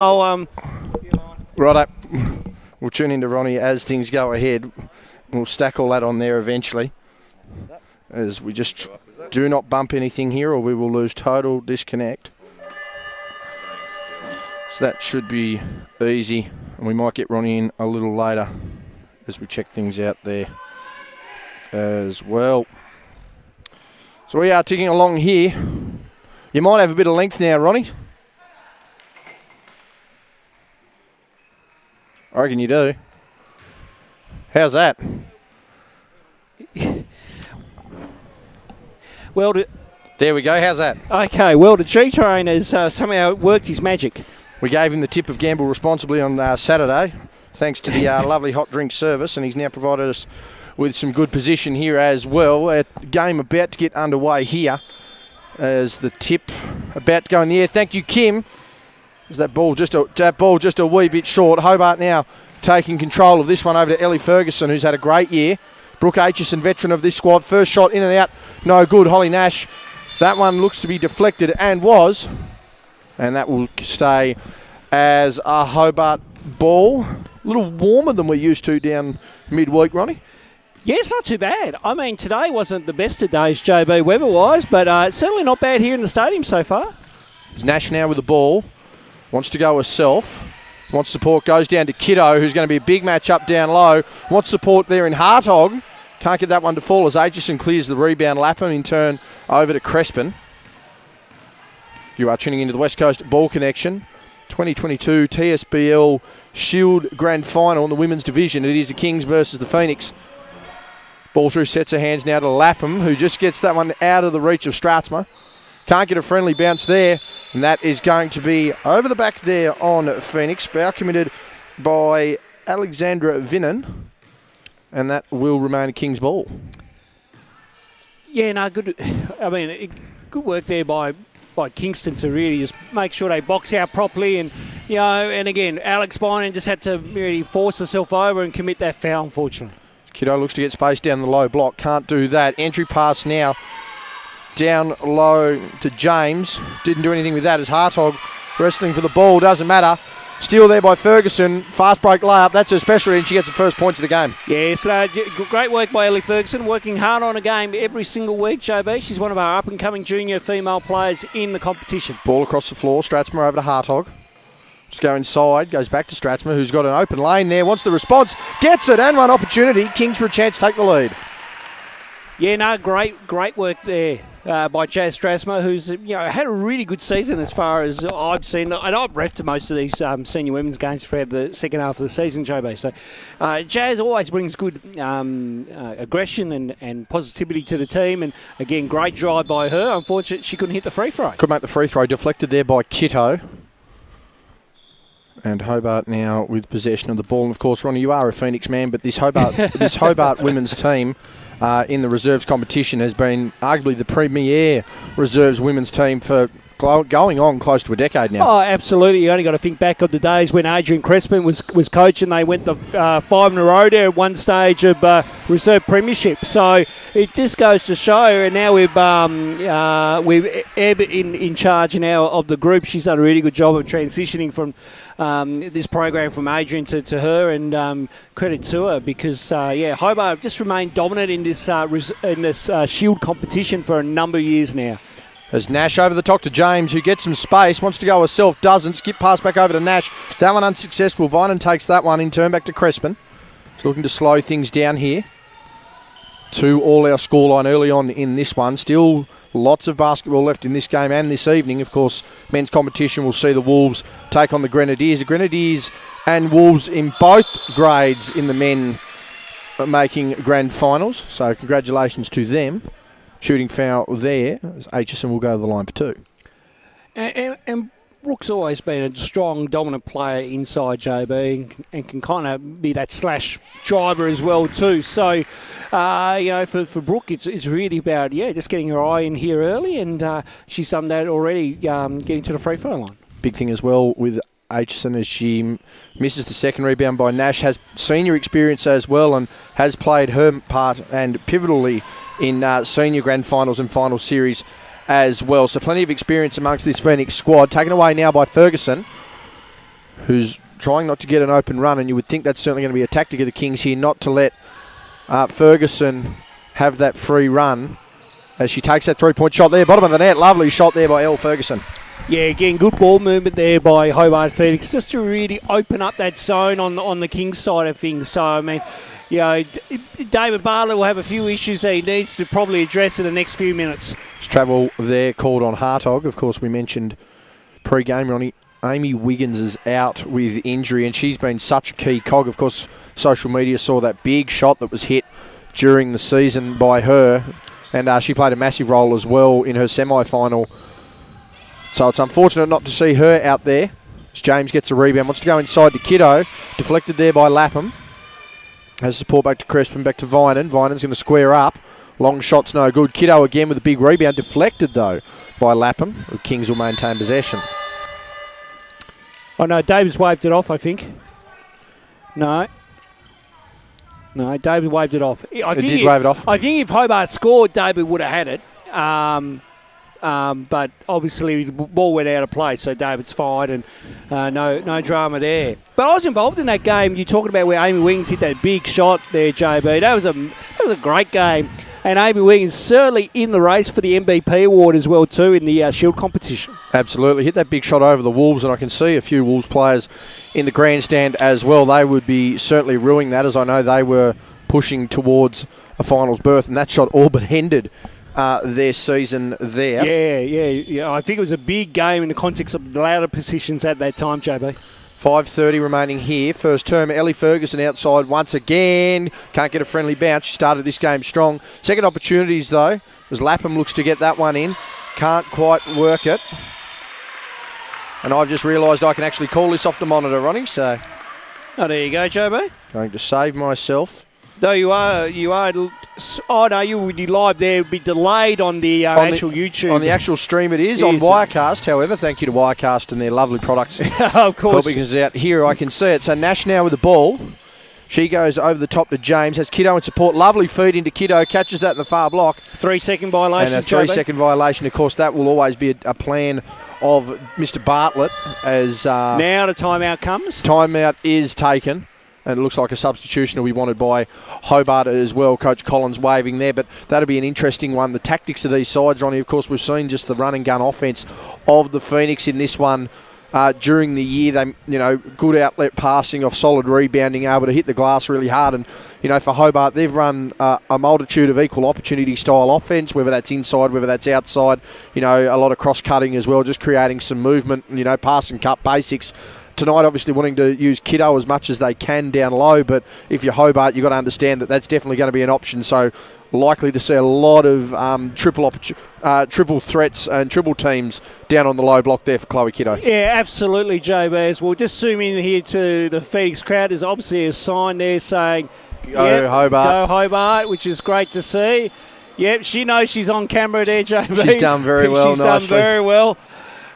Righto. We'll tune into Ronnie as things go ahead. We'll stack all that on there eventually, as we just do not bump anything here or we will lose total disconnect. So that should be easy, and we might get Ronnie in a little later as we check things out there as well. So we are ticking along here. You might have a bit of length now, Ronnie. I reckon you do. How's that? Well, there we go. How's that? Okay, well, the G-Train has somehow worked his magic. We gave him the tip of gamble responsibly on Saturday, thanks to the lovely hot drink service, and he's now provided us with some good position here as well. A game about to get underway here as the tip about to go in the air. Thank you, Kim. Is that ball just a wee bit short? Hobart now taking control of this one over to Ellie Ferguson, who's had a great year. Brooke Aitchison, veteran of this squad. First shot in and out, no good. Holly Nash, that one looks to be deflected and was. And that will stay as a Hobart ball. A little warmer than we're used to down midweek, Ronnie. Yeah, it's not too bad. I mean, today wasn't the best of days, JB weather-wise, but certainly not bad here in the stadium so far. There's Nash now with the ball. Wants to go herself. Wants support, goes down to Kiddo, who's going to be a big match up down low. Wants support there in Hartog. Can't get that one to fall as Aitchison clears the rebound. Lapham in turn over to Crespin. You are tuning into the West Coast Ball Connection. 2022 TSBL Shield Grand Final in the women's division. It is the Kings versus the Phoenix. Ball through sets of hands now to Lapham, who just gets that one out of the reach of Stratsma. Can't get a friendly bounce there, and that is going to be over the back there on Phoenix. Foul committed by Alexandra Vinnan, and that will remain a Kings ball. Yeah, no, good. I mean, good work there by Kingston to really just make sure they box out properly, and and again, Alex Bynum just had to really force herself over and commit that foul, unfortunately. Kiddo looks to get space down the low block, can't do that. Entry pass now. Down low to James. Didn't do anything with that as Hartog wrestling for the ball. Doesn't matter. Steal there by Ferguson. Fast break layup. That's her specialty, and she gets the first points of the game. Yes, great work by Ellie Ferguson, working hard on a game every single week, JB. She's one of our up-and-coming junior female players in the competition. Ball across the floor. Stratsma over to Hartog. Just go inside. Goes back to Stratsma, who's got an open lane there. Wants the response. Gets it, and one opportunity. Kings for a chance to take the lead. Yeah, no, great work there by Jazz Stratsma, who's had a really good season as far as I've seen, and I've refed most of these senior women's games throughout the second half of the season, JB. So Jazz always brings good aggression and positivity to the team, and again, great drive by her. Unfortunately, she couldn't hit the free throw. Could make the free throw, deflected there by Kitto. And Hobart now with possession of the ball. And of course, Ronnie, you are a Phoenix man, but this Hobart women's team in the reserves competition has been arguably the premier reserves women's team for going on close to a decade now. Oh, absolutely. You only got to think back of the days when Adrian Crespin was coaching. They went the 5 in a row there at one stage of reserve premiership. So it just goes to show. And now we've Eb in charge now of the group. She's done a really good job of transitioning from this program from Adrian to her, and credit to her because Hobart just remained dominant in this Shield competition for a number of years now. As Nash over the top to James, who gets some space, wants to go herself, doesn't. Skip pass back over to Nash. That one unsuccessful. Vinan takes that one in turn back to Crespin. He's looking to slow things down here. 2 all our scoreline early on in this one. Still lots of basketball left in this game and this evening. Of course, men's competition will see the Wolves take on the Grenadiers. The Grenadiers and Wolves in both grades in the men making grand finals. So congratulations to them. Shooting foul there. Aitchison will go to the line for 2. And Brooke's always been a strong, dominant player inside JB and can kind of be that slash driver as well too. So, for Brooke, it's really about, just getting her eye in here early, and she's done that already, getting to the free throw line. Big thing as well with Aitchison as she misses the second rebound by Nash, has senior experience as well and has played her part and pivotally in senior grand finals and final series as well. So plenty of experience amongst this Phoenix squad. Taken away now by Ferguson. who's trying not to get an open run, and you would think that's certainly going to be a tactic of the Kings here, not to let Ferguson have that free run as she takes that three-point shot there. Bottom of the net, lovely shot there by Elle Ferguson. Yeah, again, good ball movement there by Hobart Phoenix just to really open up that zone on the Kings side of things. So, I mean, you know, David Bartlett will have a few issues that he needs to probably address in the next few minutes. It's travel there called on Hartog. Of course, we mentioned pre-game, Ronnie, Amy Wiggins is out with injury, and she's been such a key cog. Of course, social media saw that big shot that was hit during the season by her, and she played a massive role as well in her semi-final. So it's unfortunate not to see her out there. As James gets a rebound, wants to go inside to Kiddo. Deflected there by Lapham. Has support back to Crespin, back to Vinan. Vinan's going to square up. Long shot's no good. Kiddo again with a big rebound. Deflected, though, by Lapham. The Kings will maintain possession. Oh, no, David's waved it off, I think. No, David waved it off. Wave it off. I think if Hobart scored, David would have had it. But obviously the ball went out of play, so David's fired, and no drama there. But I was involved in that game. You're talking about where Amy Wiggins hit that big shot there, JB. That was a great game, and Amy Wiggins certainly in the race for the MVP award as well too in the Shield competition. Absolutely, hit that big shot over the Wolves, and I can see a few Wolves players in the grandstand as well. They would be certainly ruining that, as I know they were pushing towards a finals berth, and that shot all but ended their season there. Yeah. I think it was a big game in the context of the ladder positions at that time, JB. 5:30 remaining here. First term, Ellie Ferguson outside once again. Can't get a friendly bounce. She started this game strong. Second opportunities, though, as Lapham looks to get that one in. Can't quite work it. And I've just realised I can actually call this off the monitor, Ronnie, so... Oh, there you go, JB. Going to save myself. No, you are. Oh, no, you would be live there. It would be delayed on the actual YouTube. On the actual stream it is. On Wirecast, however. Thank you to Wirecast and their lovely products. Of course. Helping us out here, I can see it. So Nash now with the ball. She goes over the top to James. Has Kiddo in support. Lovely feed into Kiddo. Catches that in the far block. 3-second violation. And a 3-second violation. Of course, that will always be a plan of Mr. Bartlett. As now the timeout comes. Timeout is taken. And it looks like a substitution will be wanted by Hobart as well. Coach Collins waving there, but that'll be an interesting one. The tactics of these sides, Ronnie, of course, we've seen just the run and gun offense of the Phoenix in this one during the year. They, good outlet passing off solid rebounding, able to hit the glass really hard. And, for Hobart, they've run a multitude of equal opportunity style offense, whether that's inside, whether that's outside, a lot of cross-cutting as well, just creating some movement, pass and cut basics. Tonight, obviously, wanting to use Kiddo as much as they can down low, but if you're Hobart, you've got to understand that that's definitely going to be an option. So, likely to see a lot of triple threats and triple teams down on the low block there for Chloe Kiddo. Yeah, absolutely, JB. We'll just zoom in here to the Phoenix crowd. There's obviously a sign there saying, Go Hobart. Go Hobart, which is great to see. Yep, she knows she's on camera there, JB. She's done very well, She's done very well.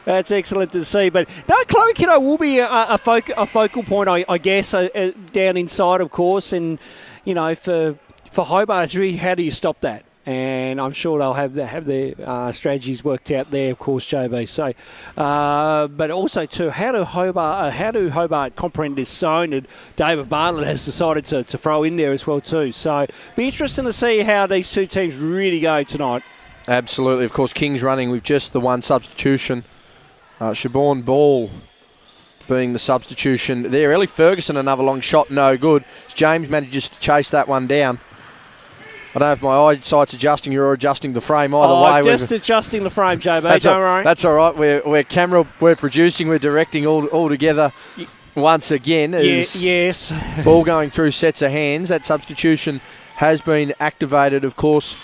That's excellent to see. But no, Chloe Kiddo will be a focal point, I guess, down inside, of course. And, for Hobart, it's really how do you stop that? And I'm sure they'll have their strategies worked out there, of course, JB. So, but also, too, how do Hobart comprehend this zone that David Bartlett has decided to throw in there as well, too. So, be interesting to see how these two teams really go tonight. Absolutely. Of course, Kings running with just the one substitution. Siobhan Ball being the substitution there. Ellie Ferguson, another long shot, no good. James manages to chase that one down. I don't know if my eyesight's adjusting, you're adjusting the frame. Either way, just adjusting the frame, JB. Don't worry. That's all right. We're producing, we're directing all together once again. Yes. Ball going through sets of hands. That substitution has been activated, of course,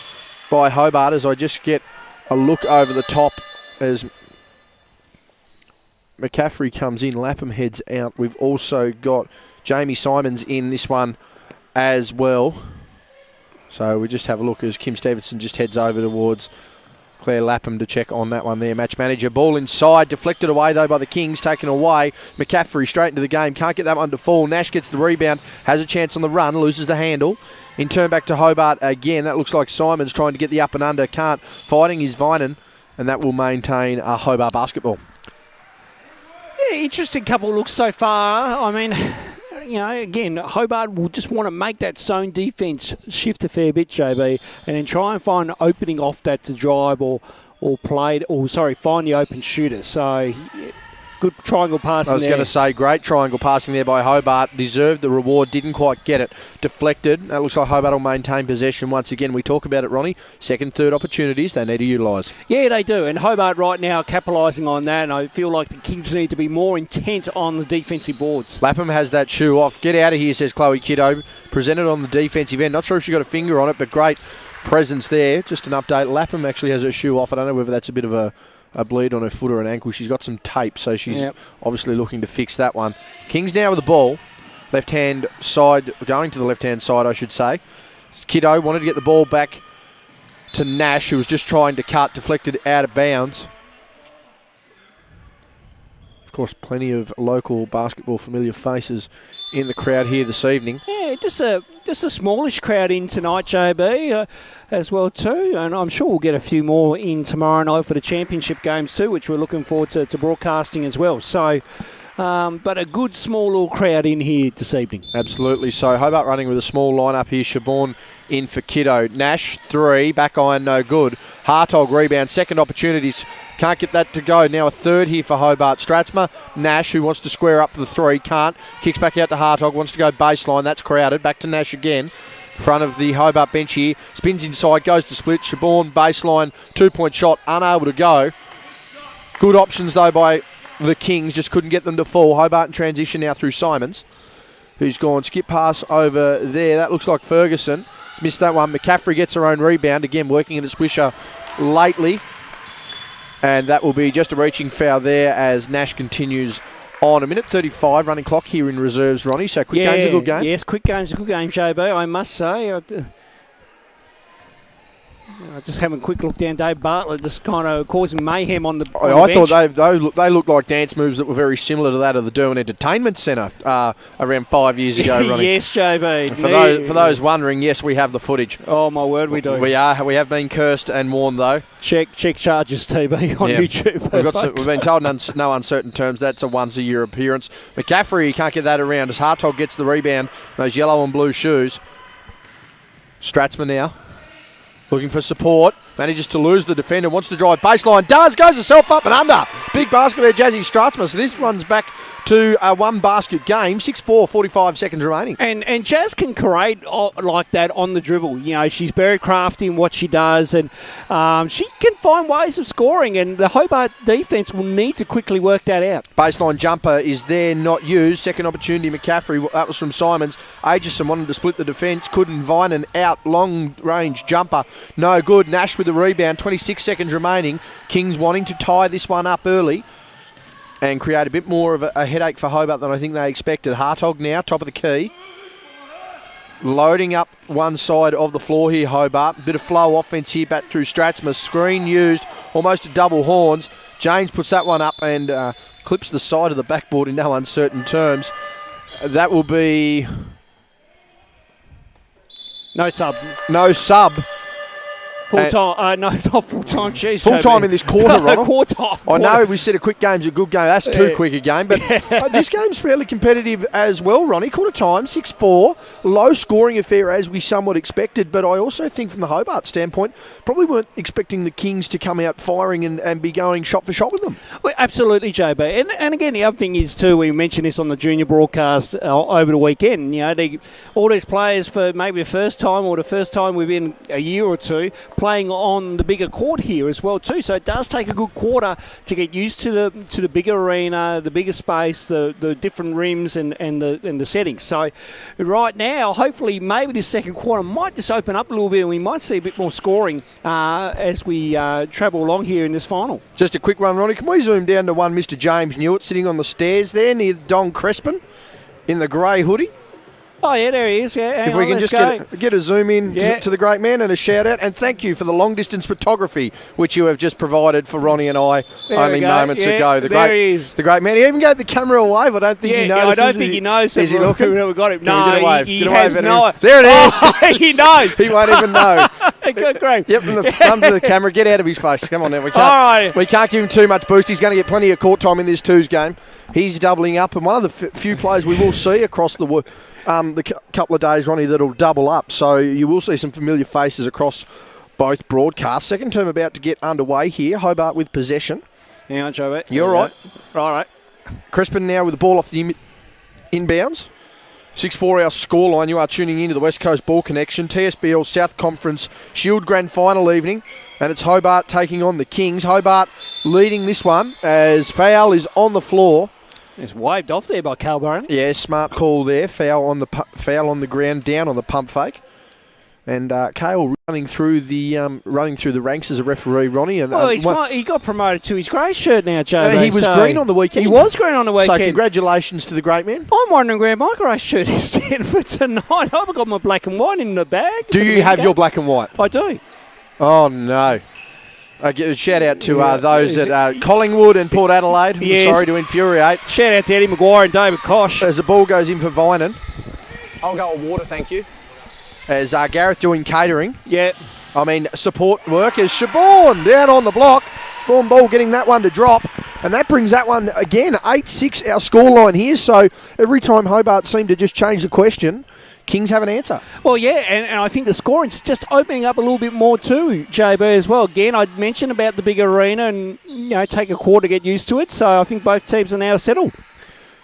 by Hobart. As I just get a look over the top as McCaffrey comes in, Lapham heads out. We've also got Jamie Simons in this one as well. So we just have a look as Kim Stevenson just heads over towards Claire Lapham to check on that one there. Match manager, ball inside, deflected away though by the Kings, taken away. McCaffrey straight into the game, can't get that one to fall. Nash gets the rebound, has a chance on the run, loses the handle. In turn back to Hobart again. That looks like Simons trying to get the up and under, can't. Fighting is Vinan, and that will maintain Hobart basketball. interesting couple of looks so far. I mean, again, Hobart will just want to make that zone defence shift a fair bit, JB, and then try and find an opening off that to drive or find the open shooter. So, good triangle passing. I was going to say, great triangle passing there by Hobart. Deserved the reward, didn't quite get it. Deflected. That looks like Hobart will maintain possession once again. We talk about it, Ronnie. Second, third opportunities they need to utilise. Yeah, they do. And Hobart right now capitalising on that. And I feel like the Kings need to be more intent on the defensive boards. Lapham has that shoe off. Get out of here, says Chloe Kiddo. Presented on the defensive end. Not sure if she got a finger on it, but great presence there. Just an update. Lapham actually has her shoe off. I don't know whether that's a bit of a bleed on her foot or an ankle. She's got some tape, so she's obviously looking to fix that one. Kings now with the ball. Left-hand side, going to the left-hand side, I should say. Kiddo wanted to get the ball back to Nash, who was just trying to cut, deflected out of bounds. Of course, plenty of local basketball familiar faces in the crowd here this evening. Yeah, just a smallish crowd in tonight, JB, as well too. And I'm sure we'll get a few more in tomorrow night for the championship games too, which we're looking forward to broadcasting as well. So, but a good small little crowd in here this evening. Absolutely. So Hobart running with a small lineup here. Siobhan in for Kiddo. Nash, 3. Back iron, no good. Hartog rebound. Second opportunities. Can't get that to go. Now a third here for Hobart. Stratsma. Nash, who wants to square up for the 3. Can't. Kicks back out to Hartog. Wants to go baseline. That's crowded. Back to Nash again. Front of the Hobart bench here. Spins inside. Goes to split. Siobhan, baseline. 2-point shot. Unable to go. Good options, though, by the Kings. Just couldn't get them to fall. Hobart in transition now through Simons, who's gone skip pass over there. That looks like Ferguson. He's missed that one. McCaffrey gets her own rebound. Again, working in a swisher lately. And that will be just a reaching foul there as Nash continues on. 1:35 running clock here in reserves, Ronnie. So quick game's a good game. Yes, quick game's a good game, JB, I must say. Just having a quick look down, Dave Bartlett just kind of causing mayhem on the bench. I thought they looked like dance moves that were very similar to that of the Derwent Entertainment Centre around 5 years ago, Ronnie. Yes, JB. For those wondering, yes, we have the footage. Oh, my word, we do. We have been cursed and warned, though. Check charges, TB, on YouTube. We've been told in no uncertain terms that's a once-a-year appearance. McCaffrey can't get that around as Hartog gets the rebound. Those yellow and blue shoes. Stratsman now. Looking for support. Manages to lose the defender. Wants to drive baseline. Does. Goes herself up and under. Big basket there, Jazzy Stratsman. So this runs back to a one-basket game. 6-4, 45 seconds remaining. And Jazz can create like that on the dribble. You know, she's very crafty in what she does, and she can find ways of scoring, and the Hobart defence will need to quickly work that out. Baseline jumper is there, not used. Second opportunity, McCaffrey. That was from Simons. Aitchison wanted to split the defence. Couldn't. Vinan out. Long-range jumper. No good. Nash with the rebound. 26 seconds remaining. Kings wanting to tie this one up early and create a bit more of a headache for Hobart than I think they expected. Hartog now, top of the key. Loading up one side of the floor here, Hobart. Bit of flow offense here back through Stratsma. Screen used, almost a double horns. James puts that one up and clips the side of the backboard in no uncertain terms. That will be... No sub. No sub. Full-time, no, not full-time. Jeez, full-time in this quarter, Ronald. Quarter. I know we said a quick game's a good game. That's too quick a game. But this game's fairly competitive as well, Ronnie. Quarter time, 6-4. Low-scoring affair as we somewhat expected. But I also think from the Hobart standpoint, probably weren't expecting the Kings to come out firing and be going shot for shot with them. Well, absolutely, JB. And again, the other thing is, too, we mentioned this on the junior broadcast over the weekend. You know, all these players for maybe the first time or the first time within a year or two playing on the bigger court here as well too, so it does take a good quarter to get used to the bigger arena, the bigger space, the different rims and the settings. So right now, hopefully, maybe this second quarter might just open up a little bit, and we might see a bit more scoring as we travel along here in this final. Just a quick one, Ronnie. Can we zoom down to one Mr. James Newitt sitting on the stairs there near Don Crespin in the grey hoodie? Oh, yeah, there he is. Yeah, if we can just get a zoom in to the great man and a shout out. And thank you for the long distance photography, which you have just provided for Ronnie and I only moments ago. He is. The great man. He even gave the camera a wave. I don't think he notices. I don't think he knows. Is he looking? We got him. No, he has no. There it is. He knows. He won't even know. Great. Yep, and the thumb to the camera. Get out of his face. Come on now. We can't give him too much boost. He's going to get plenty of court time in this twos game. He's doubling up, and one of the few players we will see across the couple of days, Ronnie, that'll double up. So you will see some familiar faces across both broadcasts. Second term about to get underway here. Hobart with possession. Hang on, Joe. You're right. Right. Crispin now with the ball off the inbounds. 6-4 our scoreline. You are tuning into the West Coast Ball Connection. TSBL South Conference Shield Grand Final evening. And it's Hobart taking on the Kings. Hobart leading this one as foul is on the floor. It's waved off there by Calburn. Yeah, smart call there. Foul on the ground, down on the pump fake. And Cale running through the ranks as a referee, Ronnie. And, he's fine. He got promoted to his grey shirt now, Joe. He was green on the weekend. He was green on the weekend. So congratulations to the great man. I'm wondering where my grey shirt is standing for tonight. I haven't got my black and white in the bag. Do you have your black and white? I do. Oh, no. A shout out to those at Collingwood and Port Adelaide. Yes. Sorry to infuriate. Shout out to Eddie Maguire and David Kosh. As the ball goes in for Vinan. I'll go with water, thank you. As Gareth doing catering. Yeah. I mean, support work as Shaborn down on the block. Shaborn Ball getting that one to drop. And that brings that one again, 8-6 our scoreline here. So every time Hobart seemed to just change the question, Kings have an answer. Well, yeah, and I think the scoring's just opening up a little bit more too, JB, as well. Again, I mentioned about the big arena and, take a quarter to get used to it. So I think both teams are now settled.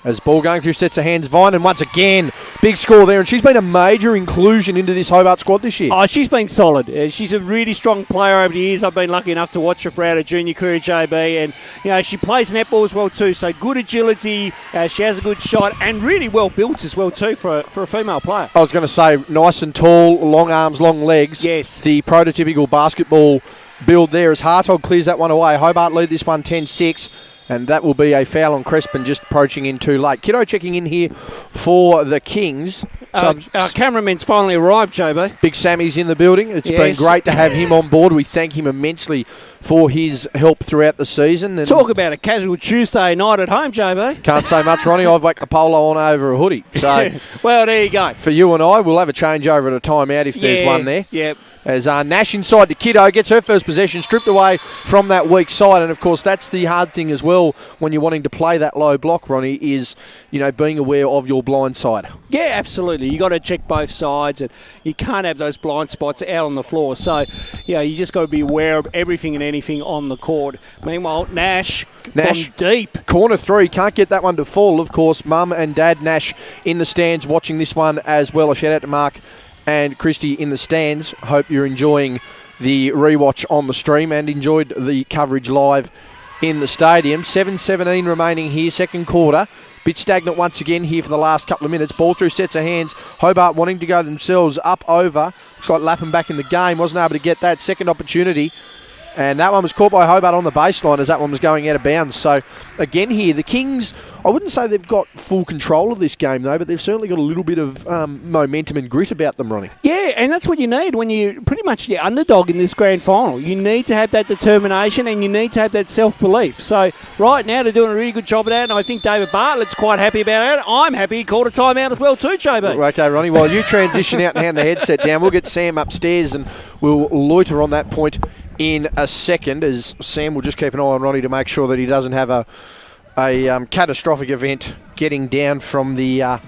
As ball going through sets of hands, Vinan once again, big score there. And she's been a major inclusion into this Hobart squad this year. Oh, she's been solid. She's a really strong player over the years. I've been lucky enough to watch her throughout her junior career, JB. And, she plays netball as well too. So good agility. She has a good shot and really well built as well too for a female player. I was going to say, nice and tall, long arms, long legs. Yes. The prototypical basketball build there as Hartog clears that one away. Hobart lead this one 10-6. And that will be a foul on Crespin just approaching in too late. Kiddo checking in here for the Kings. Our cameraman's finally arrived, JB. Big Sammy's in the building. It's been great to have him on board. We thank him immensely for his help throughout the season. And talk about a casual Tuesday night at home, JB. Can't say much, Ronnie. I've whacked a polo on over a hoodie. So well, there you go. For you and I, we'll have a changeover at a timeout if there's one there. Yep. As Nash inside to Kiddo, gets her first possession, stripped away from that weak side. And, of course, that's the hard thing as well when you're wanting to play that low block, Ronnie, is, being aware of your blind side. Yeah, absolutely. You got to check both sides, and you can't have those blind spots out on the floor. So, you just got to be aware of everything and anything on the court. Meanwhile, Nash deep. Corner three, can't get that one to fall, of course. Mum and Dad Nash in the stands watching this one as well. A shout out to Mark and Christy in the stands. Hope you're enjoying the rewatch on the stream and enjoyed the coverage live in the stadium. 7:17 remaining here, second quarter. Bit stagnant once again here for the last couple of minutes. Ball through sets of hands. Hobart wanting to go themselves up over. Looks like Lapham back in the game. Wasn't able to get that second opportunity. And that one was caught by Hobart on the baseline as that one was going out of bounds. So, again here, the Kings, I wouldn't say they've got full control of this game, though, but they've certainly got a little bit of momentum and grit about them, Ronnie. Yeah, and that's what you need when you're pretty much the underdog in this grand final. You need to have that determination and you need to have that self-belief. So, right now, they're doing a really good job of that, and I think David Bartlett's quite happy about it. I'm happy he called a timeout as well too, JB. Okay, Ronnie, while you transition out and hand the headset down, we'll get Sam upstairs and we'll loiter on that point in a second, as Sam will just keep an eye on Ronnie to make sure that he doesn't have a catastrophic event getting down from the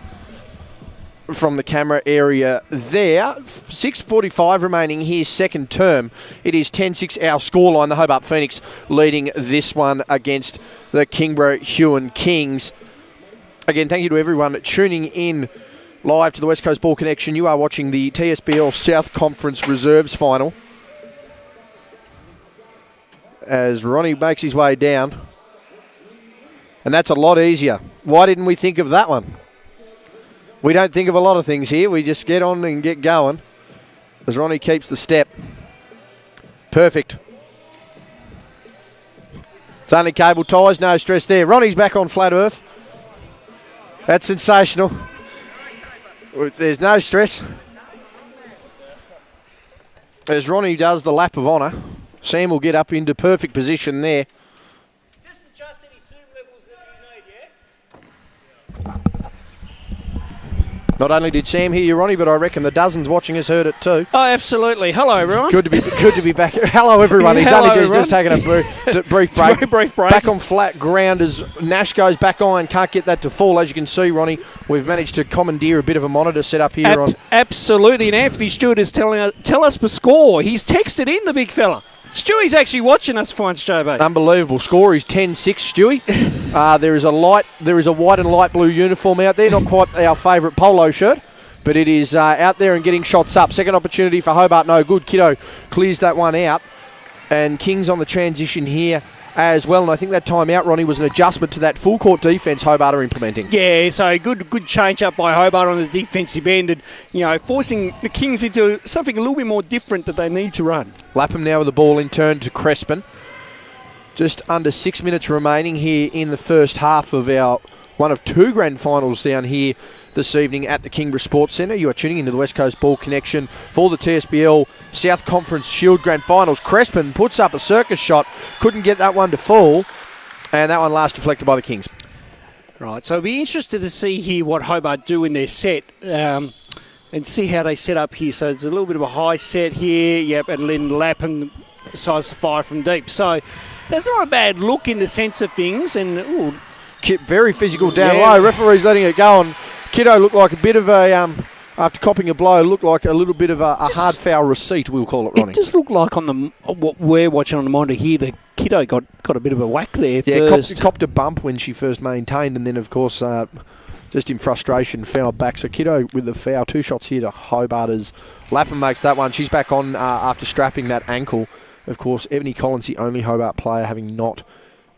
camera area there. 6:45 remaining here, second term. It is 10-6 our scoreline. The Hobart Phoenix leading this one against the Kingborough Huon Kings. Again, thank you to everyone tuning in live to the West Coast Ball Connection. You are watching the TSBL South Conference Reserves Final. As Ronnie makes his way down. And that's a lot easier. Why didn't we think of that one? We don't think of a lot of things here. We just get on and get going. As Ronnie keeps the step. Perfect. It's only cable ties, no stress there. Ronnie's back on flat earth. That's sensational. There's no stress. As Ronnie does the lap of honour. Sam will get up into perfect position there. Just adjust any zoom levels that you need, yeah? Not only did Sam hear you, Ronnie, but I reckon the dozens watching us heard it too. Oh, absolutely. Hello, everyone. Good to be back. Hello, everyone. He's Hello, only everyone. just taking a brief break. Brief break. Back on flat ground as Nash goes back on. Can't get that to fall. As you can see, Ronnie, we've managed to commandeer a bit of a monitor set up here on. Absolutely. And Anthony Stewart is tell us the score. He's texted in, the big fella. Stewie's actually watching us for once, JB. Unbelievable score. He's 10-6, Stewie. There is a white and light blue uniform out there. Not quite our favourite polo shirt, but it is out there and getting shots up. Second opportunity for Hobart, no good. Kiddo clears that one out. And Kings on the transition here as well. And I think that time out, Ronnie, was an adjustment to that full court defence Hobart are implementing. Yeah, so good change up by Hobart on the defensive end and, forcing the Kings into something a little bit more different that they need to run. Lapham now with the ball in turn to Crespin. Just under 6 minutes remaining here in the first half of our one of two grand finals down here this evening at the Kingborough Sports Centre. You are tuning into the West Coast Ball Connection for the TSBL South Conference Shield Grand Finals. Crespin puts up a circus shot, couldn't get that one to fall, and that one last deflected by the Kings. Right, so I'll be interested to see here what Hobart do in their set and see how they set up here. So it's a little bit of a high set here, and then Lapham decides to fire from deep. So that's not a bad look in the sense of things, and very physical down low. Referee's letting it go, and Kiddo looked like a bit of a, after copping a blow, looked like a little bit of a hard foul receipt, we'll call it, Ronnie. It just looked like on what we're watching on the monitor here, the Kiddo got a bit of a whack there first. Copped a bump when she first maintained, and then, of course, just in frustration, fouled back. So Kiddo with the foul. 2 shots here to Hobart as Lapham makes that one. She's back on after strapping that ankle. Of course, Ebony Collins, the only Hobart player having not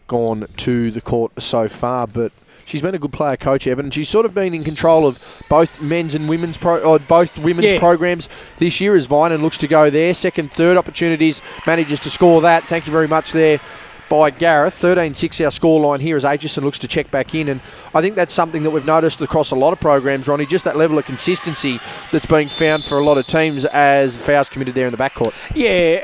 gone to the court so far, but she's been a good player coach, Evan. She's sort of been in control of both men's and women's programs this year as Vinan looks to go there. Second, third opportunities, manages to score that. Thank you very much there by Gareth. 13-6 our scoreline here as Aitchison looks to check back in, and I think that's something that we've noticed across a lot of programs, Ronnie, just that level of consistency that's being found for a lot of teams as fouls committed there in the backcourt. Yeah,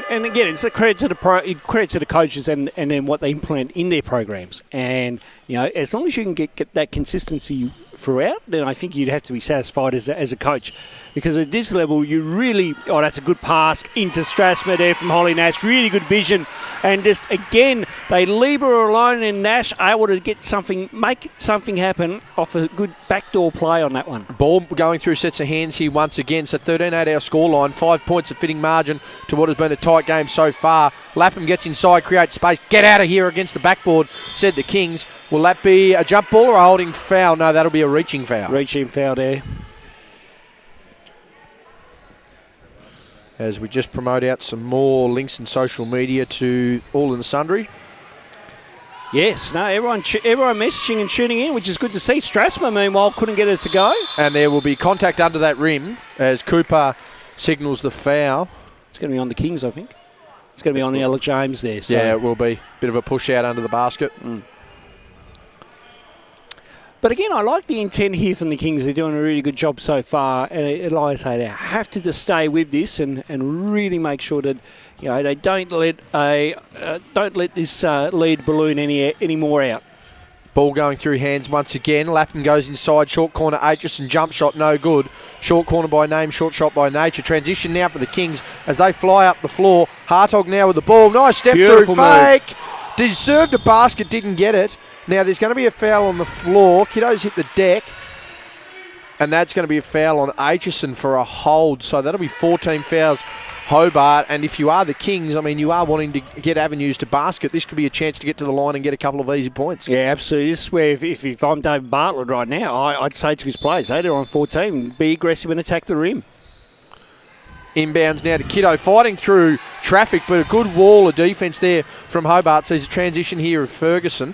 and again, it's a credit to the coaches and then what they implement in their programs. And as long as you can get that consistency throughout, then I think you'd have to be satisfied as a coach. Because at this level, you really... Oh, that's a good pass into Strasma there from Holly Nash. Really good vision. And just, again, they leave her alone, and Nash able to make something happen off a good backdoor play on that one. Ball going through sets of hands here once again. So 13-8 our scoreline. 5 points of fitting margin to what has been a tight game so far. Lapham gets inside, creates space. Get out of here against the backboard, said the Kings. Will that be a jump ball or a holding foul? No, that'll be a reaching foul. Reaching foul there. As we just promote out some more links and social media to all and sundry. Yes, no, everyone messaging and tuning in, which is good to see. Strasma, meanwhile, couldn't get it to go. And there will be contact under that rim as Cooper signals the foul. It's going to be on the Kings, I think. It's going to be on the Ella James there. So. Yeah, it will be. Bit of a push out under the basket. But again, I like the intent here from the Kings. They're doing a really good job so far. And like I say, they have to just stay with this and really make sure that they don't let this lead balloon any more out. Ball going through hands once again. Lapham goes inside. Short corner, Aitchison. Jump shot, no good. Short corner by name, short shot by nature. Transition now for the Kings as they fly up the floor. Hartog now with the ball. Nice step Beautiful through fake. Deserved a basket, didn't get it. Now there's going to be a foul on the floor. Kiddo's hit the deck. And that's going to be a foul on Aitchison for a hold. So that'll be 14 fouls, Hobart. And if you are the Kings, you are wanting to get avenues to basket. This could be a chance to get to the line and get a couple of easy points. Yeah, absolutely. This is where if I'm David Bartlett right now, I'd say to his players, they're on 14, be aggressive and attack the rim. Inbounds now to Kiddo, fighting through traffic, but a good wall of defence there from Hobart. Sees a transition here of Ferguson.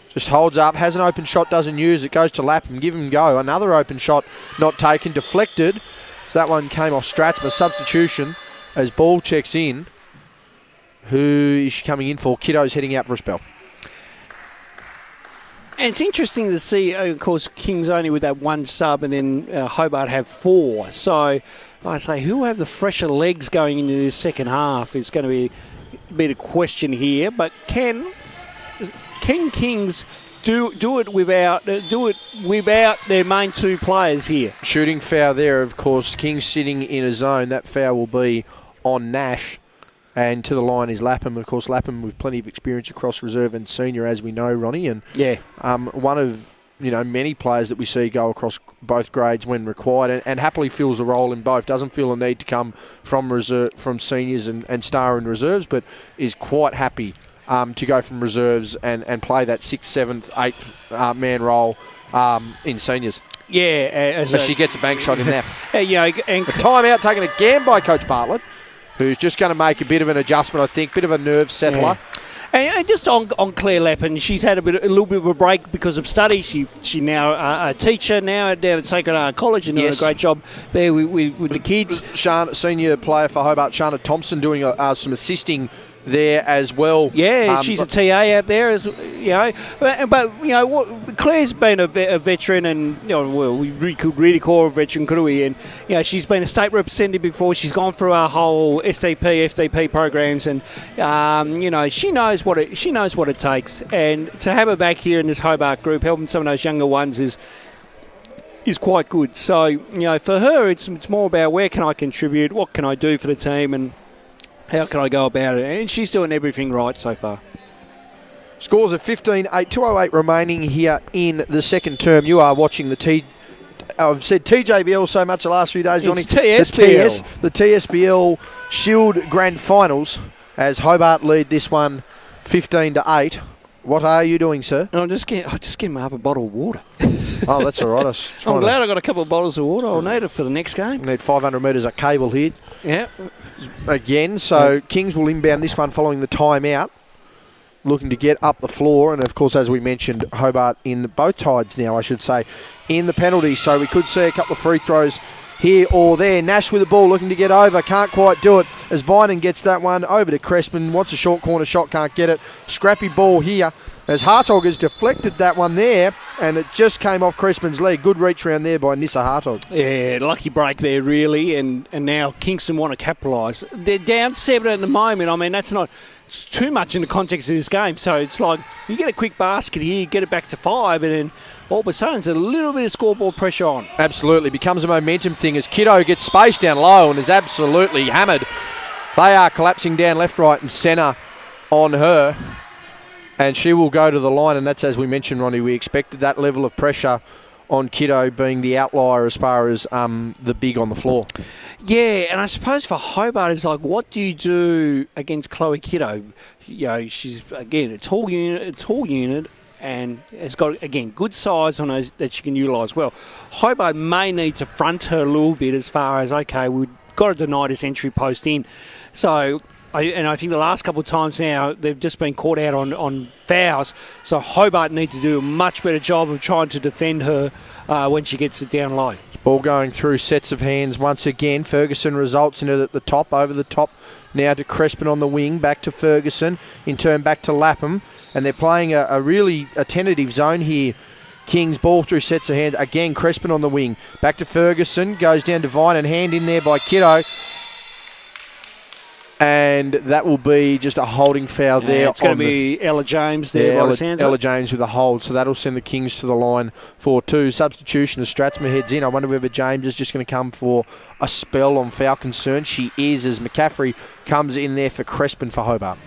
Just holds up, has an open shot, doesn't use it, goes to Lapham, give him go. Another open shot not taken, deflected. So that one came off Stratsma. Substitution as ball checks in. Who is she coming in for? Kiddo's heading out for a spell. And it's interesting to see, of course, Kings only with that one sub and then Hobart have 4. So, like I say, who will have the fresher legs going into this second half is going to be the question here. But can Kings do it without their main two players here. Shooting foul there, of course. Kings sitting in a zone. That foul will be on Nash. And to the line is Lapham. Of course, Lapham with plenty of experience across reserve and senior, as we know, Ronnie. And one of many players that we see go across both grades when required, and happily fills a role in both. Doesn't feel a need to come from reserve, from seniors and star in reserves, but is quite happy to go from reserves and play that 6th, 7th, 8th man role in seniors. Yeah, as she gets a bank shot in there. And a timeout taken again by Coach Bartlett, who's just going to make a bit of an adjustment, I think, bit of a nerve settler. Yeah. And just on Claire Lappin, she's had a little bit of a break because of study. She now a teacher now down at Sacred College and doing a great job there with the kids. Senior player for Hobart, Shana Thompson, doing some assisting there as well. Yeah, she's a TA out there, as But Claire's been a veteran, and we could really call her a veteran, could we? And she's been a state representative before. She's gone through our whole SDP, FDP programs, and she knows what it takes. And to have her back here in this Hobart group, helping some of those younger ones is quite good. So for her, it's more about where can I contribute, what can I do for the team, and how can I go about it? And she's doing everything right so far. Scores of 15-8, 2:08 remaining here in the second term. You are watching I've said TJBL so much the last few days, Johnny. It's TSBL. The TSBL Shield Grand Finals, as Hobart lead this one 15-8. What are you doing, sir? I just get my up a bottle of water. Oh, that's all right. I'm glad I got a couple of bottles of water. I'll need it for the next game. We need 500 metres of cable here. Yeah. Again, so Kings will inbound this one following the timeout, looking to get up the floor. And, of course, as we mentioned, Hobart in both tides now, I should say, in the penalty. So we could see a couple of free throws here or there. Nash with the ball, looking to get over. Can't quite do it as Bynum gets that one over to Crespin. Wants a short corner shot, can't get it. Scrappy ball here as Hartog has deflected that one there, and it just came off Crespin's leg. Good reach round there by Nissa Hartog. Yeah, lucky break there, really, and now Kingston want to capitalise. They're down 7 at the moment. I mean, it's too much in the context of this game. So it's like you get a quick basket here, you get it back to 5, and then all of a sudden it's a little bit of scoreboard pressure on. Absolutely. Becomes a momentum thing as Kiddo gets space down low and is absolutely hammered. They are collapsing down left, right and centre on her. And she will go to the line, and that's, as we mentioned, Ronnie, we expected that level of pressure on Kiddo being the outlier as far as the big on the floor. Yeah, and I suppose for Hobart, it's like, what do you do against Chloe Kiddo? She's, again, a tall unit, and has got, again, good size on her that she can utilise well. Hobart may need to front her a little bit as far as, okay, we've got to deny this entry post in. So I think the last couple of times now, they've just been caught out on fouls. So Hobart needs to do a much better job of trying to defend her when she gets it down low. Ball going through sets of hands once again. Ferguson results in it at the top, over the top now to Crespin on the wing, back to Ferguson, in turn back to Lapham. And they're playing a really tentative zone here. Kings ball through sets of hands. Again, Crespin on the wing. Back to Ferguson, goes down to Vine and hand in there by Kiddo. And that will be just a holding foul there. It's going to be Ella James there. Ella James with a hold. So that'll send the Kings to the line for 2. Substitution as Stratsma heads in. I wonder whether James is just going to come for a spell on foul concern. She is, as McCaffrey comes in there for Crespin for Hobart.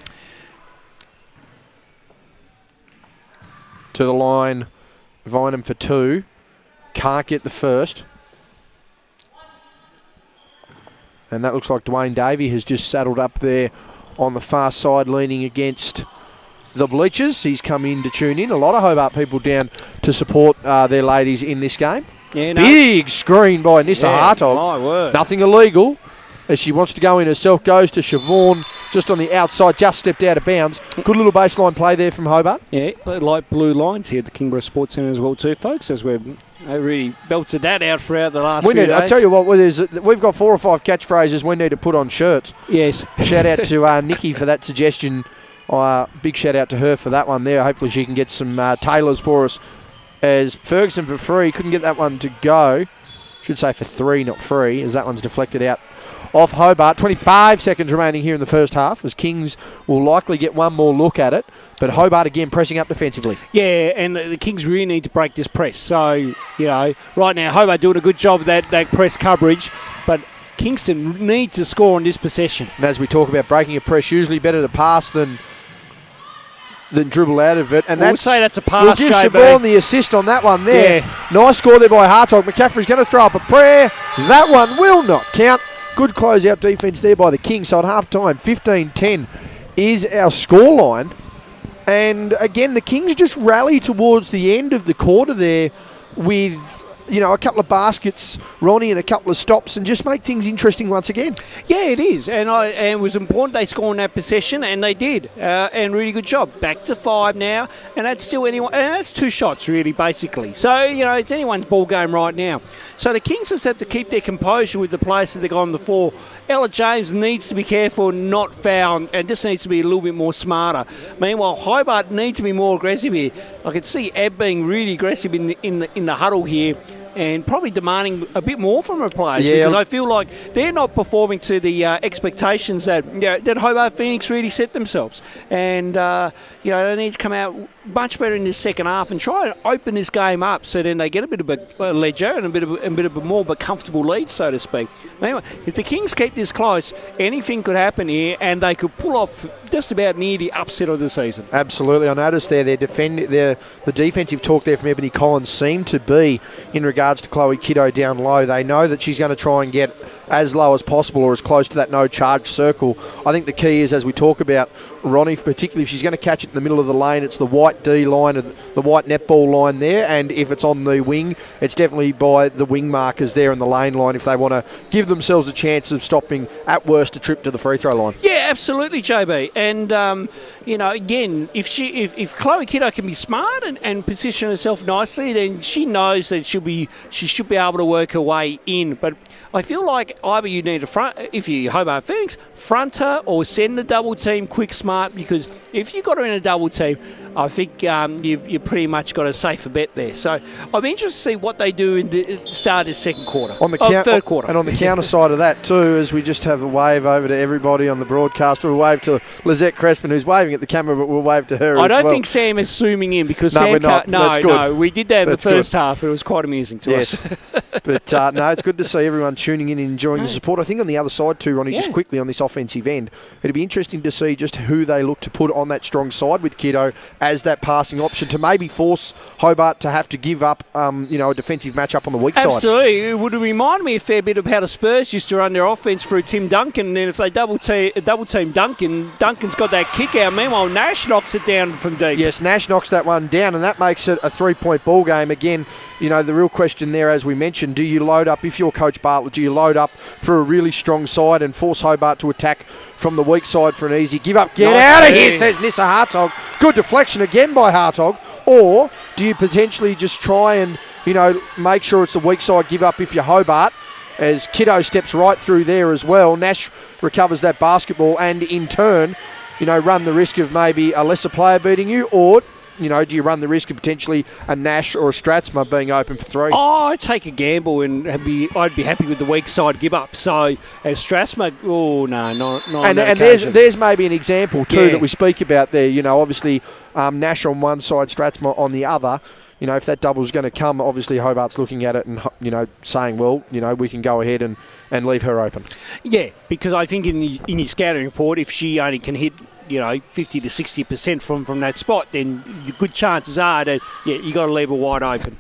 To the line, Vineham for 2. Can't get the first. And that looks like Dwayne Davey has just saddled up there on the far side, leaning against the bleachers. He's come in to tune in. A lot of Hobart people down to support their ladies in this game. Yeah, no. Big screen by Nissa Hartog. My word. Nothing illegal. As she wants to go in herself, goes to Siobhan just on the outside, just stepped out of bounds. Good little baseline play there from Hobart. Yeah, light blue lines here at the Kingborough Sports Centre as well too, folks, as we've really belted that out throughout the last few days. I tell you what, we've got 4 or 5 catchphrases we need to put on shirts. Yes. Shout out to Nikki for that suggestion. Big shout out to her for that one there. Hopefully she can get some tailors for us. As Ferguson for free, couldn't get that one to go. Should say for 3, not free, as that one's deflected out off Hobart. 25 seconds remaining here in the first half, as Kings will likely get one more look at it. But Hobart again pressing up defensively. Yeah, and the Kings really need to break this press. So, right now Hobart doing a good job of that press coverage, but Kingston need to score on this possession. And as we talk about breaking a press, usually better to pass than dribble out of it. And we'll say that's a pass, we'll give Siobhan the assist on that one there. Yeah. Nice score there by Hartog. McCaffrey's going to throw up a prayer. That one will not count. Good close-out defence there by the Kings. So at half-time, 15-10 is our scoreline. And again, the Kings just rally towards the end of the quarter there with, a couple of baskets, Ronnie, and a couple of stops, and just make things interesting once again. Yeah, it is. And it was important they score in that possession, and they did. And really good job. Back to 5 now, and that's still anyone. And that's 2 shots, really, basically. So, it's anyone's ball game right now. So the Kings just have to keep their composure with the players that they got on the floor. Ella James needs to be careful, not foul, and just needs to be a little bit more smarter. Meanwhile, Hobart needs to be more aggressive here. I can see Eb being really aggressive in the huddle here, and probably demanding a bit more from her players, because I feel like they're not performing to the expectations that Hobart Phoenix really set themselves. And they need to come out much better in this second half and try and open this game up, so then they get a bit of a ledger and a bit of a more of a comfortable lead, so to speak. Anyway, if the Kings keep this close, anything could happen here, and they could pull off just about near the upset of the season. Absolutely. I noticed there the defensive talk there from Ebony Collins seemed to be in regards to Chloe Kiddo down low. They know that she's going to try and get as low as possible or as close to that no charge circle. I think the key is, as we talk about Ronnie, particularly if she's going to catch it in the middle of the lane, it's the white D line, the white netball line there, and if it's on the wing, it's definitely by the wing markers there in the lane line if they want to give themselves a chance of stopping, at worst, a trip to the free throw line. Yeah, absolutely, JB. And, again, if Chloe Kiddo can be smart and position herself nicely, then she knows that she should be able to work her way in. But I feel like either you need if you Hobart Phoenix, front her or send the double team quick smart, because if you got her in a double team, I think you pretty much got a safer bet there. So I'm interested to see what they do in the start of the second quarter, third quarter. And on the counter side of that too, as we just have a wave over to everybody on the broadcast, we'll wave to Lizette Crespin, who's waving at the camera, but we'll wave to her as well. I don't think Sam is zooming in, because we're not. No, we did that in the first half. It was quite amusing to us. But no, it's good to see everyone tuning in and enjoying the support. I think on the other side too, Ronnie, just quickly on this offensive end, it'd be interesting to see just who they look to put on that strong side with Kiddo as that passing option to maybe force Hobart to have to give up, a defensive matchup on the weak side. Absolutely. It would remind me a fair bit of how the Spurs used to run their offense through Tim Duncan, and then if they double team Duncan, Duncan's got that kick out. Meanwhile, Nash knocks it down from deep. Yes, Nash knocks that one down, and that makes it a 3-point ball game. Again, the real question there, as we mentioned, do you load up, if you're Coach Bartlett, do you load up for a really strong side and force Hobart to attack from the weak side for an easy give up? Get out of here, says Nissa Hartog. Good deflection again by Hartog. Or do you potentially just try and, make sure it's a weak side give up if you're Hobart, as Kiddo steps right through there as well. Nash recovers that basketball and in turn, run the risk of maybe a lesser player beating you, or do you run the risk of potentially a Nash or a Stratsma being open for 3? Oh, I'd take a gamble and I'd be happy with the weak side give up. So as Stratsma, not and there's maybe an example too that we speak about there. Obviously Nash on one side, Stratsma on the other. If that double's going to come, obviously Hobart's looking at it and saying, well, we can go ahead and leave her open. Yeah, because I think in your scouting report, if she only can hit 50 to 60% from that spot, then the good chances are that you got to leave her wide open.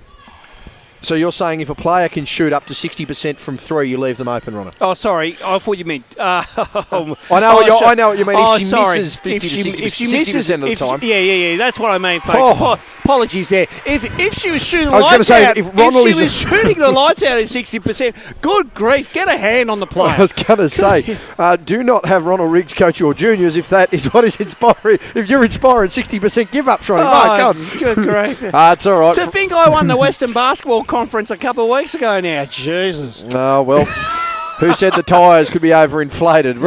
So you're saying if a player can shoot up to 60% from 3, you leave them open, Ronnie? Oh, sorry. I thought you meant... I know what you mean. If she misses 50 to 60% of the time. Yeah. That's what I mean, folks. Apologies there. If she was shooting the lights out... If she was shooting the lights out at 60%, good grief, get a hand on the player. I was going to say, do not have Ronald Riggs coach your juniors if that is what is inspiring. If you're inspiring 60% give-ups, Ronnie. My God. Good grief. It's all right. To think I won the Western Basketball Conference a couple of weeks ago now. Jesus. Oh, well. who said the tyres could be overinflated.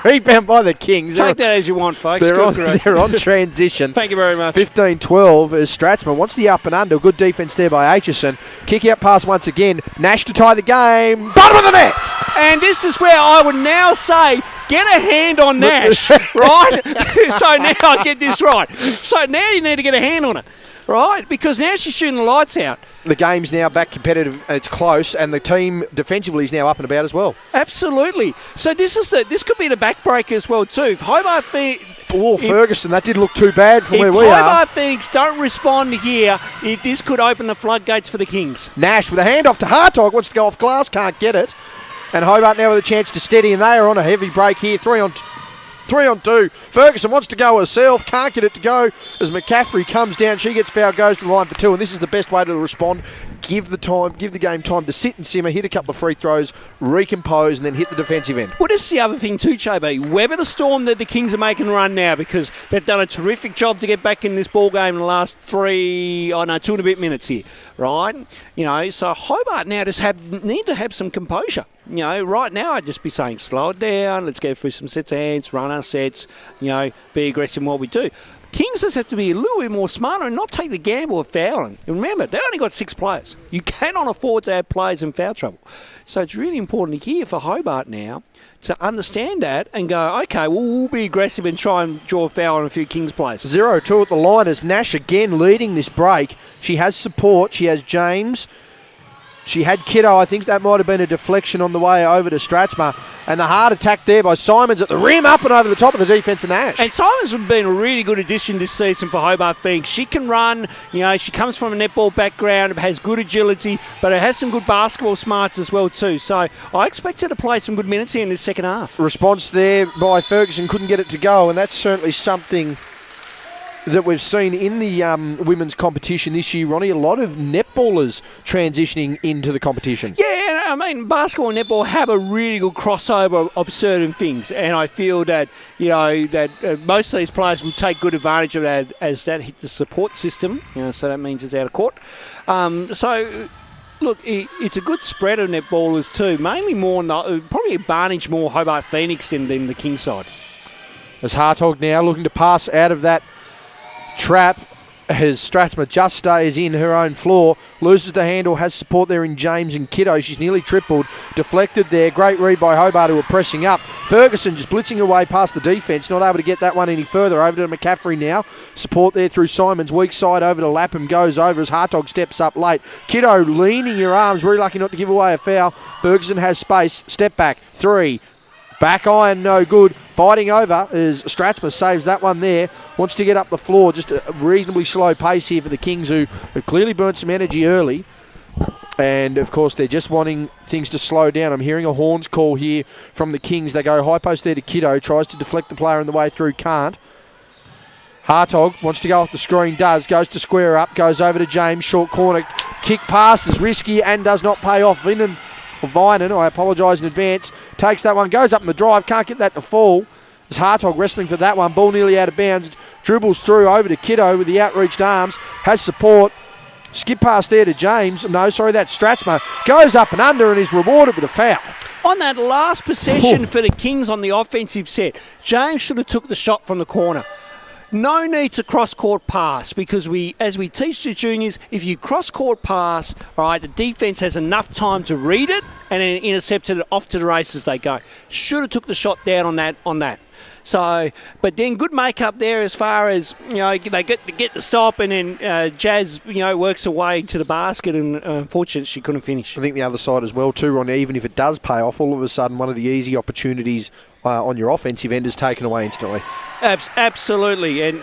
Rebound by the Kings. Take that as you want, folks. They're on transition. Thank you very much. 15-12 as Stratsman wants the up and under. Good defence there by Aitchison. Kick out pass once again. Nash to tie the game. Bottom of the net. And this is where I would now say, get a hand on Nash, right? So now I get this right. So now you need to get a hand on it, right? Because now she's shooting the lights out. The game's now back competitive and it's close, and the team defensively is now up and about as well. Absolutely. So this could be the backbreaker as well too. If Hobart Ferguson, that didn't look too bad from where we are. If Hobart Phoenix don't respond here, this could open the floodgates for the Kings. Nash with a handoff to Hartog, wants to go off glass, can't get it. And Hobart now with a chance to steady, and they are on a heavy break here. 3 on 2. Ferguson wants to go herself, can't get it to go as McCaffrey comes down. She gets fouled, goes to the line for 2, and this is the best way to respond. Give the game time to sit and simmer, hit a couple of free throws, recompose, and then hit the defensive end. Well, this is the other thing too, JB. Weather the storm that the Kings are making a run now, because they've done a terrific job to get back in this ball game in the last 2 and a bit minutes here, right? So Hobart now just need to have some composure. Right now I'd just be saying slow it down, let's go through some sets of hands, run our sets, be aggressive in what we do. Kings just have to be a little bit more smarter and not take the gamble of fouling. And remember, they only got 6 players. You cannot afford to have players in foul trouble. So it's really important here for Hobart now to understand that and go, okay, we'll be aggressive and try and draw a foul on a few Kings players. 0-2 at the line as Nash again leading this break. She has support. She has James. She had Kiddo. I think that might have been a deflection on the way over to Stratsma. And the hard attack there by Simons at the rim, up and over the top of the defence of Nash. And Simons has been a really good addition this season for Hobart Phoenix. She can run, she comes from a netball background, has good agility, but it has some good basketball smarts as well too. So I expect her to play some good minutes here in this second half. Response there by Ferguson, couldn't get it to go, and that's certainly something that we've seen in the women's competition this year, Ronnie. A lot of netballers transitioning into the competition. Yeah, I mean, basketball and netball have a really good crossover of certain things, and I feel that most of these players will take good advantage of that as that hit the support system. So that means it's out of court. Look, it's a good spread of netballers too. Mainly probably advantage more Hobart Phoenix than the King side. As Hartog now looking to pass out of that trap as Stratsma just stays in her own floor, loses the handle, has support there in James and Kiddo. She's nearly tripled, deflected there. Great read by Hobart, who are pressing up. Ferguson just blitzing away past the defence, not able to get that one any further. Over to McCaffrey now. Support there through Simons. Weak side over to Lapham, goes over as Hartog steps up late. Kiddo leaning your arms, very lucky not to give away a foul. Ferguson has space. Step back. 3. Back iron, no good. Fighting over as Stratsma saves that one there. Wants to get up the floor. Just a reasonably slow pace here for the Kings, who have clearly burnt some energy early. And, of course, they're just wanting things to slow down. I'm hearing a horns call here from the Kings. They go high post there to Kiddo. Tries to deflect the player on the way through. Can't. Hartog wants to go off the screen. Does. Goes to square up. Goes over to James. Short corner. Kick pass is risky and does not pay off. Vinen, I apologise in advance, takes that one, goes up in the drive, can't get that to fall. As Hartog wrestling for that one, ball nearly out of bounds, dribbles through over to Kiddo with the outreached arms, has support, skip pass there to James, that's Stratsma, goes up and under and is rewarded with a foul. On that last possession for the Kings on the offensive set, James should have took the shot from the corner. No need to cross-court pass, because as we teach the juniors, if you cross-court pass, the defence has enough time to read it and then intercept it off to the races they go. Should have took the shot down on that. So, but then good make-up there as far as, they get the stop, and then Jazz, works away to the basket, and unfortunately she couldn't finish. I think the other side as well too, Ron, even if it does pay off, all of a sudden one of the easy opportunities on your offensive end is taken away instantly. Absolutely. And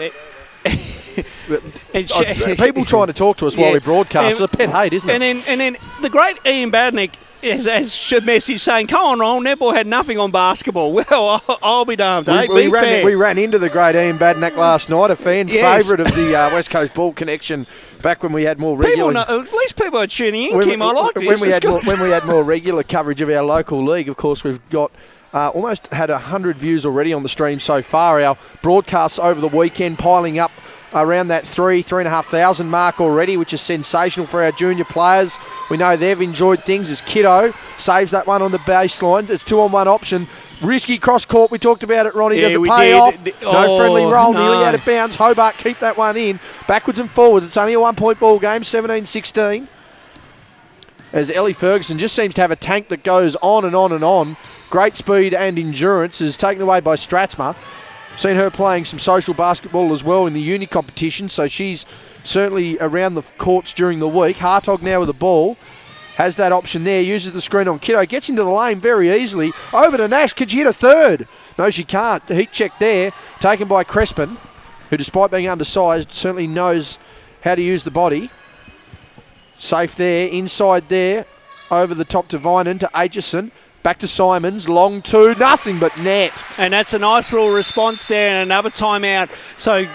people trying to talk to us while we broadcast, it's a pet hate, isn't it? And then the great Ian Badnick has a message saying, come on, Ron, netball had nothing on basketball. Well, I'll be damned, eh? We ran into the great Ian Badnack last night, a fan favourite of the West Coast Ball Connection back when we had more regular... At least people are tuning in, Kim. I like this. When we had more regular coverage of our local league, of course, we've got... almost had 100 views already on the stream so far. Our broadcasts over the weekend piling up around that 3,500 mark already, which is sensational for our junior players. We know they've enjoyed things as Kiddo saves that one on the baseline. It's 2-on-1 option. Risky cross court. We talked about it, Ronnie. Does it pay off? No friendly roll. No. Nearly out of bounds. Hobart keep that one in. Backwards and forwards. It's only a 1-point ball game, 17-16. As Ellie Ferguson just seems to have a tank that goes on and on and on. Great speed and endurance is taken away by Stratsma. Seen her playing some social basketball as well in the uni competition, so she's certainly around the courts during the week. Hartog now with the ball. Has that option there, uses the screen on Kiddo, gets into the lane very easily. Over to Nash, could she hit a third? No, she can't. The heat check there, taken by Crespin, who despite being undersized, certainly knows how to use the body. Safe there, inside there, over the top to Vinan, to Aitchison. Back to Simons, long two, nothing but net. And that's a nice little response there and another timeout. So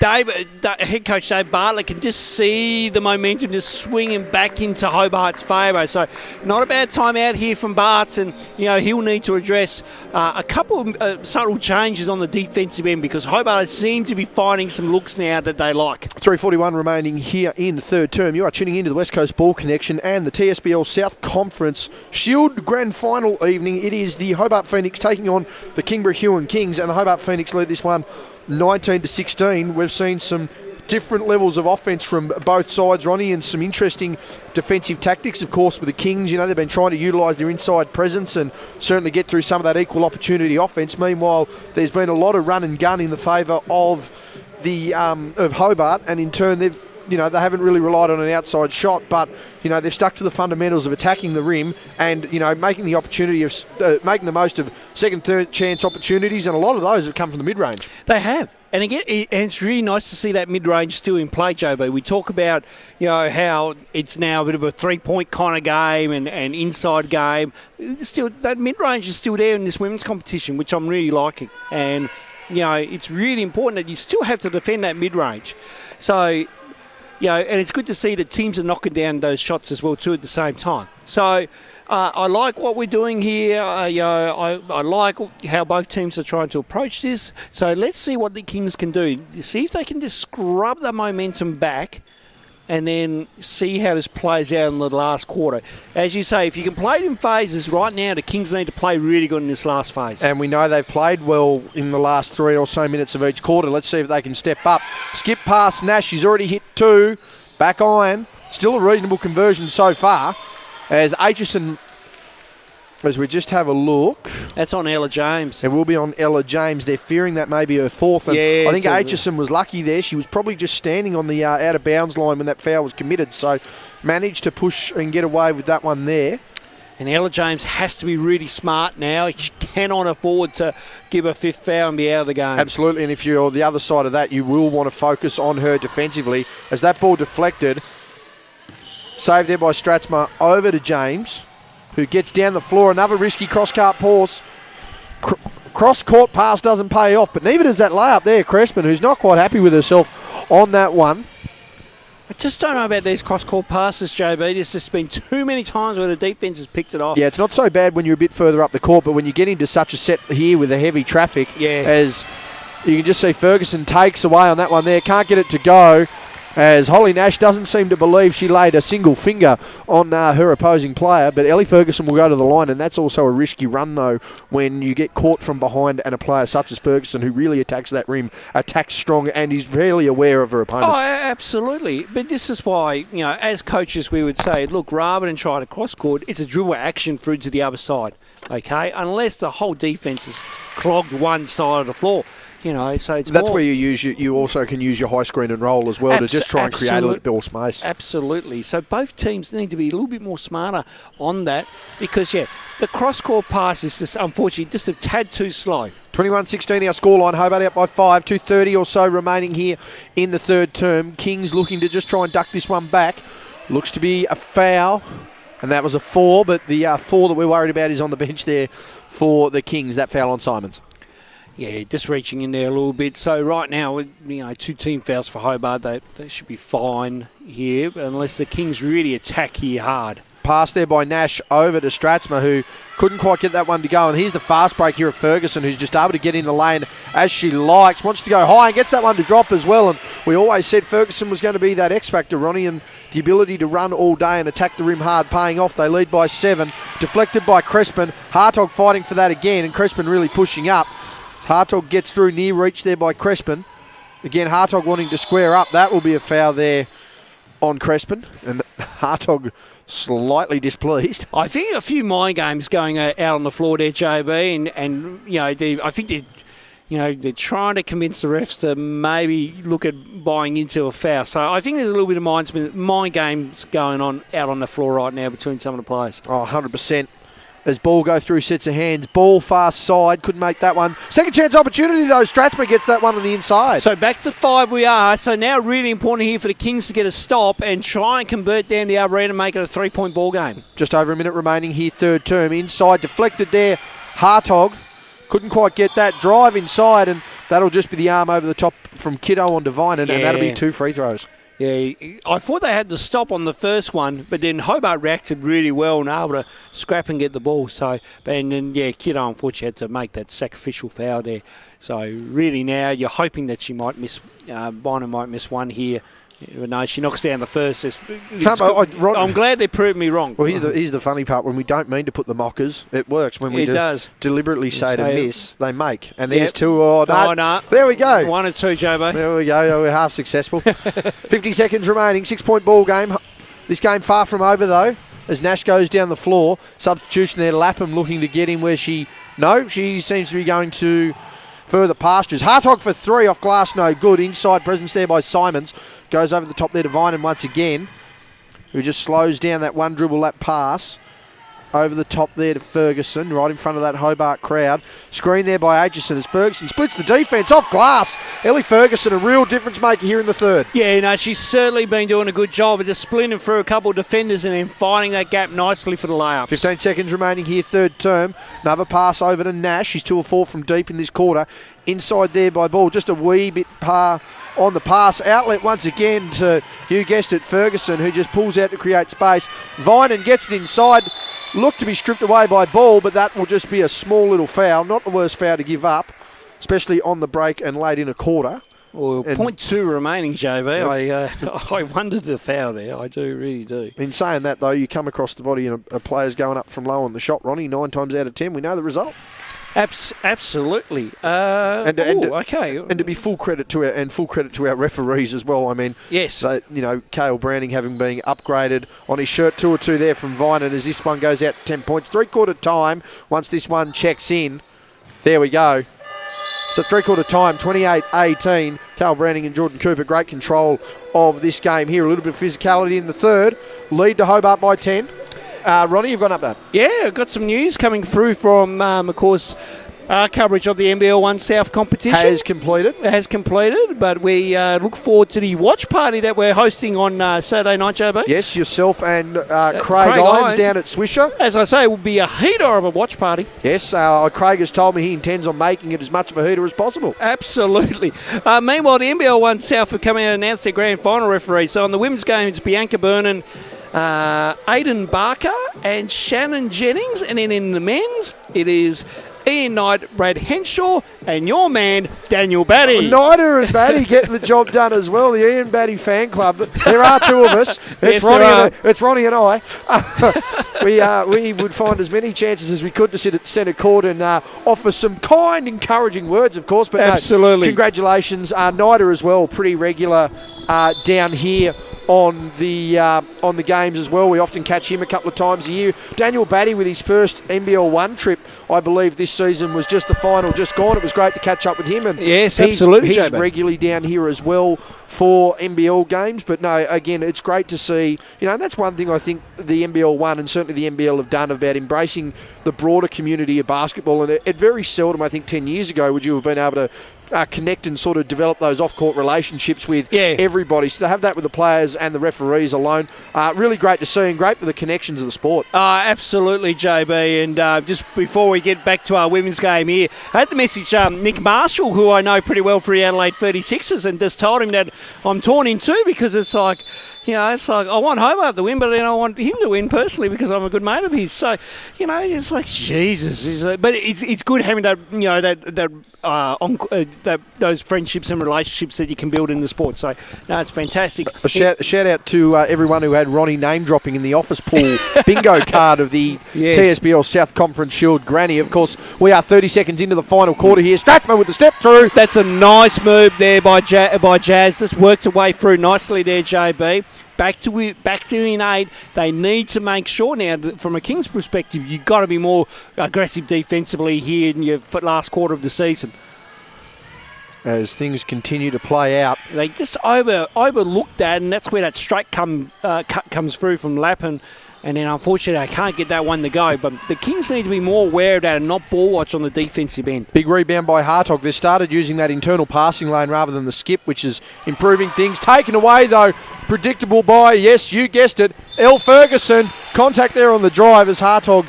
head coach Dave Bartlett can just see the momentum just swinging back into Hobart's favour. So not a bad timeout here from Bart, and he'll need to address a couple of subtle changes on the defensive end because Hobart seem to be finding some looks now that they like. 3:41 remaining here in the third term. You are tuning into the West Coast Ball Connection and the TSBL South Conference Shield Grand Final evening. It is the Hobart Phoenix taking on the Kingborough Huon Kings, and the Hobart Phoenix lead this one 19-16. We've seen some different levels of offense from both sides, Ronnie, and some interesting defensive tactics, of course, with the Kings. They've been trying to utilise their inside presence and certainly get through some of that equal opportunity offense. Meanwhile, there's been a lot of run and gun in the favour of of Hobart, and in turn they haven't really relied on an outside shot, but they've stuck to the fundamentals of attacking the rim and making the opportunity of making the most of second, third chance opportunities, and a lot of those have come from the mid-range. They have, and again, it's really nice to see that mid-range still in play, JB. We talk about how it's now a bit of a three-point kind of game and inside game. Still, that mid-range is still there in this women's competition, which I'm really liking, and it's really important that you still have to defend that mid-range. So. And it's good to see that teams are knocking down those shots as well too at the same time. So I like what we're doing here. I like how both teams are trying to approach this. So let's see what the Kings can do. See if they can just scrub the momentum back and then see how this plays out in the last quarter. As you say, if you can play it in phases, right now the Kings need to play really good in this last phase. And we know they've played well in the last 3 or so minutes of each quarter. Let's see if they can step up. Skip past Nash. He's already hit 2. Back iron. Still a reasonable conversion so far. As Aitchison, as we just have a look. That's on Ella James. It will be on Ella James. They're fearing that may be her fourth. And yeah, I think Aitchison was lucky there. She was probably just standing on the out-of-bounds line when that foul was committed. So managed to push and get away with that one there. And Ella James has to be really smart now. She cannot afford to give a fifth foul and be out of the game. Absolutely, and if you're the other side of that, you will want to focus on her defensively. As that ball deflected, saved there by Stratsma, over to James, who gets down the floor. Another risky cross-court pass. Cross-court pass doesn't pay off, but neither does that layup there, Crespin, who's not quite happy with herself on that one. I just don't know about these cross-court passes, JB. There's just been too many times where the defence has picked it off. Yeah, it's not so bad when you're a bit further up the court, but when you get into such a set here with the heavy traffic, as you can just see Ferguson takes away on that one there, can't get it to go, as Holly Nash doesn't seem to believe she laid a single finger on her opposing player, but Ellie Ferguson will go to the line, and that's also a risky run, though, when you get caught from behind and a player such as Ferguson, who really attacks that rim, attacks strong, and is fairly aware of her opponent. Oh, absolutely. But this is why, as coaches, we would say, look, rather than try to cross-court, it's a dribble action through to the other side, okay? Unless the whole defence is clogged one side of the floor. So it's that's where you also can use your high screen and roll as well to just try and create a little bit more space. Absolutely. So both teams need to be a little bit more smarter on that because, the cross-court pass is just, unfortunately, just a tad too slow. 21-16 our scoreline. Hobart out by 5. 2:30 or so remaining here in the third term. Kings looking to just try and duck this one back. Looks to be a foul, and that was a 4, but the 4 that we're worried about is on the bench there for the Kings, that foul on Simons. Yeah, just reaching in there a little bit. So right now, 2 team fouls for Hobart. They should be fine here, unless the Kings really attack here hard. pass there by Nash over to Stratsma, who couldn't quite get that one to go. And here's the fast break here of Ferguson, who's just able to get in the lane as she likes. Wants to go high and gets that one to drop as well. And we always said Ferguson was going to be that X factor, Ronnie, and the ability to run all day and attack the rim hard paying off. They lead by 7. Deflected by Crespin. Hartog fighting for that again, and Crespin really pushing up. Hartog gets through near reach there by Crespin. Again, Hartog wanting to square up. That will be a foul there on Crespin, and Hartog slightly displeased. I think a few mind games going out on the floor there, JB, and you know, I think they're trying to convince the refs to maybe look at buying into a foul. So I think there's a little bit of mind games going on out on the floor right now between some of the players. Oh, 100%. As ball go through sets of hands. Ball far side. Couldn't make that one. Second chance opportunity though. Strathspur gets that one on the inside. So back to 5 we are. So now really important here for the Kings to get a stop and try and convert down the arena and make it a 3-point ball game. Just over a minute remaining here, third term. Inside, deflected there. Hartog couldn't quite get that. Drive inside, and that'll just be the arm over the top from Kiddo on Devine, and that'll be 2 free throws. Yeah, I thought they had to stop on the first one, but then Hobart reacted really well and able to scrap and get the ball. So, and then Kiddo unfortunately had to make that sacrificial foul there. So really now you're hoping that she might miss, Bonner might miss one here. No, she knocks down the first. I'm glad they proved me wrong. Well, here's the funny part. When we don't mean to put the mockers, it works. When we deliberately say to miss, they make. And there's 2. Oh, no. There we go. 1 or 2, Jobo. There we go. We're half successful. 50 seconds remaining. 6-point ball game. This game far from over, though, as Nash goes down the floor. Substitution there. Lapham looking to get him where she seems to be going to further pastures. Hartog for 3 off glass, no good. Inside presence there by Simons. Goes over the top there to Vinan once again, who just slows down that one dribble, that pass. Over the top there to Ferguson, right in front of that Hobart crowd. Screen there by Aitchison as Ferguson splits the defence off glass. Ellie Ferguson, a real difference maker here in the third. Yeah, no, she's certainly been doing a good job of just splitting through a couple of defenders and then finding that gap nicely for the layups. 15 seconds remaining here, third term. Another pass over to Nash. She's 2 or 4 from deep in this quarter. Inside there by Ball, just a wee bit par on the pass. Outlet once again to, you guessed it, Ferguson, who just pulls out to create space. Vinan gets it inside. Looked to be stripped away by Ball, but that will just be a small little foul. Not the worst foul to give up, especially on the break and late in a quarter. Well, 0.2 remaining, JB. Yep. I wondered the foul there. I really do. In saying that, though, you come across the body and a player's going up from low on the shot, Ronnie, 9 times out of 10, we know the result. Absolutely. And to be full credit to our referees as well. I mean, yes. So, Cale Browning having been upgraded on his shirt, 2 or 2 there from Vinan as this one goes out 10 points. 3/4 time. Once this one checks in, there we go. So 3/4 time, 28-18. Cale Browning and Jordan Cooper, great control of this game here. A little bit of physicality in the third. Lead to Hobart by 10. Ronnie, you've got an update. Yeah, I've got some news coming through from, of course, our coverage of the NBL 1 South competition. Has completed, but we look forward to the watch party that we're hosting on Saturday night, JB. Yes, yourself and Craig Irons down at Swisher. As I say, it will be a heater of a watch party. Yes, Craig has told me he intends on making it as much of a heater as possible. Absolutely. Meanwhile, the NBL 1 South have come out and announced their grand final referee. So on the women's game, it's Bianca Byrne, Aidan Barker and Shannon Jennings. And then in the men's, it is Ian Knight, Brad Henshaw, and your man, Daniel Batty. Knighter and Batty getting the job done as well. The Ian Batty fan club. There are 2 of us. It's Ronnie and I. We would find as many chances as we could to sit at centre court and offer some kind, encouraging words, of course. But absolutely. No, congratulations. Knighter as well, pretty regular down here on the games as well. We often catch him a couple of times a year. Daniel Batty with his first NBL 1 trip, I believe this season was just the final just gone. It was great to catch up with him. And yes, absolutely. He's regularly down here as well for NBL games. But no, again, it's great to see. That's one thing I think the NBL 1 and certainly the NBL have done about embracing the broader community of basketball. And it very seldom, I think 10 years ago, would you have been able to connect and sort of develop those off-court relationships with everybody. So to have that with the players and the referees alone, really great to see and great for the connections of the sport. Absolutely, JB. And just before we get back to our women's game here, I had to message Nick Marshall, who I know pretty well for the Adelaide 36ers, and just told him that I'm torn in two because it's like, it's like I want Hobart to win, but then I want him to win personally because I'm a good mate of his. So, it's like Jesus. But it's good having that, those friendships and relationships that you can build in the sport. So, no, it's fantastic. A shout out to everyone who had Ronnie name dropping in the office pool bingo card of the TSBL South Conference Shield Granny. Of course, we are 30 seconds into the final quarter here. Strathman with the step through. That's a nice move there by Jazz. Just worked her way through nicely there, JB. Back to in 8. They need to make sure now, from a Kings perspective, you've got to be more aggressive defensively here in your last quarter of the season. As things continue to play out, they just overlooked that, and that's where that straight cut comes through from Lappin. And then, unfortunately, they can't get that one to go. But the Kings need to be more aware of that and not ball watch on the defensive end. Big rebound by Hartog. They started using that internal passing lane rather than the skip, which is improving things. Taken away, though, predictable by, yes, you guessed it, Elle Ferguson. Contact there on the drive as Hartog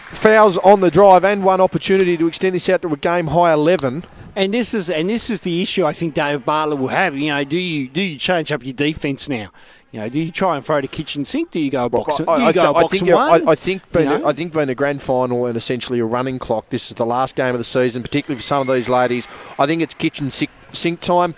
fouls on the drive and one opportunity to extend this out to a game-high 11. And this is the issue I think David Bartlett will have. Do you change up your defence now? Do you try and throw the kitchen sink? Do you go box? I think being a grand final and essentially a running clock, this is the last game of the season, particularly for some of these ladies. I think it's kitchen sink time.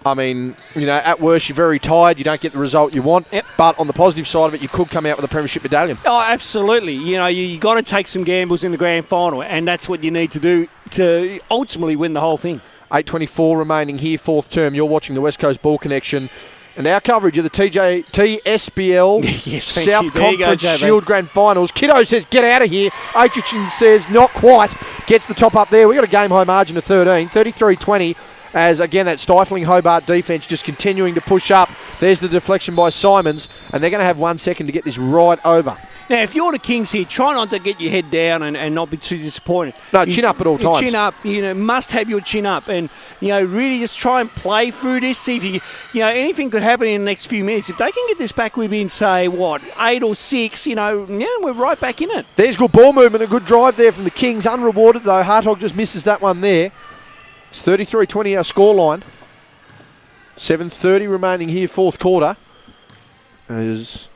I mean, at worst, you're very tired. You don't get the result you want. Yep. But on the positive side of it, you could come out with a premiership medallion. Oh, absolutely. You got to take some gambles in the grand final, and that's what you need to do to ultimately win the whole thing. 8:24 remaining here, fourth term. You're watching the West Coast Ball Connection. And our coverage of the TSBL South Conference Shield Grand Finals. Kiddo says, get out of here. Aitchison says, not quite. Gets the top up there. We've got a game-high margin of 13, 33-20. As, again, that stifling Hobart defence just continuing to push up. There's the deflection by Simons. And they're going to have 1 second to get this right over. Now, if you're the Kings here, try not to get your head down and not be too disappointed. No, chin up at all times. Chin up, must have your chin up. And, really just try and play through this. See if anything could happen in the next few minutes. If they can get this back within, say, 8 or 6, we're right back in it. There's good ball movement, a good drive there from the Kings. Unrewarded, though. Hartog just misses that one there. It's 33-20 our scoreline. 7:30 remaining here, fourth quarter. It's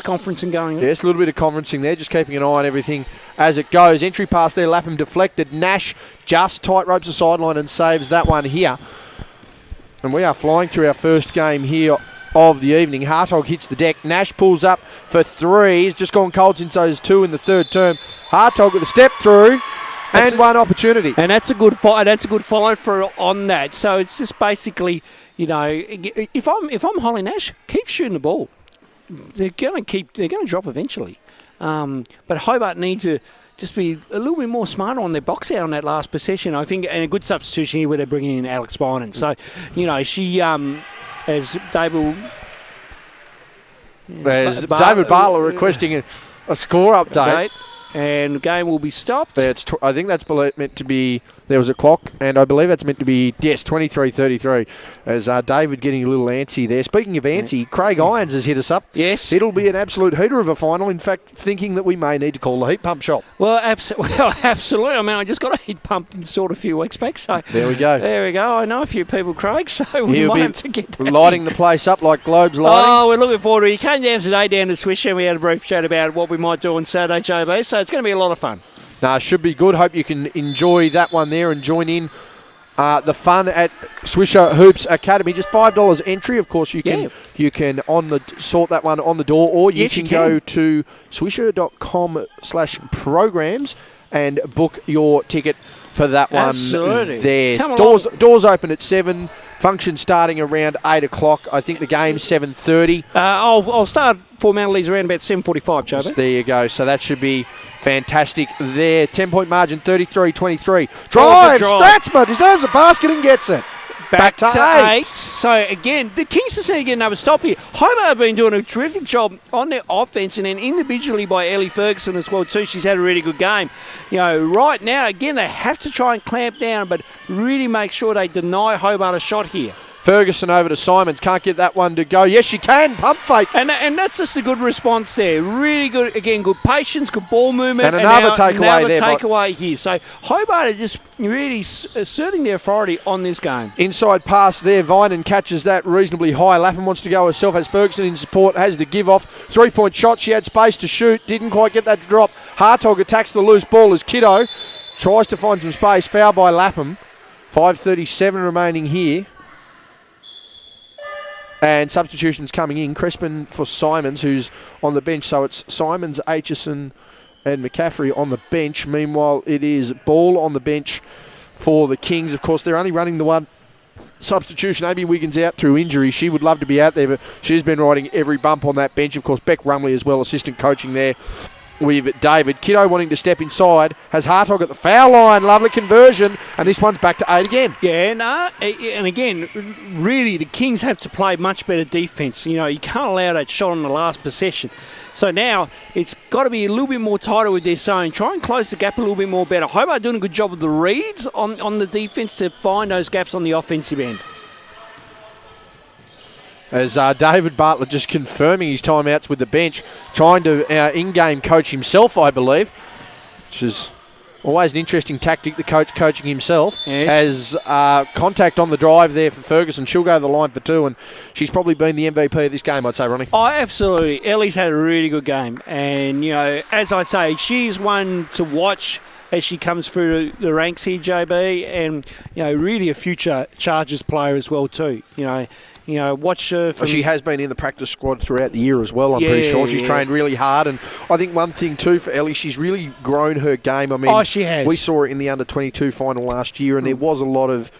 conferencing going on. Yes, a little bit of conferencing there, just keeping an eye on everything as it goes. Entry pass there, Lapham deflected. Nash just tight ropes the sideline and saves that one here. And we are flying through our first game here of the evening. Hartog hits the deck. Nash pulls up for 3. He's just gone cold since those 2 in the third term. Hartog with a step through. And one opportunity. And that's a good follow through on that. So it's just basically, if I'm Holly Nash, keep shooting the ball. They're going to drop eventually. But Hobart need to just be a little bit more smarter on their box out on that last possession, I think, and a good substitution here where they're bringing in Alex Bynum. So, she, as David... There's David Bartlett requesting a score update. And the game will be stopped. I think that's meant to be... There was a clock, and I believe that's meant to be, 23-33. As David getting a little antsy there. Speaking of antsy, Craig Irons has hit us up. Yes. It'll be an absolute heater of a final. In fact, thinking that we may need to call the heat pump shop. Well, absolutely. I mean, I just got a heat pump installed a few weeks back. So there we go. I know a few people, Craig, so we might have to get that. Lighting the place up like globes lighting. Oh, we're looking forward to it. He came down today down to Swisher, and we had a brief chat about what we might do on Saturday, JB. So it's going to be a lot of fun. Should be good. Hope you can enjoy that one there and join in the fun at Swisher Hoops Academy. Just $5 entry. Of course, you can sort that one on the door, or you can go to swisher.com/programs and book your ticket for that one. Absolutely. There. Doors open at 7. Function starting around 8 o'clock. I think the game's 7:30. I'll start formalities around about 7:45, JB. There you go. So that should be fantastic there. 10-point margin, 33-23. Drive! Stratsma deserves a basket and gets it. Back to 8. So, again, the Kings just need to get another stop here. Hobart have been doing a terrific job on their offense, and then individually by Ellie Ferguson as well, too. She's had a really good game. Right now, again, they have to try and clamp down, but really make sure they deny Hobart a shot here. Ferguson over to Simons. Can't get that one to go. Yes, she can. Pump fake. And that's just a good response there. Really good. Again, good patience, good ball movement. And another takeaway there. Another takeaway here. So Hobart are just really asserting their authority on this game. Inside pass there. Vinan catches that reasonably high. Lapham wants to go herself. Has Ferguson in support. Has the give off. 3-point shot. She had space to shoot. Didn't quite get that to drop. Hartog attacks the loose ball as Kiddo tries to find some space. Foul by Lapham. 5:37 remaining here. And substitutions coming in. Crespin for Simons, who's on the bench. So it's Simons, Aitchison and McCaffrey on the bench. Meanwhile, it is Ball on the bench for the Kings. Of course, they're only running the one substitution. Amy Wiggins out through injury. She would love to be out there, but she's been riding every bump on that bench. Of course, Beck Rumley as well, assistant coaching there with David. Kiddo wanting to step inside. Has Hartog at the foul line. Lovely conversion. And this one's back to 8 again. Yeah, and again, really, the Kings have to play much better defence. You can't allow that shot on the last possession. So now it's got to be a little bit more tighter with their zone. Try and close the gap a little bit more better. Hobart doing a good job of the reads on the defence to find those gaps on the offensive end. As David Bartlett just confirming his timeouts with the bench, trying to in-game coach himself, I believe, which is always an interesting tactic, the coach coaching himself. Yes. Has contact on the drive there for Ferguson. She'll go the line for 2, and she's probably been the MVP of this game, I'd say, Ronnie. Oh, absolutely. Ellie's had a really good game. And, as I say, she's one to watch as she comes through the ranks here, JB, and, really a future Chargers player as well, too. Watch her. She has been in the practice squad throughout the year as well, I'm pretty sure. She's trained really hard. And I think one thing, too, for Ellie, she's really grown her game. I mean, she has. We saw her in the under-22 final last year, and there was a lot of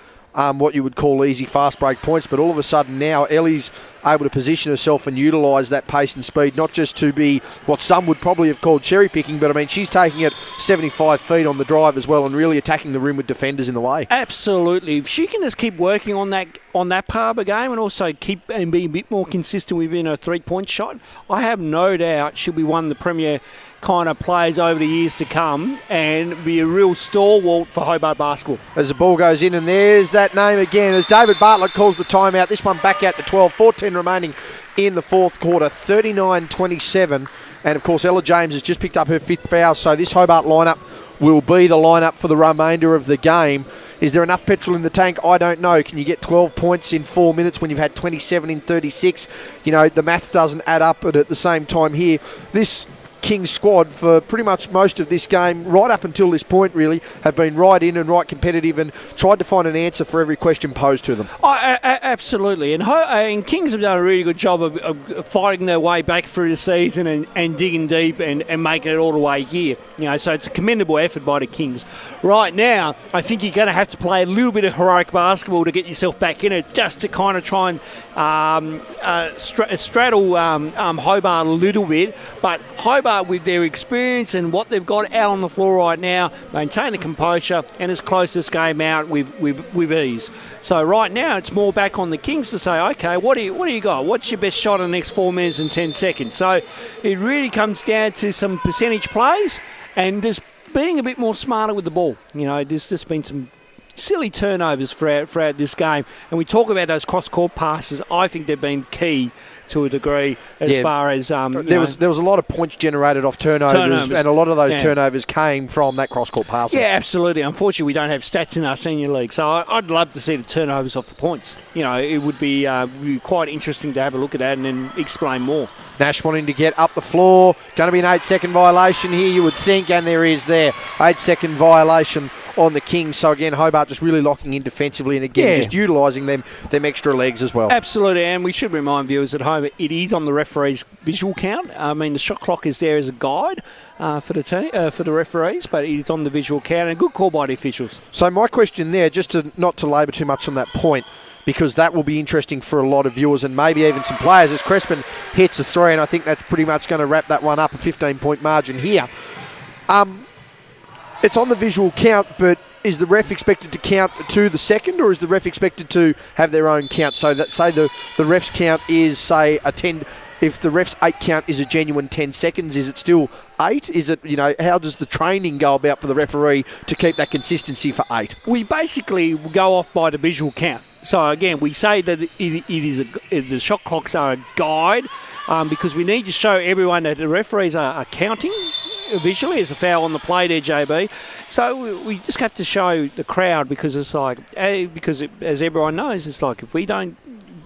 what you would call easy fast break points. But all of a sudden now, Ellie's able to position herself and utilise that pace and speed, not just to be what some would probably have called cherry picking, but I mean, she's taking it 75 feet on the drive as well and really attacking the rim with defenders in the way. Absolutely. If she can just keep working on that part of the game and also keep and be a bit more consistent within her 3-point shot, I have no doubt she'll be one of the premier kind of players over the years to come and be a real stalwart for Hobart basketball. As the ball goes in, and there's that name again as David Bartlett calls the timeout. This one back out to 12, 14 remaining in the fourth quarter, 39-27. And of course, Ella James has just picked up her 5th foul, so this Hobart lineup will be the lineup for the remainder of the game. Is there enough petrol in the tank? I don't know. Can you get 12 points in 4 minutes when you've had 27 in 36? The maths doesn't add up, but at the same time here, this Kings squad for pretty much most of this game, right up until this point really, have been right in and right competitive and tried to find an answer for every question posed to them. Absolutely. And Kings have done a really good job of fighting their way back through the season and digging deep and making it all the way here. So it's a commendable effort by the Kings. Right now, I think you're going to have to play a little bit of heroic basketball to get yourself back in it, just to kind of try and straddle Hobart a little bit. But Hobart, with their experience and what they've got out on the floor right now, maintain the composure and has closed this game out with ease. So right now it's more back on the Kings to say, okay, what do you got? What's your best shot in the next 4 minutes and 10 seconds? So it really comes down to some percentage plays and just being a bit more smarter with the ball. There's just been some silly turnovers throughout this game, and we talk about those cross-court passes. I think they've been key to a degree as far as there was a lot of points generated off turnovers, and a lot of those turnovers came from that cross-court passing. Yeah, absolutely. Unfortunately, we don't have stats in our senior league, so I'd love to see the turnovers off the points. It would be quite interesting to have a look at that and then explain more. Nash wanting to get up the floor. Going to be an 8-second violation here, you would think, and there is there. 8-second violation on the Kings. So again, Hobart just really locking in defensively and again just utilising them extra legs as well. Absolutely, and we should remind viewers at home it is on the referee's visual count. I mean, the shot clock is there as a guide for the referees, but it is on the visual count, and a good call by the officials. So my question there, just to not to labour too much on that point, because that will be interesting for a lot of viewers and maybe even some players, as Crespin hits a 3, and I think that's pretty much going to wrap that one up, a 15-point margin here. It's on the visual count, but is the ref expected to count to the second, or is the ref expected to have their own count? So that, say the ref's count is, say, a 10 if the ref's 8 count is a genuine 10 seconds, is it still 8? Is it, how does the training go about for the referee to keep that consistency for 8? We basically go off by the visual count. So again, we say that the shot clocks are a guide because we need to show everyone that the referees are counting visually as a foul on the play there, JB. So we just have to show the crowd because it's like, as everyone knows, it's like if we don't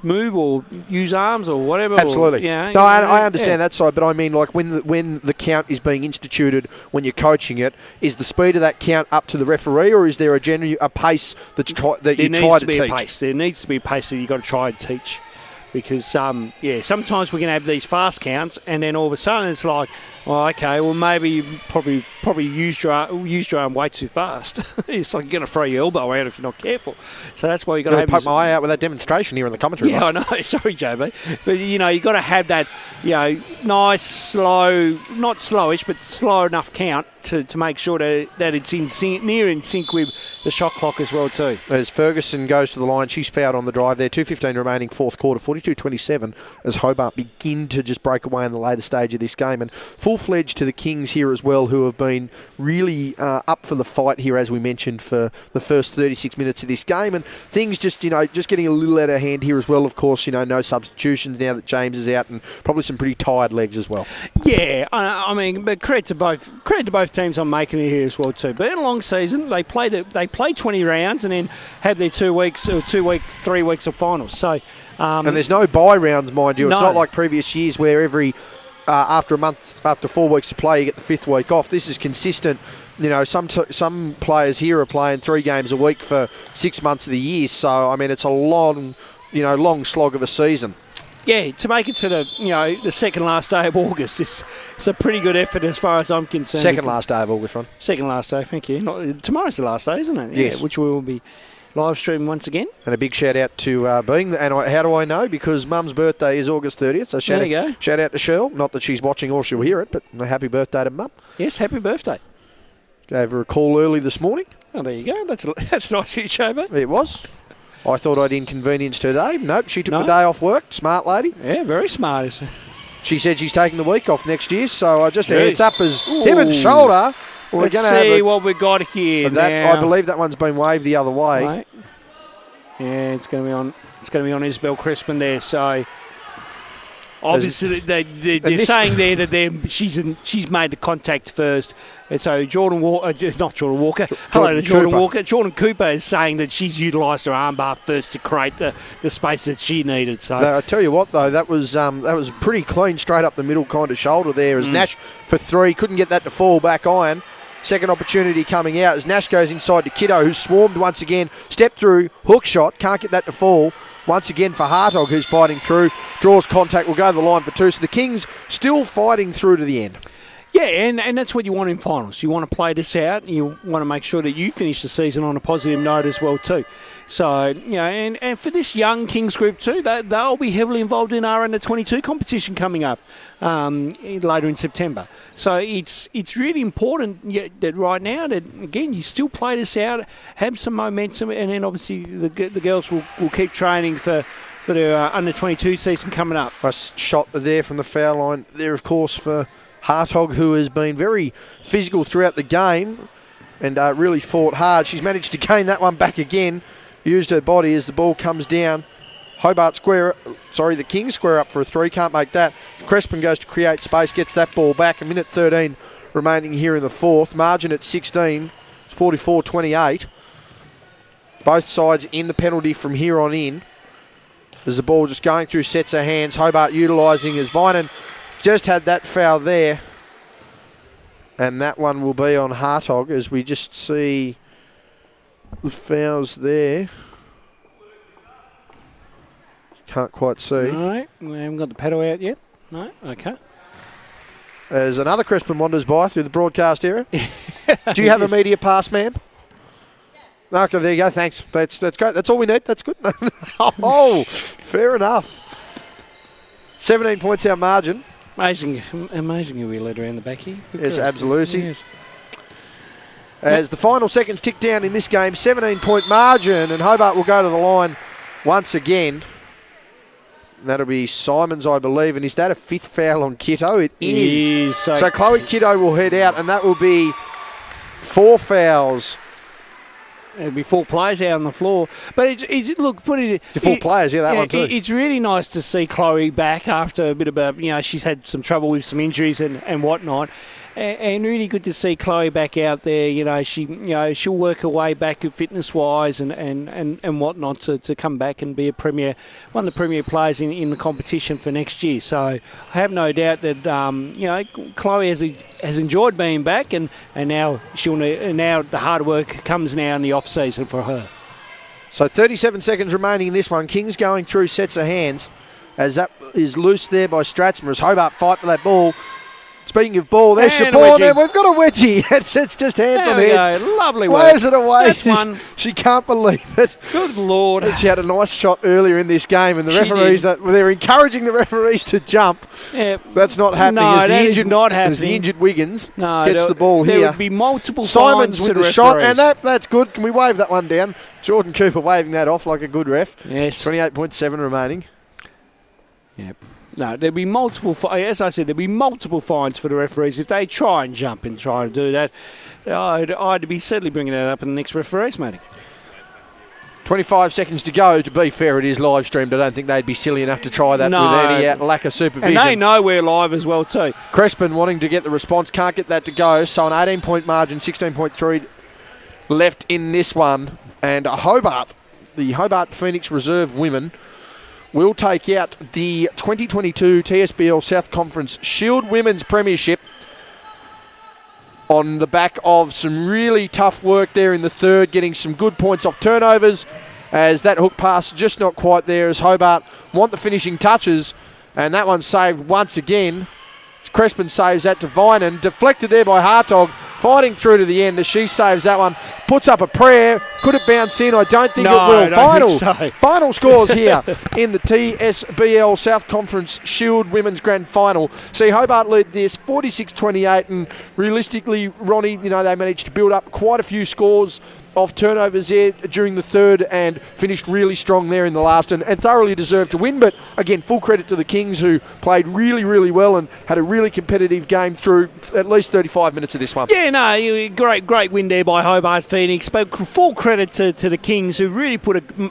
move or use arms or whatever. Absolutely. Or, no, I understand that side, but I mean, like when the count is being instituted, when you're coaching it, is the speed of that count up to the referee, or is there a pace that you try to teach? There needs to be a pace that you've got to try and teach. Because, sometimes we can have these fast counts and then all of a sudden it's like, well, okay, well, maybe you probably used your arm way too fast. It's like you're going to throw your elbow out if you're not careful. So that's why you've got to have... poke my eye out with that demonstration here in the commentary. Yeah, I know. Sorry, JB. But, you've got to have that, nice, slow, not slowish, but slow enough count to make sure that it's near in sync with the shot clock as well too. As Ferguson goes to the line, she's fouled on the drive there. 2:15 remaining, fourth quarter, 42-27 as Hobart begin to just break away in the later stage of this game. And full-fledged to the Kings here as well, who have been really up for the fight here, as we mentioned, for the first 36 minutes of this game. And things just getting a little out of hand here as well. Of course, no substitutions now that James is out, and probably some pretty tired legs as well. Yeah, I mean, but credit to both teams on making it here as well too. But in a long season, they play 20 rounds and then have their 3 weeks of finals. So, and there's no bye rounds, mind you. It's no. not like previous years where every after 4 weeks of play you get the 5th week off. This is consistent. Some players here are playing 3 games a week for 6 months of the year. So I mean, it's a long slog of a season. Yeah, to make it to the second last day of August, it's a pretty good effort as far as I'm concerned. Second last day of August, Ron. Second last day, thank you. Tomorrow's the last day, isn't it? Yes. Yeah, which we will be live streaming once again. And a big shout out to how do I know? Because Mum's birthday is August 30th. So shout out to Cheryl. Not that she's watching or she'll hear it, but a happy birthday to Mum. Yes, happy birthday. Gave her a call early this morning. Oh, there you go. That's nice of you, Chobo. It was. I thought I'd inconvenience today. Nope, she took the day off work. Smart lady. Yeah, very smart. She said she's taking the week off next year, so just a heads up as hip and shoulder. Let's see what we got here now. I believe that one's been waved the other way. Right. Yeah, it's going to be on. It's going to be on Isabel Crispin there. So obviously they're saying there that she's made the contact first. And so Jordan Walker. Jordan Cooper is saying that she's utilised her armbar first to create the space that she needed. So I tell you what, though, that was pretty clean, straight up the middle kind of shoulder there. As Nash for 3 couldn't get that to fall back iron. Second opportunity coming out as Nash goes inside to Kiddo, who's swarmed once again. Step through, hook shot, can't get that to fall. Once again for Hartog, who's fighting through. Draws contact, will go to the line for 2. So the Kings still fighting through to the end. Yeah, and that's what you want in finals. You want to play this out, and you want to make sure that you finish the season on a positive note as well too. So, and for this young Kings group too, they'll be heavily involved in our under-22 competition coming up later in September. So it's really important that right now that, again, you still play this out, have some momentum, and then obviously the girls will keep training for their under-22 season coming up. Nice shot there from the foul line there, of course, for Hartog, who has been very physical throughout the game and really fought hard. She's managed to gain that one back again, used her body as the ball comes down. The Kings square up for a 3, can't make that. Crespin goes to create space, gets that ball back. A minute 13 remaining here in the fourth. Margin at 16, it's 44-28. Both sides in the penalty from here on in. There's the ball just going through sets of hands. Hobart utilising as Vinan just had that foul there. And that one will be on Hartog as we just see the fouls there. Can't quite see. No, we haven't got the pedal out yet. No, okay. As another Crespin wanders by through the broadcast area. Do you have a media pass, ma'am? Yeah. Okay, there you go. Thanks. That's great. That's all we need. That's good. Oh, fair enough. 17 points our margin. Amazing who we led around the back here. Yes, absolutely. Yes. As the final seconds tick down in this game, 17-point margin, and Hobart will go to the line once again. That'll be Simons, I believe. And is that a 5th foul on Kitto? It is. So Chloe Kitto will head out, and that will be 4 fouls. There'll be 4 players out on the floor. But look, put it... 4 players, yeah, that one too. It's really nice to see Chloe back after a bit of a... she's had some trouble with some injuries and whatnot. And really good to see Chloe back out there. She'll work her way back fitness-wise and whatnot to come back and be one of the premier players in the competition for next year. So I have no doubt that Chloe has enjoyed being back, and now the hard work comes now in the off season for her. So 37 seconds remaining in this one. Kings going through sets of hands as that is loose there by Stratsma as Hobart fight for that ball. Speaking of ball, there's Siobhan, and we've got a wedgie. It's just hands on head. Lovely work. Where's it away? That's one. She can't believe it. Good Lord. She had a nice shot earlier in this game, and the referees, they're encouraging the referees to jump. Yeah. That's not happening. No, that is not happening. As the injured Wiggins gets the ball here. There would be multiple Simons fines with to the shot, and that's good. Can we wave that one down? Jordan Cooper waving that off like a good ref. Yes. 28.7 remaining. Yep. No, there'll be multiple. As I said, there'll be multiple fines for the referees if they try and jump and try to do that. I'd be certainly bringing that up in the next referees meeting. 25 seconds to go. To be fair, it is live streamed. I don't think they'd be silly enough to try that with any lack of supervision. And they know we're live as well too. Crespin wanting to get the response, can't get that to go. So an 18-point margin, 16.3 left in this one. And Hobart, the Hobart Phoenix Reserve women, will take out the 2022 TSBL South Conference Shield Women's Premiership on the back of some really tough work there in the third, getting some good points off turnovers as that hook pass just not quite there as Hobart want the finishing touches, and that one's saved once again. Crespin saves that to Vinan, deflected there by Hartog, fighting through to the end as she saves that one, puts up a prayer. Could it bounce in? I don't think it will. I don't think so. Final scores here in the TSBL South Conference Shield Women's Grand Final. See, Hobart lead this 46-28, and realistically, Ronnie, they managed to build up quite a few scores off turnovers there during the third and finished really strong there in the last and thoroughly deserved to win. But again, full credit to the Kings, who played really, really well and had a really competitive game through at least 35 minutes of this one. Yeah, no, great win there by Hobart Phoenix. But full credit to the Kings, who really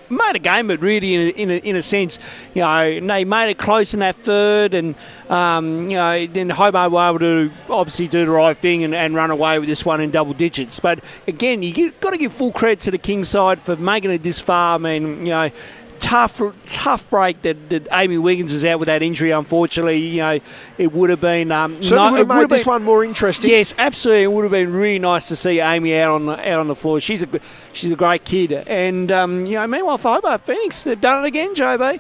made a game, but really in a sense, they made it close in that third, and then Hobart were able to obviously do the right thing and run away with this one in double digits. But again, you've got to give full credit to the Kings side for making it this far. I mean, tough break that Amy Wiggins is out with that injury, unfortunately. It would have been... Certainly would have made this one more interesting. Yes, absolutely. It would have been really nice to see Amy out on the floor. She's a great kid. And, meanwhile for Hobart Phoenix, they've done it again, JB.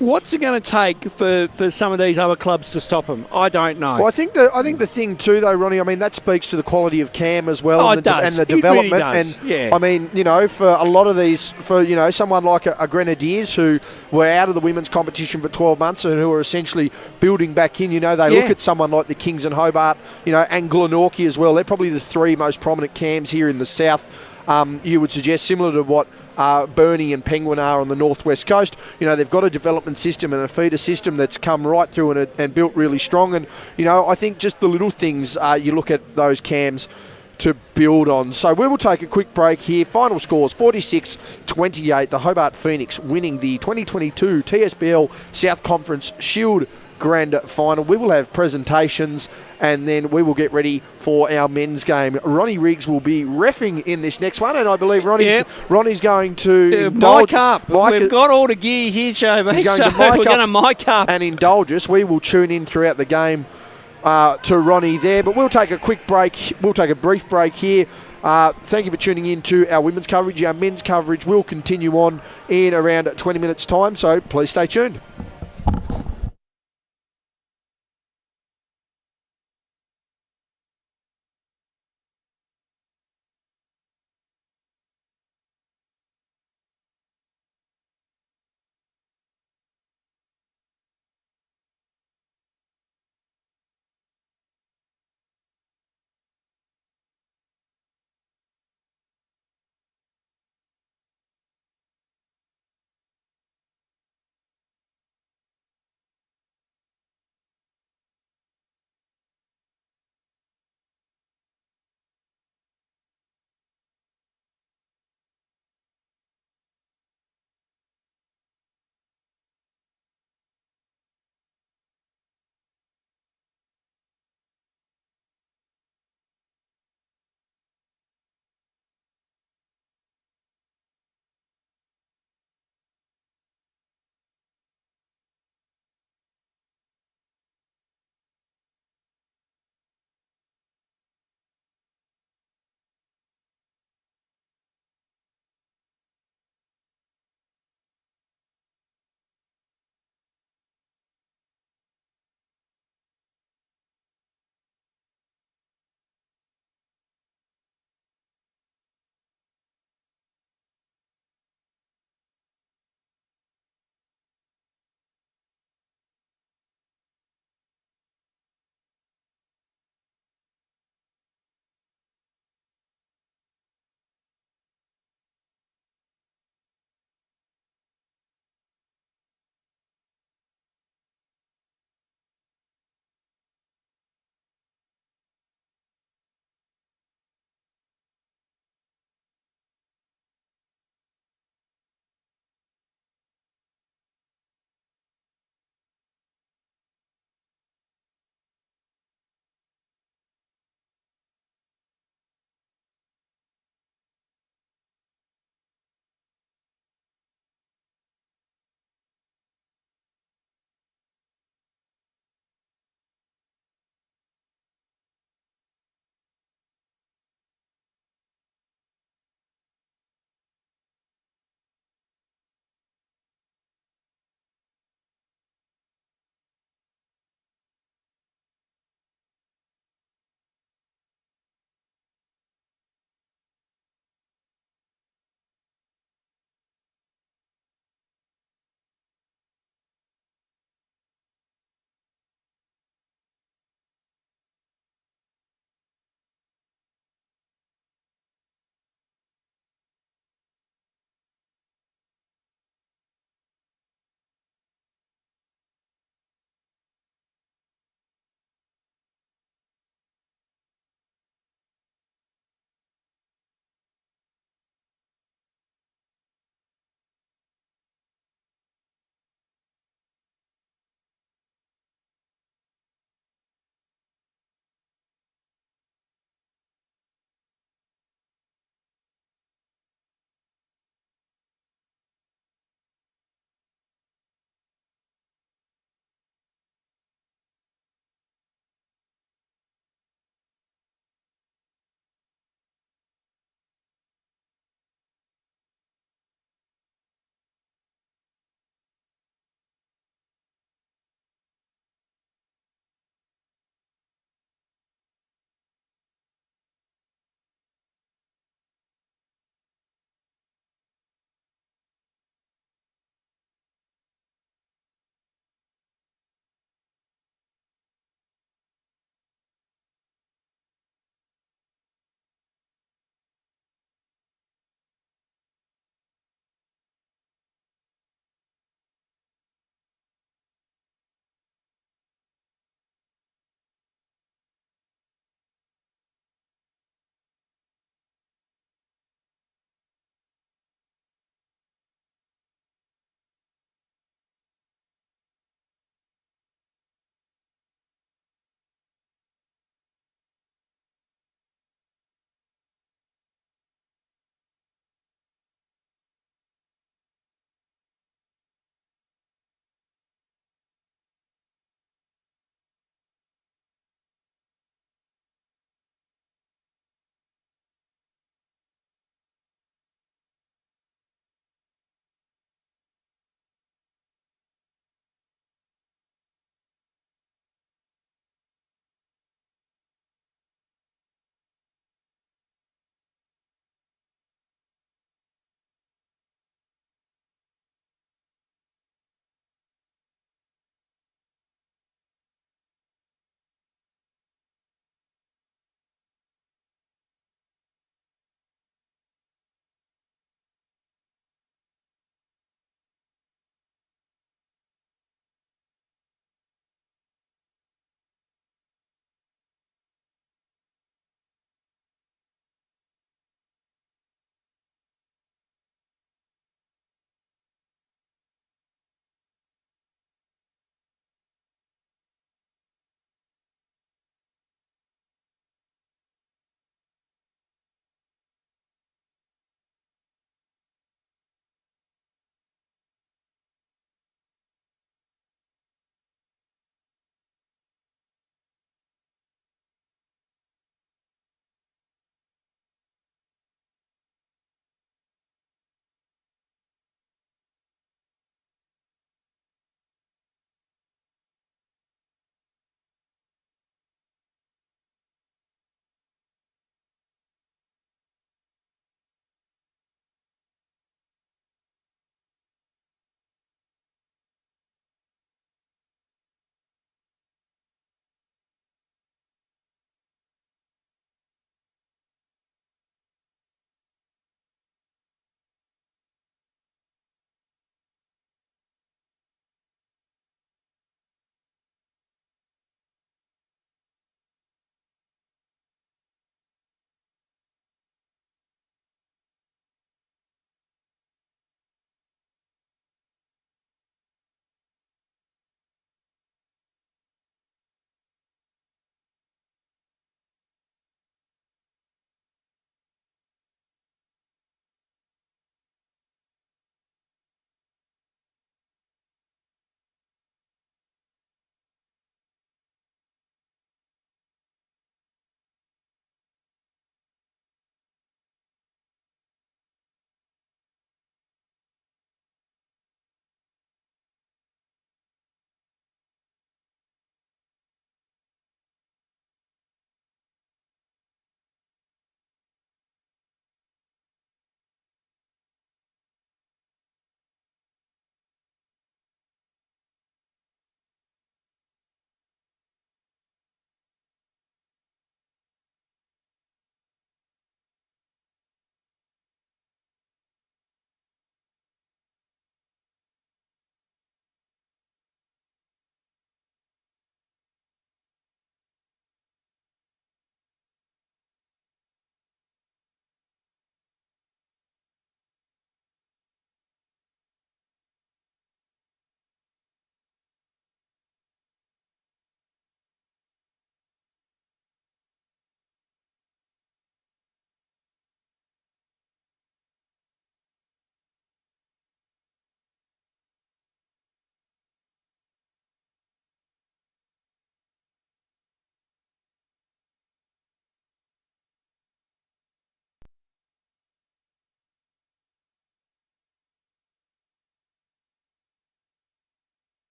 What's it going to take for some of these other clubs to stop them? I don't know. Well, I think the thing too, though, Ronnie, that speaks to the quality of Cam as well, and the development. Really does. And yeah. For a lot of these, someone like a Grenadiers who were out of the women's competition for 12 months and who are essentially building back in, they look at someone like the Kings and Hobart, and Glenorchy as well. They're probably the 3 most prominent Cams here in the south. You would suggest, similar to what Burnie and Penguin are on the northwest coast. They've got a development system and a feeder system that's come right through and built really strong. And, I think just the little things you look at those Cams to build on. So we will take a quick break here. Final scores, 46-28. The Hobart Phoenix winning the 2022 TSBL South Conference Shield Grand Final. We will have presentations, and then we will get ready for our men's game. Ronnie Riggs will be reffing in this next one, and I believe Ronnie's going to mic up. We've got all the gear here, JB. He's going to mic up and indulge us. We will tune in throughout the game to Ronnie there, but we'll take a quick break. We'll take a brief break here. Thank you for tuning in to our women's coverage. Our men's coverage will continue on in around 20 minutes' time, so please stay tuned.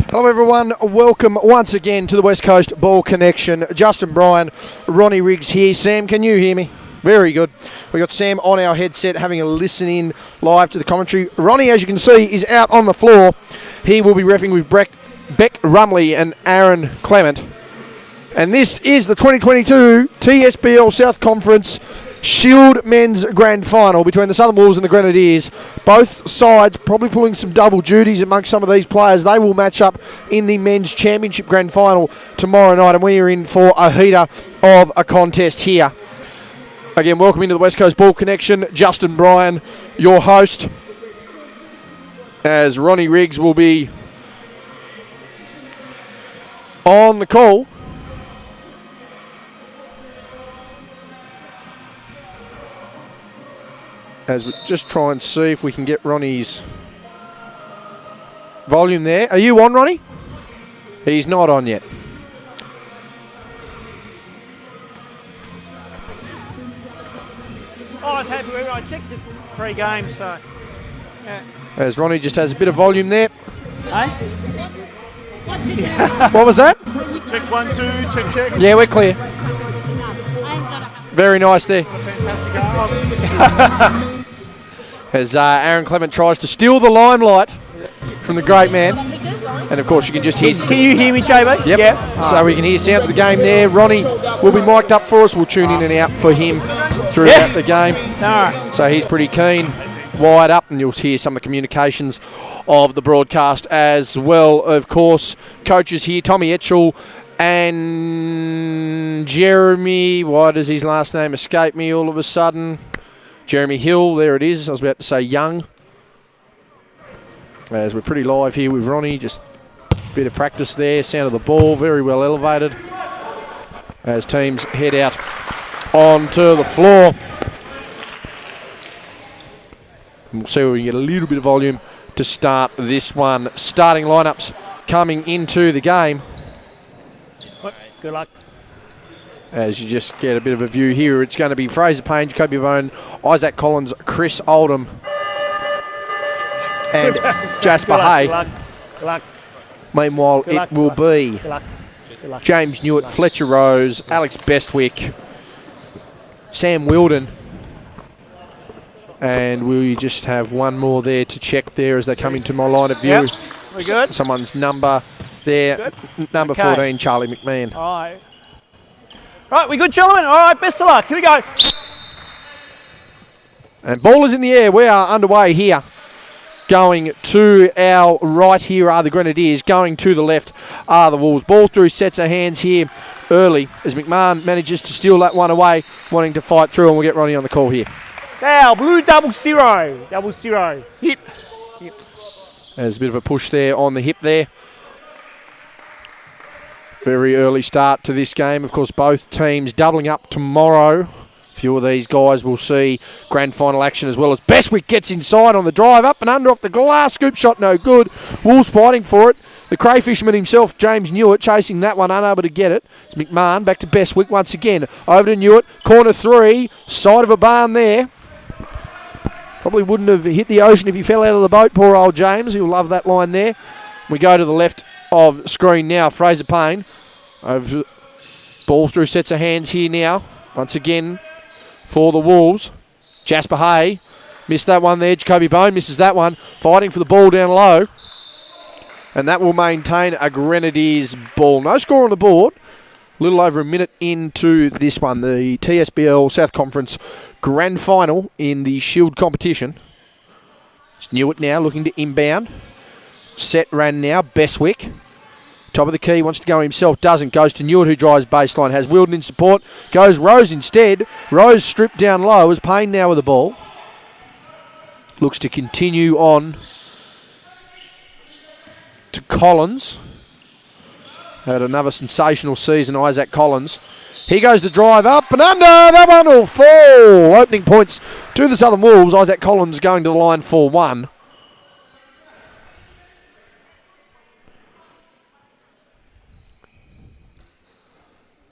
Hello everyone, welcome once again to the West Coast Ball Connection. Justin Bryan, Ronnie Riggs here. Sam, can you hear me? Very good. We've got Sam on our headset having a listen in live to the commentary. Ronnie, as you can see, is out on the floor. He will be reffing with Beck Rumley and Aaron Clement. And this is the 2022 TSBL South Conference Shield Men's Grand Final between the Southern Wolves and the Grenadiers. Both sides probably pulling some double duties amongst some of these players. They will match up in the Men's Championship Grand Final tomorrow night, and we are in for a heater of a contest here. Again, welcome into the West Coast Ball Connection. Justin Bryan, your host, as Ronnie Riggs will be on the call. As we just try and see if we can get Ronnie's volume there. Are you on, Ronnie? He's not on yet. I was happy with it. I checked it pre-game, so... Yeah. As Ronnie just has a bit of volume there. Hey? What was that? Check 1, 2, check. Yeah, we're clear. Very nice there. As Aaron Clement tries to steal the limelight from the great man. And of course you can just hear... Can you hear me, JB? Yep. Yeah. So we can hear sounds of the game there. Ronnie will be mic'd up for us. We'll tune in and out for him throughout the game. All right. So he's pretty keen, wired up, and you'll hear some of the communications of the broadcast as well. Of course, coaches here, Tommy Etchell and Jeremy, why does his last name escape me all of a sudden? Jeremy Hill, there it is. I was about to say Young. As we're pretty live here with Ronnie, just a bit of practice there. Sound of the ball, very well elevated. As teams head out onto the floor. And we'll see where we can get a little bit of volume to start this one. Starting lineups coming into the game. Good luck. As you just get a bit of a view here, it's going to be Fraser Payne, Jacoby Bone, Isaac Collins, Chris Oldham, and Jasper Hay. Good luck. Meanwhile, Good luck, it will be Good luck. James Newitt, Fletcher Rose, Alex Bestwick, Sam Wilden, and we just have one more there to check there as they come into my line of view. Yep. We good? Someone's number there, number Okay. 14, Charlie McMahon. All right. Right, we good, gentlemen? All right, best of luck. Here we go. And ball is in the air. We are underway here. Going to our right here are the Grenadiers. Going to the left are the Wolves. Ball through sets of hands here early as McMahon manages to steal that one away, wanting to fight through, and we'll get Ronnie on the call here. Now, blue 0-0. 0-0. Hit. There's a bit of a push there on the hip there. Very early start to this game. Of course, both teams doubling up tomorrow. A few of these guys will see grand final action as well as Bestwick gets inside on the drive up and under off the glass. Scoop shot no good. Wolves fighting for it. The crayfishman himself, James Newitt, chasing that one, unable to get it. It's McMahon back to Bestwick once again. Over to Newitt. Corner three. Side of a barn there. Probably wouldn't have hit the ocean if he fell out of the boat. Poor old James. He'll love that line there. We go to the left of screen now. Fraser Payne. Over ball through sets of hands here now. Once again for the Wolves. Jasper Hay missed that one there. Jacoby Bone misses that one. Fighting for the ball down low. And that will maintain a Grenadiers ball. No score on the board. A little over a minute into this one. The TSBL South Conference Grand Final in the Shield competition. It's Newitt now looking to inbound. Set ran now. Bestwick. Top of the key, wants to go himself, doesn't. Goes to Newitt, who drives baseline. Has Wilden in support. Goes Rose instead. Rose stripped down low as Payne now with the ball. Looks to continue on to Collins. Had another sensational season, Isaac Collins. He goes to drive up and under. That one will fall. Opening points to the Southern Wolves. Isaac Collins going to the line for one.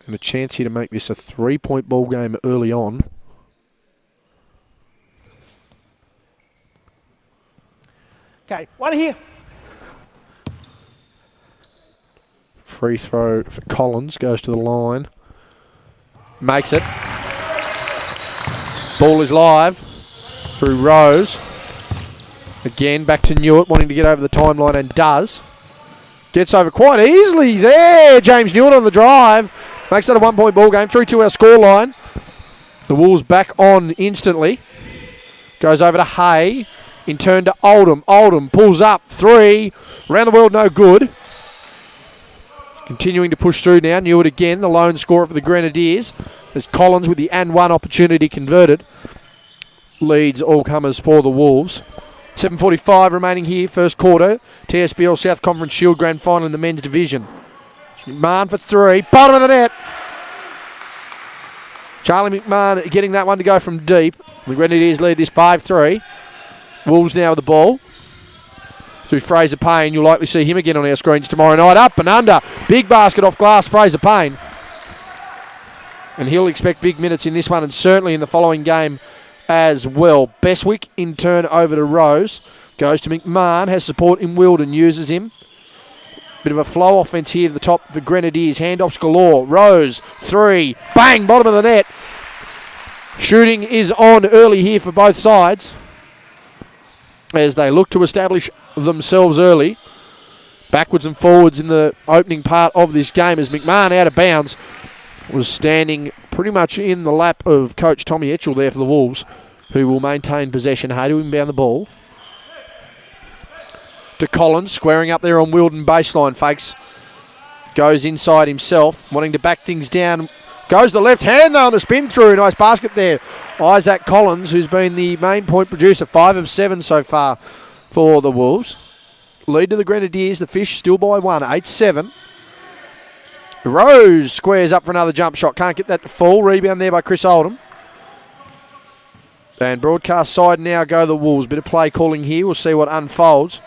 And a chance here to make this a 3-point ball game early on. Okay, one here. Free throw for Collins. Goes to the line. Makes it. Ball is live through Rose. Again, back to Newitt, wanting to get over the timeline, and does. Gets over quite easily there. James Newitt on the drive. Makes that a 1 point ball game. 3-2 our scoreline. The Wolves back on instantly. Goes over to Hay. In turn to Oldham. Oldham pulls up. 3. Around the world, no good. Continuing to push through now. Newitt again, the lone scorer for the Grenadiers. As Collins with the and one opportunity converted. Leads all comers for the Wolves. 7:45 remaining here, first quarter. TSBL South Conference Shield Grand Final in the men's division. McMahon for 3. Bottom of the net. Charlie McMahon getting that one to go from deep. The Grenadiers lead this 5-3. Wolves now with the ball. Through Fraser Payne. You'll likely see him again on our screens tomorrow night. Up and under. Big basket off glass, Fraser Payne. And he'll expect big minutes in this one and certainly in the following game as well. Bestwick in turn over to Rose. Goes to McMahon. Has support in Wilden. Uses him. Bit of a flow offense here at the top for Grenadiers. Handoffs galore. Rose. 3. Bang. Bottom of the net. Shooting is on early here for both sides as they look to establish themselves early. Backwards and forwards in the opening part of this game as McMahon out of bounds was standing pretty much in the lap of Coach Tommy Etchell there for the Wolves, who will maintain possession. Hay to inbound the ball. To Collins, squaring up there on Wilden baseline, fakes. Goes inside himself, wanting to back things down. Goes the left hand though on the spin through. Nice basket there. Isaac Collins, who's been the main point producer, 5 of 7 so far for the Wolves. Lead to the Grenadiers, the Fish still by 1, 8-7. Rose squares up for another jump shot. Can't get that to fall. Rebound there by Chris Oldham. And broadcast side now go the Wolves. Bit of play calling here. We'll see what unfolds.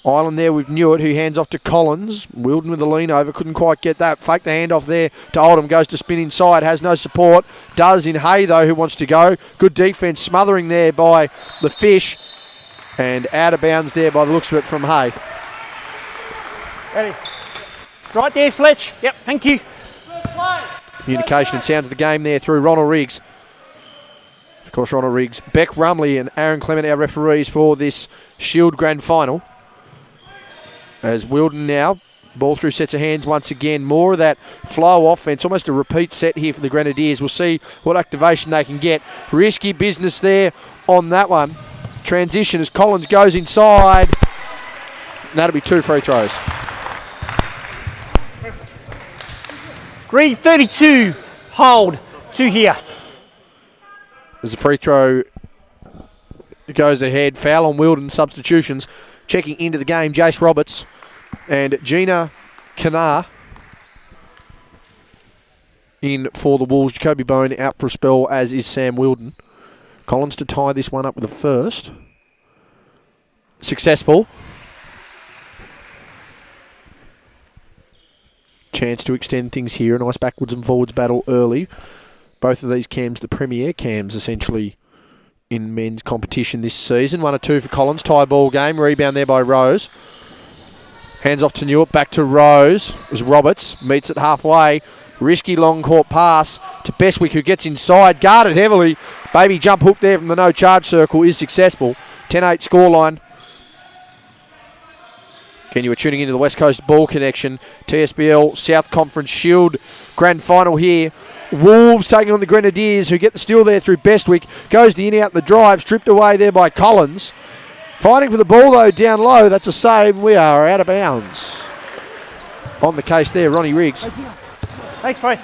Island there with Newitt, who hands off to Collins. Wilden with the lean over. Couldn't quite get that. Fake the handoff there to Oldham. Goes to spin inside. Has no support. Does in Hay, though, who wants to go. Good defence. Smothering there by the Fish. And out of bounds there by the looks of it from Hay. Ready. Right there, Fletch. Yep, thank you. Communication and sounds of the game there through Ronald Riggs. Of course, Ronald Riggs, Beck Rumley and Aaron Clement, our referees for this Shield Grand Final. As Wilden now, ball through sets of hands once again. More of that flow offense, almost a repeat set here for the Grenadiers. We'll see what activation they can get. Risky business there on that one. Transition as Collins goes inside. And that'll be 2 free throws. 3:32. Hold. 2 here. As the free throw goes ahead. Foul on Wilden. Substitutions. Checking into the game, Jace Roberts and Gina Kanar in for the Wolves. Jacoby Bone out for a spell, as is Sam Wilden. Collins to tie this one up with a first. Successful. Chance to extend things here. A nice backwards and forwards battle early. Both of these cams, the premier cams, essentially in men's competition this season. 1 or 2 for Collins. Tie ball game. Rebound there by Rose. Hands off to Newitt. Back to Rose. As Roberts meets it halfway. Risky long court pass to Bestwick, who gets inside. Guarded heavily. Baby jump hook there from the no charge circle is successful. 10-8 scoreline. Again, you are tuning into the West Coast Ball Connection. TSBL South Conference Shield Grand Final here. Wolves taking on the Grenadiers, who get the steal there through Bestwick. Goes the in-out the drive, stripped away there by Collins. Fighting for the ball, though, down low. That's a save. We are out of bounds. On the case there, Ronnie Riggs. Thanks, Bryce.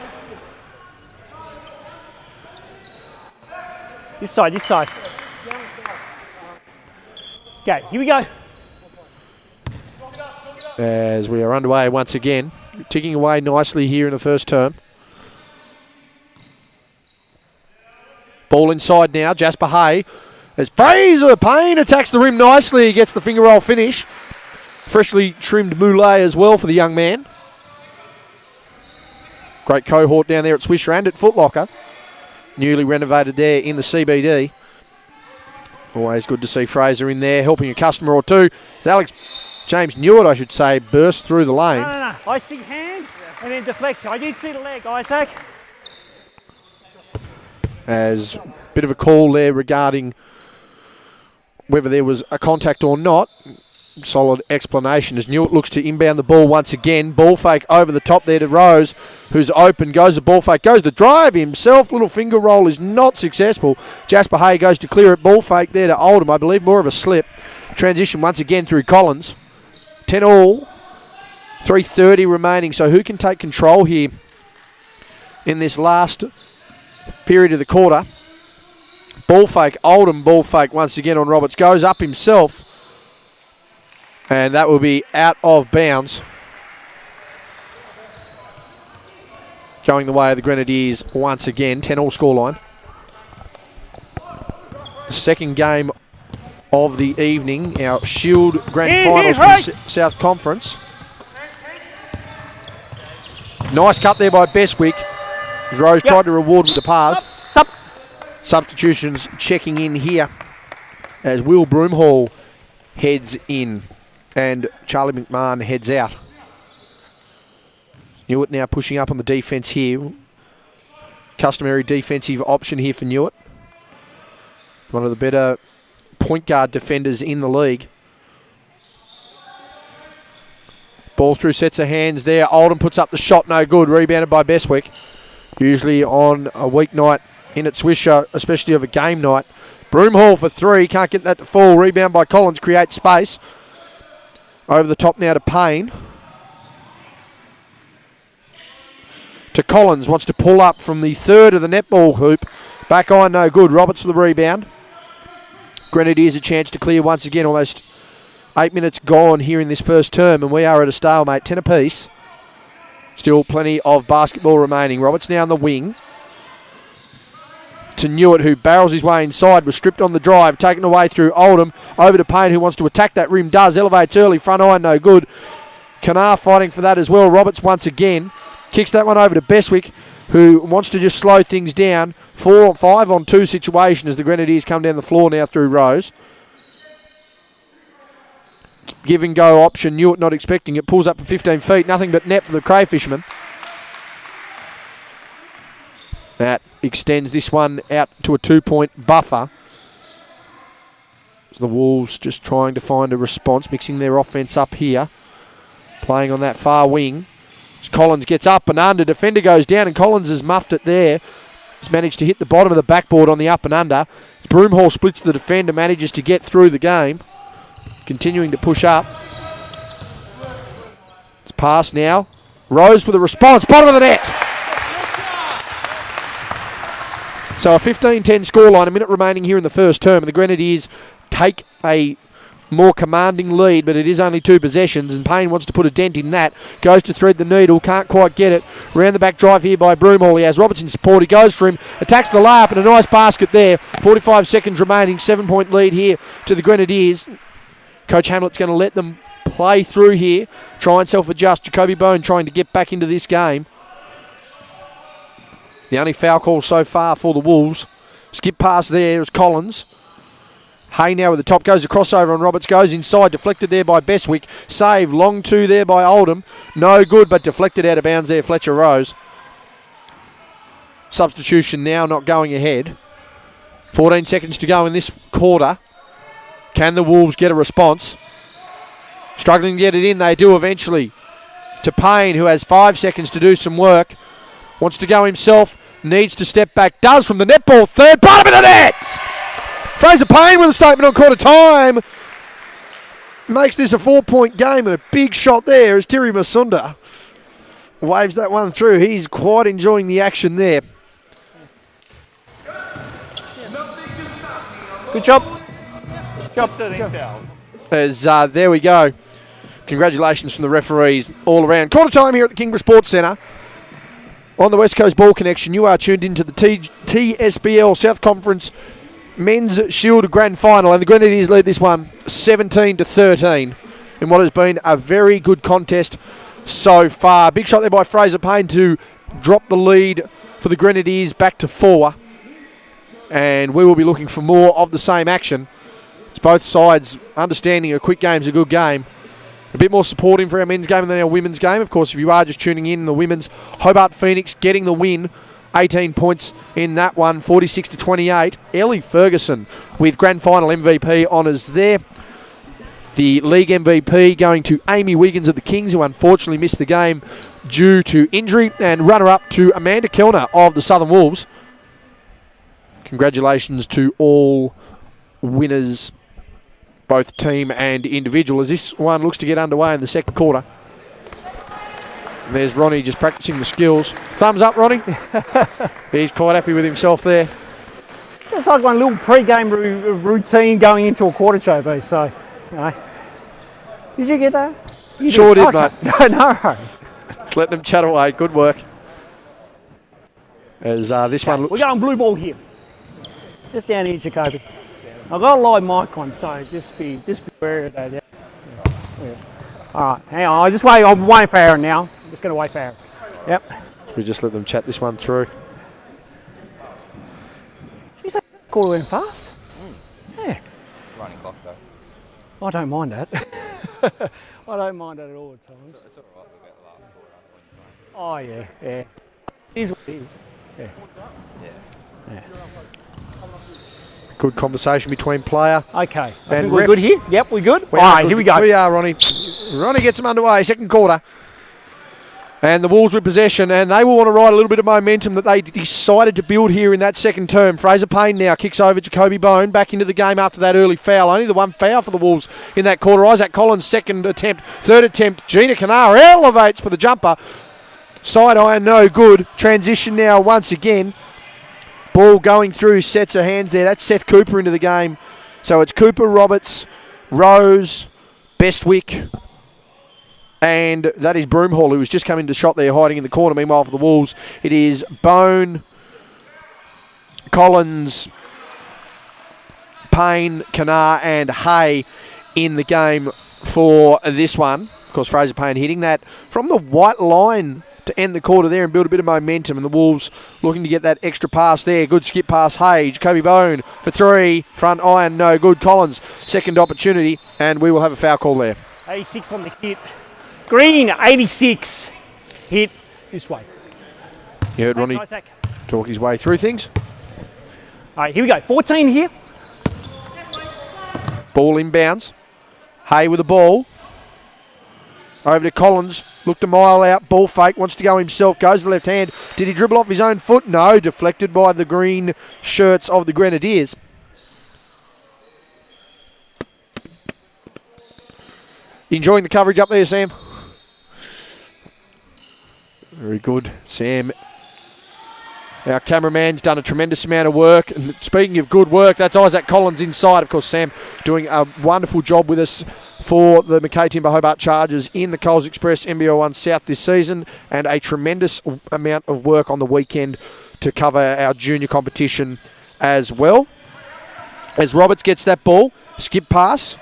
This side, this side. Okay, here we go. As we are underway once again. Ticking away nicely here in the first term. Ball inside now, Jasper Hay. As Fraser Payne attacks the rim nicely, he gets the finger roll finish. Freshly trimmed moulet as well for the young man. Great cohort down there at Swisher and at Foot Locker. Newly renovated there in the CBD. Always good to see Fraser in there, helping a customer or two. Alex James Newitt, I should say, burst through the lane. No. I see hand and then deflection. I did see the leg, Isaac. As a bit of a call there regarding whether there was a contact or not. Solid explanation as Newitt looks to inbound the ball once again. Ball fake over the top there to Rose, who's open. Goes the ball fake, goes the drive himself. Little finger roll is not successful. Jasper Hay goes to clear it. Ball fake there to Oldham. I believe more of a slip. Transition once again through Collins. 10 all. 3:30 remaining. So who can take control here in this last period of the quarter? Ball fake. Oldham ball fake once again on Roberts. Goes up himself. And that will be out of bounds. Going the way of the Grenadiers once again. 10-all scoreline. Second game of the evening. Our Shield Grand Finals for the South Conference. Nice cut there by Bestwick. As Rose tried to reward with the pass. Substitutions checking in here as Will Broomhall heads in. And Charlie McMahon heads out. Newitt now pushing up on the defence here. Customary defensive option here for Newitt. One of the better point guard defenders in the league. Ball through sets of hands there. Oldham puts up the shot, no good. Rebounded by Bestwick. Usually on a weeknight in at Swisher, especially of a game night. Broomhall for three. Can't get that to fall. Rebound by Collins. Creates space. Over the top now to Payne. To Collins. Wants to pull up from the third of the netball hoop. Back on, no good. Roberts for the rebound. Grenadiers a chance to clear once again. Almost 8 minutes gone here in this first term, and we are at a stalemate. 10 apiece. Still plenty of basketball remaining. Roberts now on the wing. To Newitt, who barrels his way inside, was stripped on the drive, taken away through Oldham, over to Payne, who wants to attack that rim, does, elevates early, front iron, no good. Kanar fighting for that as well. Roberts once again, kicks that one over to Bestwick, who wants to just slow things down. 5-on-2 situation as the Grenadiers come down the floor now through Rose. Give and go option, Newitt not expecting it, pulls up for 15 feet, nothing but net for the Crayfishermen. That extends this one out to a 2-point buffer. So the Wolves just trying to find a response, mixing their offense up here. Playing on that far wing. As Collins gets up and under, defender goes down and Collins has muffed it there. He's managed to hit the bottom of the backboard on the up and under. As Broomhall splits the defender, manages to get through the game. Continuing to push up. It's pass now. Rose with a response, bottom of the net. So a 15-10 scoreline, a minute remaining here in the first term, and the Grenadiers take a more commanding lead, but it is only 2 possessions, and Payne wants to put a dent in that. Goes to thread the needle, can't quite get it. Round the back drive here by Broomhall. He has Roberts in support. He goes for him, attacks the layup, and a nice basket there. 45 seconds remaining, 7-point lead here to the Grenadiers. Coach Hamlet's going to let them play through here, try and self-adjust. Jacoby Bone trying to get back into this game. The only foul call so far for the Wolves. Skip pass there is Collins. Hay now with the top, goes a crossover on Roberts, goes inside, deflected there by Bestwick. Save, long two there by Oldham. No good, but deflected out of bounds there, Fletcher Rose. Substitution now not going ahead. 14 seconds to go in this quarter. Can the Wolves get a response? Struggling to get it in, they do eventually. To Payne, who has 5 seconds to do some work. Wants to go himself, needs to step back, does from the netball, third, bottom of the net! Fraser Payne with a statement on quarter time. Makes this a 4-point game, and a big shot there as Terry Masunda waves that one through. He's quite enjoying the action there. Good job. As there we go. Congratulations from the referees all around. Quarter time here at the Kingborough Sports Centre. On the West Coast Ball Connection, you are tuned into the TSBL South Conference Men's Shield Grand Final, and the Grenadiers lead this one 17-13 in what has been a very good contest so far. Big shot there by Fraser Payne to drop the lead for the Grenadiers back to 4, and we will be looking for more of the same action. It's both sides understanding a quick game's a good game. A bit more supporting for our men's game than our women's game. Of course, if you are just tuning in, the women's Hobart Phoenix getting the win. 18 points in that one, 46-28. Ellie Ferguson with grand final MVP honours there. The league MVP going to Amy Wiggins of the Kings, who unfortunately missed the game due to injury, and runner-up to Amanda Kellner of the Southern Wolves. Congratulations to all winners, both team and individual, as this one looks to get underway in the second quarter. There's Ronnie just practicing the skills. Thumbs up, Ronnie. He's quite happy with himself there. It's like one little pre-game routine going into a quarter, JB. So, you know. Did you get that? You sure did, mate. No. Just letting them chat away. Good work. As this one looks... We're going blue ball here. Just down here, Jacoby. I've got a live mic on, so just be wary of that. Yeah. All right, hang on. I'm waiting for Aaron now. I'm just going to wait for Aaron. Yep. We just let them chat this one through. Is that quarter went fast? Yeah. Running clock though. I don't mind that. I don't mind that at all at times. It's all right about the last quarter. Oh yeah. It is what it is. Yeah. Good conversation between player. Okay. I and think we're ref. good here. Yep, we're good. We All are right, good. here we go. We are, Ronnie. Ronnie gets them underway, second quarter. And the Wolves with possession, and they will want to ride a little bit of momentum that they decided to build here in that second term. Fraser Payne now kicks over Jacoby Bone back into the game after that early foul. Only the one foul for the Wolves in that quarter. Isaac Collins, second attempt. Third attempt, Gina Canara elevates for the jumper. Side iron, no good. Transition now once again. Ball going through sets of hands there. That's Seth Cooper into the game. So it's Cooper, Roberts, Rose, Bestwick, and that is Broomhall, who was just coming to shot there, hiding in the corner. Meanwhile, for the Wolves, it is Bone, Collins, Payne, Kanar, and Hay in the game for this one. Of course, Fraser Payne hitting that from the white line to end the quarter there and build a bit of momentum, and the Wolves looking to get that extra pass there. Good skip pass, Hay. Jacoby Bone for three. Front iron, no good. Collins, second opportunity, and we will have a foul call there. 86 on the hit. Green, 86. Hit this way. You heard Ronnie Isaac. talk his way through things. All right, here we go. 14 here. Ball inbounds. Hay with the ball. Over to Collins. Looked a mile out. Ball fake. Wants to go himself. Goes to the left hand. Did he dribble off his own foot? No. Deflected by the green shirts of the Grenadiers. Enjoying the coverage up there, Sam? Very good, Sam. Our cameraman's done a tremendous amount of work. And speaking of good work, that's Isaac Collins inside. Of course, Sam doing a wonderful job with us for the Mackay Timber Hobart Chargers in the Coles Express NBL1 South this season, and a tremendous amount of work on the weekend to cover our junior competition as well. As Roberts gets that ball, skip pass,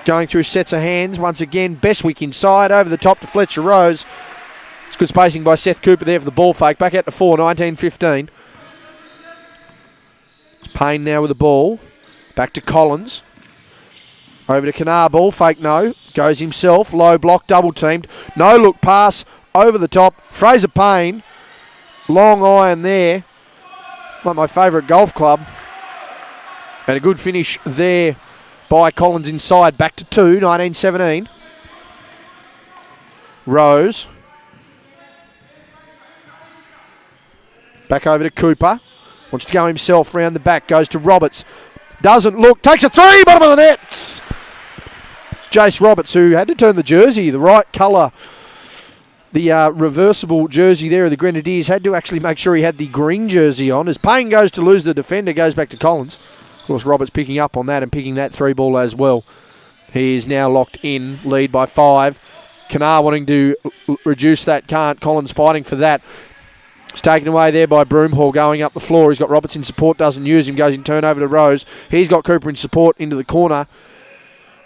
going through sets of hands. Once again, Bestwick inside, over the top to Fletcher Rose. It's good spacing by Seth Cooper there for the ball fake. Back out to 4, 19-15. Payne now with the ball. Back to Collins. Over to Kanar, ball fake, no. Goes himself, low block, double teamed. No look pass, over the top. Fraser Payne, long iron there. Like my favourite golf club. And a good finish there by Collins inside. Back to 2, 19-17. Rose. Back over to Cooper. Wants to go himself round the back. Goes to Roberts. Doesn't look. Takes a three. Bottom of the net. It's Jace Roberts, who had to turn the jersey, the right colour. The reversible jersey there of the Grenadiers. Had to actually make sure he had the green jersey on. As Payne goes to lose the defender, goes back to Collins. Of course, Roberts picking up on that and picking that three ball as well. He is now locked in, lead by 5. Kanar wanting to reduce that, can't. Collins fighting for that. It's taken away there by Broomhall going up the floor. He's got Roberts in support, doesn't use him, goes in turnover to Rose. He's got Cooper in support into the corner.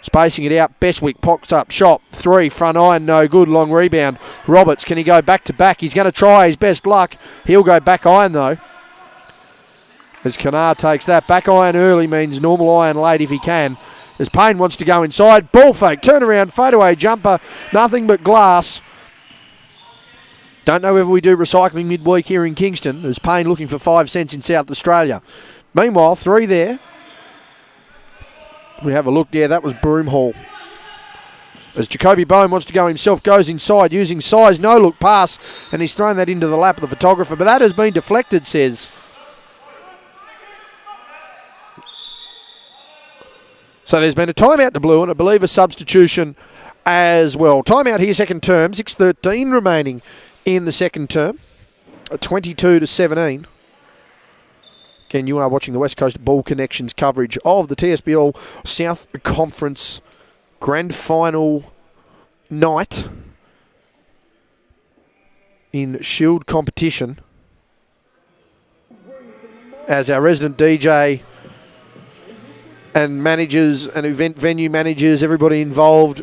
Spacing it out. Bestwick pops up, shot, 3, front iron, no good, long rebound. Roberts, can he go back to back? He's going to try his best luck. He'll go back iron though. As Kanar takes that. Back iron early means normal iron late if he can. as Payne wants to go inside. Ball fake, turnaround, fadeaway jumper, nothing but glass. Don't know whether we do recycling midweek here in Kingston, as Payne looking for 5 cents in South Australia. Meanwhile, 3 there. We have a look there, that was Broomhall. As Jacoby Bone wants to go himself, goes inside using size, no look pass, and he's thrown that into the lap of the photographer, but that has been deflected, says. So there's been a timeout to Blue and I believe a substitution as well. Timeout here, second term, 6:13 remaining in the second term, 22-17. Again, you are watching the West Coast Ball Connections coverage of the TSBL South Conference Grand Final night in Shield competition, as our resident DJ and managers and event venue managers, everybody involved,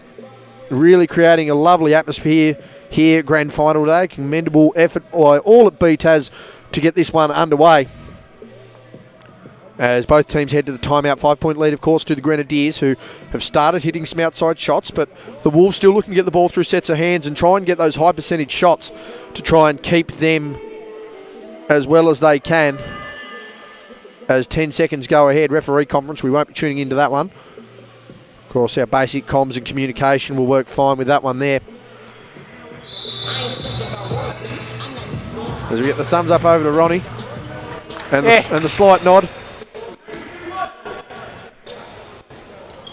really creating a lovely atmosphere here, Grand Final day. Commendable effort by all at BTAS to get this one underway. As both teams head to the timeout, 5-point lead, of course, to the Grenadiers, who have started hitting some outside shots, but the Wolves still looking to get the ball through sets of hands and try and get those high percentage shots to try and keep them as well as they can. As 10 seconds go ahead, referee conference, we won't be tuning into that one. Of course, our basic comms and communication will work fine with that one there. As we get the thumbs up over to Ronnie and the slight nod.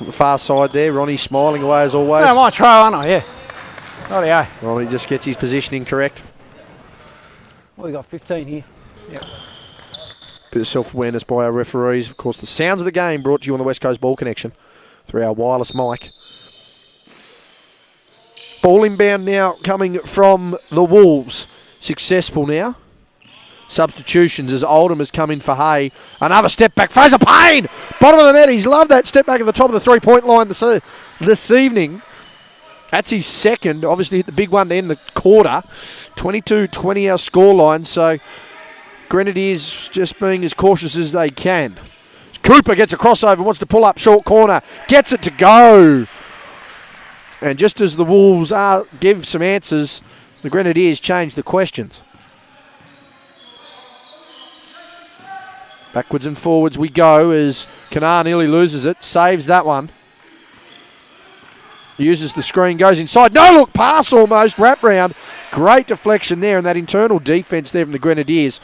On the far side there, Ronnie smiling away as always. I might try, aren't I? Yeah. Rightio. Ronnie just gets his positioning correct. Well, we got 15 here. Yeah. Bit of self-awareness by our referees. Of course, the sounds of the game brought to you on the West Coast Ball Connection through our wireless mic. Ball inbound now coming from the Wolves. Successful now. Substitutions as Oldham has come in for Hay. Another step back. Fraser Payne! Bottom of the net. He's loved that step back at the top of the three-point line this evening. That's his second. Obviously hit the big one to end the quarter. 22-20 our scoreline. So Grenadiers just being as cautious as they can. Cooper gets a crossover, wants to pull up short corner. Gets it to go. And just as the Wolves give some answers, the Grenadiers change the questions. Backwards and forwards we go as Kanar nearly loses it. Saves that one. Uses the screen, goes inside. No look pass almost. Wrap round. Great deflection there, and that internal defence there from the Grenadiers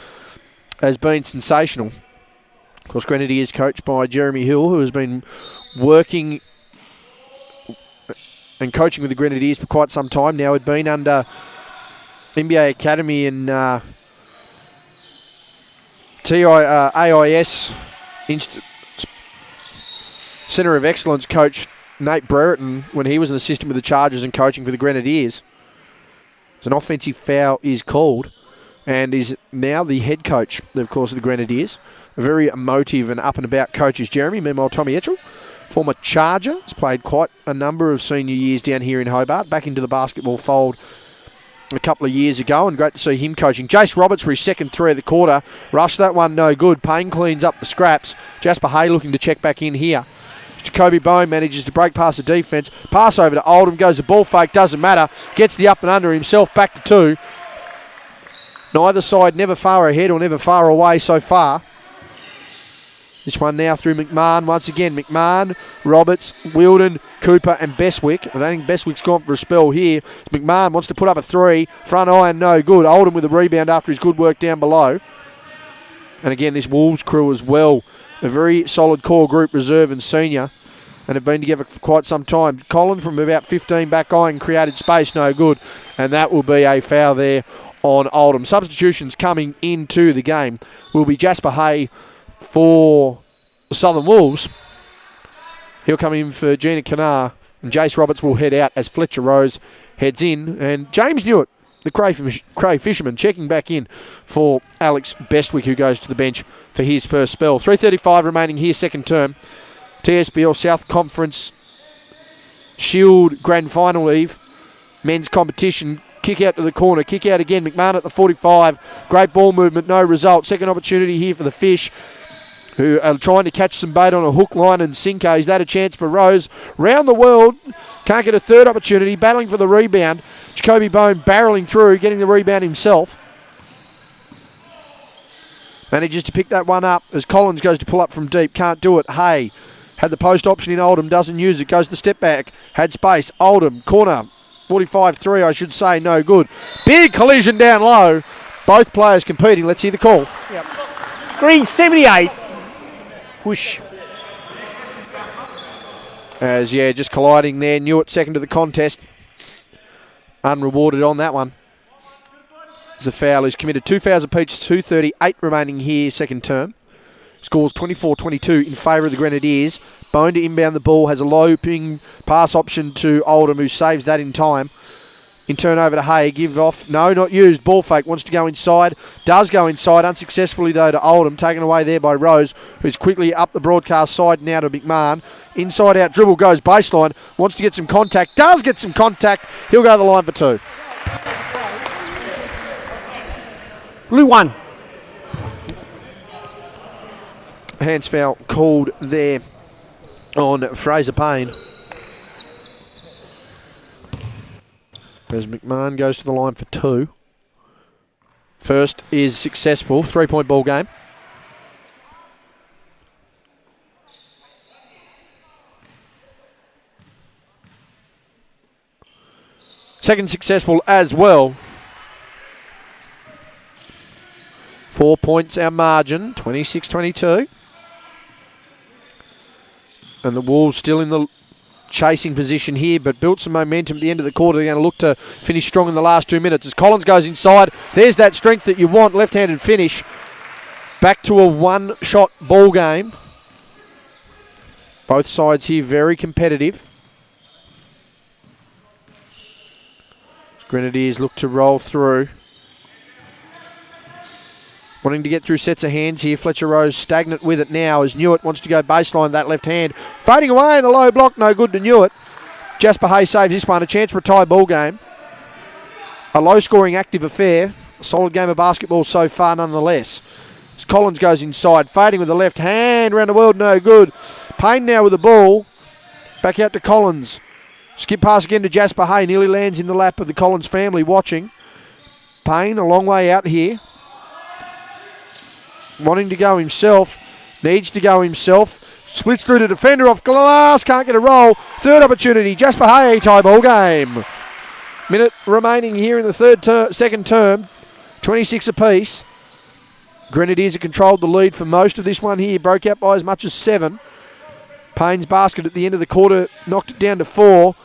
has been sensational. Of course, Grenadiers coached by Jeremy Hill, who has been working and coaching with the Grenadiers for quite some time now. Had been under NBA Academy and AIS Centre of Excellence coach Nate Brereton when he was an assistant with the Chargers and coaching for the Grenadiers. As an offensive foul is called and is now the head coach, of course, of the Grenadiers. A very emotive and up-and-about coach is Jeremy. Meanwhile, Tommy Etchell, former Charger, has played quite a number of senior years down here in Hobart, back into the basketball fold a couple of years ago, and great to see him coaching. Jace Roberts for his second three of the quarter. Rushed that one, no good. Payne cleans up the scraps. Jasper Hay looking to check back in here. Jacoby Bone manages to break past the defence. Pass over to Oldham, goes the ball fake, doesn't matter. Gets the up and under himself, back to two. Neither side never far ahead or never far away so far. This one now through McMahon. Once again, McMahon, Roberts, Wilden, Cooper and Bestwick. I don't think Bestwick's gone for a spell here. McMahon wants to put up a three. Front iron, no good. Oldham with a rebound after his good work down below. And again, this Wolves crew as well. A very solid core group, reserve and senior, and have been together for quite some time. Colin from about 15 back iron created space, no good. And that will be a foul there on Oldham. Substitutions coming into the game will be Jasper Hay for the Southern Wolves. He'll come in for Gina Kanar, and Jace Roberts will head out as Fletcher Rose heads in. And James Newitt, the Cray Fisherman, checking back in for Alex Bestwick, who goes to the bench for his first spell. 3:35 remaining here, second term. TSBL South Conference Shield Grand Final Eve. Men's competition. Kick out to the corner. Kick out again. McMahon at the 45. Great ball movement. No result. Second opportunity here for the Fish, who are trying to catch some bait on a hook, line and sinker. Is that a chance for Rose? Round the world, can't get a third opportunity, battling for the rebound. Jacoby Bone barreling through, getting the rebound himself. Manages to pick that one up as Collins goes to pull up from deep. Can't do it. Hay had the post option in Oldham. Doesn't use it. Goes the step back. Had space. Oldham. Corner. 45-3, I should say. No good. Big collision down low. Both players competing. Let's hear the call. Yep. Green 78. Push. As, yeah, just colliding there. Newitt second to the contest. Unrewarded on that one. As a foul is committed. 2 fouls apiece, 2:38 remaining here, second term. Scores 24-22 in favour of the Grenadiers. Bone to inbound the ball, has a low ping pass option to Oldham, who saves that in time. In turn over to Hay, give off, no, not used. Ball fake, wants to go inside, does go inside, unsuccessfully though to Oldham, taken away there by Rose, who's quickly up the broadcast side now to McMahon. Inside out dribble goes baseline, wants to get some contact, does get some contact, he'll go to the line for 2. Blue 1. Hands foul called there on Fraser Payne. As McMahon goes to the line for 2. First is successful, 3-point ball game. Second successful as well. 4 points our margin, 26-22. And the Wolves still in the chasing position here, but built some momentum at the end of the quarter. They're going to look to finish strong in the last 2 minutes. As Collins goes inside, there's that strength that you want, left-handed finish. Back to a one-shot ball game. Both sides here very competitive. Grenadiers look to roll through. Wanting to get through sets of hands here. Fletcher Rose stagnant with it now as Newitt wants to go baseline that left hand. Fading away in the low block, no good to Newitt. Jasper Hay saves this one, a chance for a tie ball game. A low-scoring active affair. A solid game of basketball so far nonetheless. As Collins goes inside, fading with the left hand. Around the world, no good. Payne now with the ball. Back out to Collins. Skip pass again to Jasper Hay. Nearly lands in the lap of the Collins family watching. Payne a long way out here. Wanting to go himself, needs to go himself, splits through the defender off glass, can't get a roll. Third opportunity, Jasper Hay, tie ball game. Minute remaining here in the second term, 26 apiece. Grenadiers have controlled the lead for most of this one here, broke out by as much as 7. Payne's basket at the end of the quarter knocked it down to 4.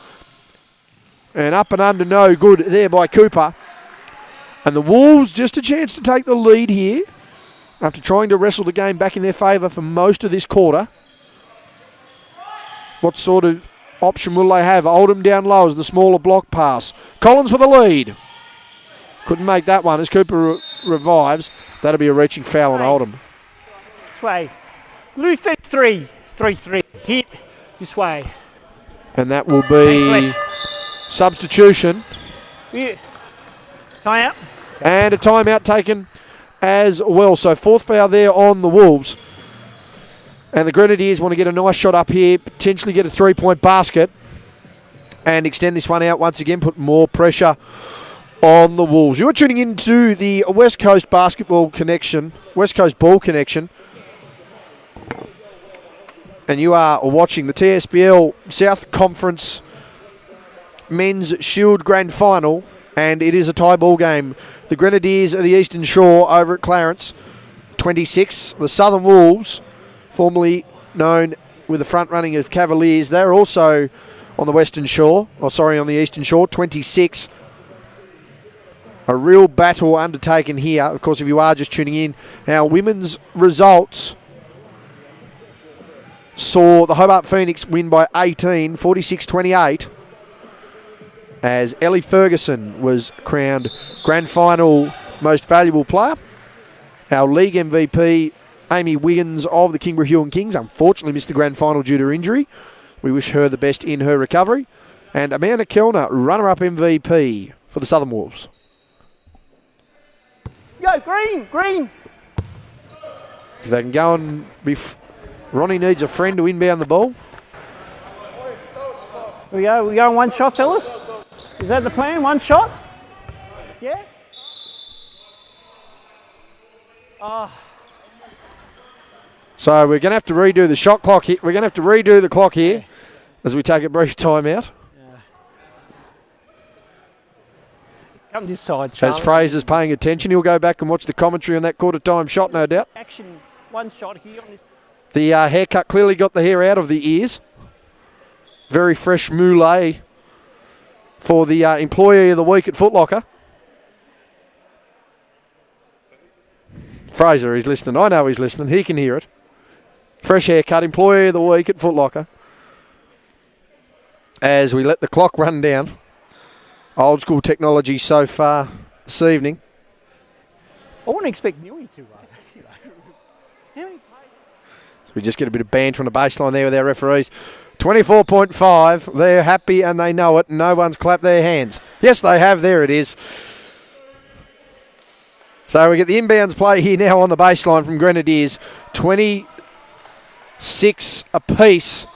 And up and under, no good there by Cooper. And the Wolves just a chance to take the lead here, after trying to wrestle the game back in their favour for most of this quarter. What sort of option will they have? Oldham down low as the smaller block pass. Collins with the lead. Couldn't make that one as Cooper revives. That'll be a reaching foul on Oldham. This way. Blue 33. 3-3. Hit. This way. And that will be substitution. Yeah. Time out. And a timeout taken as well. So 4th foul there on the Wolves. And the Grenadiers want to get a nice shot up here, potentially get a 3-point basket and extend this one out once again, put more pressure on the Wolves. You are tuning into the West Coast Basketball Connection, West Coast Ball Connection, and you are watching the TSBL South Conference Men's Shield Grand Final, and it is a tie ball game. The Grenadiers of the Eastern Shore over at Clarence, 26. The Southern Wolves, formerly known with the front running of Cavaliers, they're also on the Western Shore, on the Eastern Shore, 26. A real battle undertaken here. Of course, if you are just tuning in, our women's results saw the Hobart Phoenix win by 18, 46-28. As Ellie Ferguson was crowned Grand Final Most Valuable Player. Our league MVP, Amy Wiggins of the Kingborough Huon Kings, unfortunately missed the Grand Final due to injury. We wish her the best in her recovery. And Amanda Kellner, runner-up MVP for the Southern Wolves. Go, green, green. If they can go and be... Ronnie needs a friend to inbound the ball. We going one shot, fellas? Is that the plan? One shot? Yeah? So we're going to have to redo the shot clock here. We're going to have to redo the clock here as we take a brief time out. Come this side, Charlie. As Fraser's paying attention, he'll go back and watch the commentary on that quarter time shot, no doubt. Action, one shot here on this. The haircut clearly got the hair out of the ears. Very fresh moulet for the employee of the week at Foot Locker. Fraser, he's listening. I know he's listening. He can hear it. Fresh haircut, employee of the week at Foot Locker. As we let the clock run down. Old school technology so far this evening. I wouldn't expect Newey to run. How many plays? So we just get a bit of banter on the baseline there with our referees. 24.5. They're happy and they know it. No one's clapped their hands. Yes, they have. There it is. So we get the inbounds play here now on the baseline from Grenadiers. 26 apiece.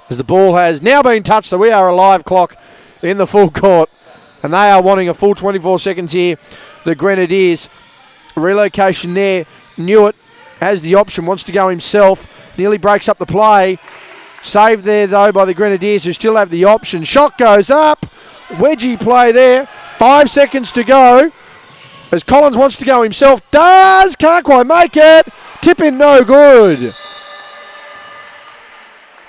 As the ball has now been touched, so we are a live clock in the full court. And they are wanting a full 24 seconds here. The Grenadiers. Relocation there. Newitt has the option, wants to go himself. Nearly breaks up the play. Saved there, though, by the Grenadiers, who still have the option. Shot goes up. Wedgie play there. 5 seconds to go. As Collins wants to go himself. Does. Can't quite make it. Tip in, no good.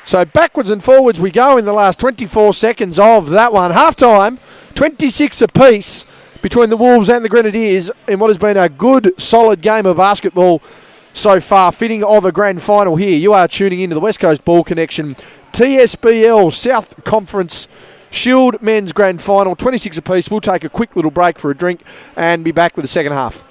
So backwards and forwards we go in the last 24 seconds of that one. Half-time, 26 apiece between the Wolves and the Grenadiers in what has been a good, solid game of basketball so far. Fitting of a grand final here. You are tuning into the West Coast Ball Connection. TSBL South Conference Shield Men's Grand Final, 26 apiece. We'll take a quick little break for a drink and be back with the second half.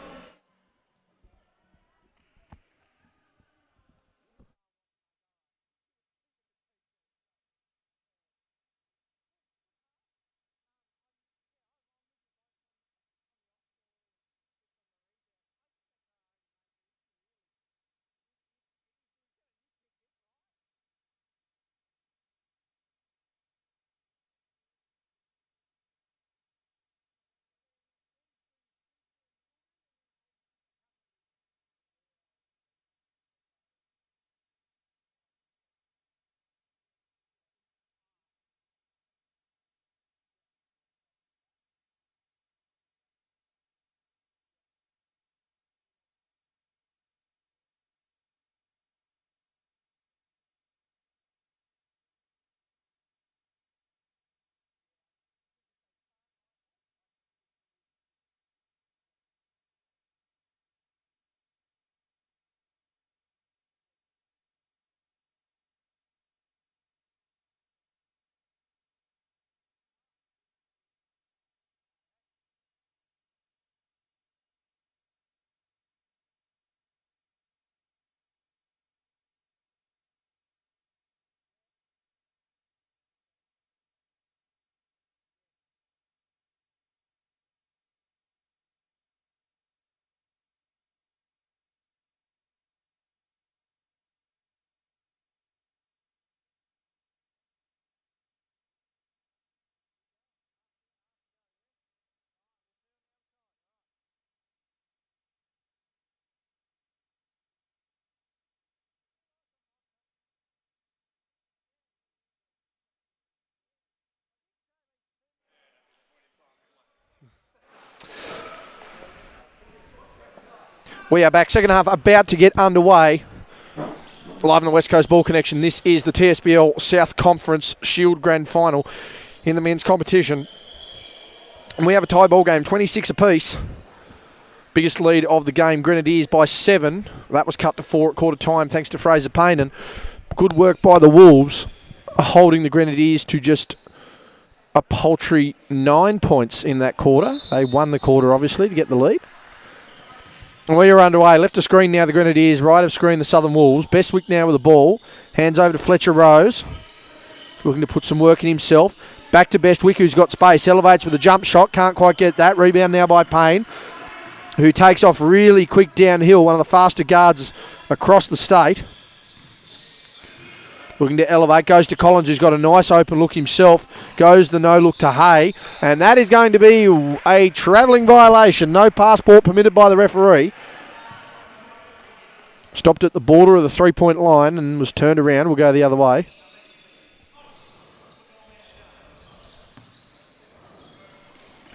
We are back, second half about to get underway. Live on the West Coast Ball Connection. This is the TSBL South Conference Shield Grand Final in the men's competition. And we have a tie ball game, 26 apiece. Biggest lead of the game, Grenadiers by 7. That was cut to 4 at quarter time thanks to Fraser Payne. And good work by the Wolves, holding the Grenadiers to just a paltry 9 points in that quarter. They won the quarter, obviously, to get the lead. And we are underway. Left of screen now, the Grenadiers. Right of screen, the Southern Wolves. Bestwick now with the ball. Hands over to Fletcher Rose. Looking to put some work in himself. Back to Bestwick, who's got space. Elevates with a jump shot. Can't quite get that. Rebound now by Payne. who takes off really quick downhill, one of the faster guards across the state. Looking to elevate, goes to Collins, who's got a nice open look himself. Goes the no look to Hay, and that is going to be a travelling violation. No passport permitted by the referee. Stopped at the border of the 3-point line and was turned around. We'll go the other way.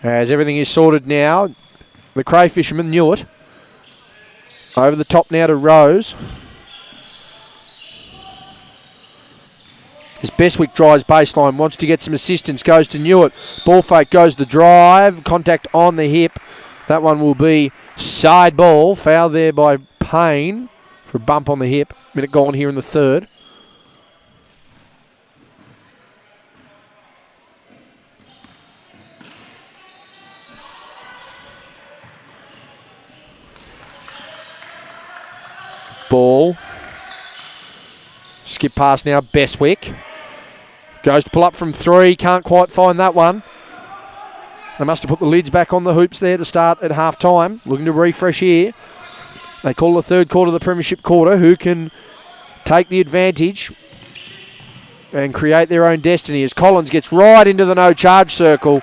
As everything is sorted now, the crayfisherman knew it. Over the top now to Rose. As Bestwick drives baseline, wants to get some assistance, goes to Newitt. Ball fake, goes the drive, contact on the hip. That one will be side ball. Foul there by Payne for a bump on the hip. Minute gone here in the third. Ball. Skip pass now, Bestwick. Goes to pull up from three, can't quite find that one. They must have put the lids back on the hoops there to start at half time. Looking to refresh here. They call the third quarter the Premiership quarter. Who can take the advantage and create their own destiny as Collins gets right into the no charge circle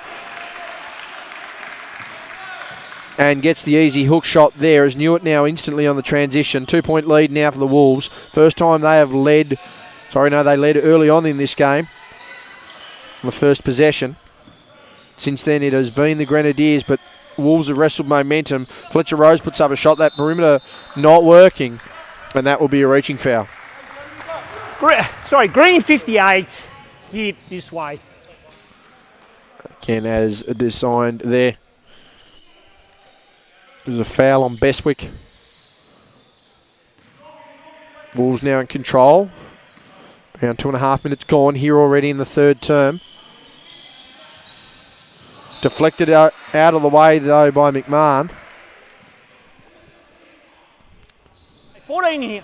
and gets the easy hook shot there as Newitt now instantly on the transition. 2-point lead now for the Wolves. First time they have led, they led early on in this game. On the first possession. Since then it has been the Grenadiers, but Wolves have wrestled momentum. Fletcher Rose puts up a shot, that perimeter not working, and that will be a reaching foul. Green 58 hit this way. Again, as designed there. There's a foul on Bestwick. Wolves now in control. Around 2.5 minutes gone here already in the third term. Deflected out of the way though by McMahon. 14 here.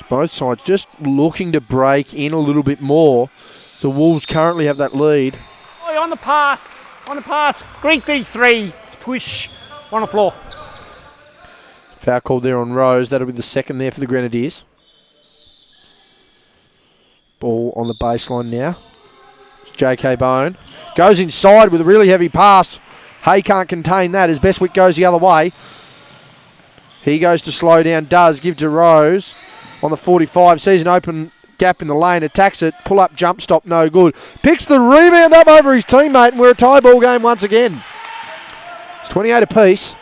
Both sides just looking to break in a little bit more. The Wolves currently have that lead. Oh, on the pass. Green 33. Let's push on the floor. Foul called there on Rose. That'll be the second there for the Grenadiers. Ball on the baseline now. It's J.K. Bone. Goes inside with a really heavy pass. Hay can't contain that as Bestwick goes the other way. He goes to slow down, does give to Rose on the 45. Sees an open gap in the lane, attacks it. Pull up, jump stop, no good. Picks the rebound up over his teammate, and we're a tie ball game once again. It's 28 apiece.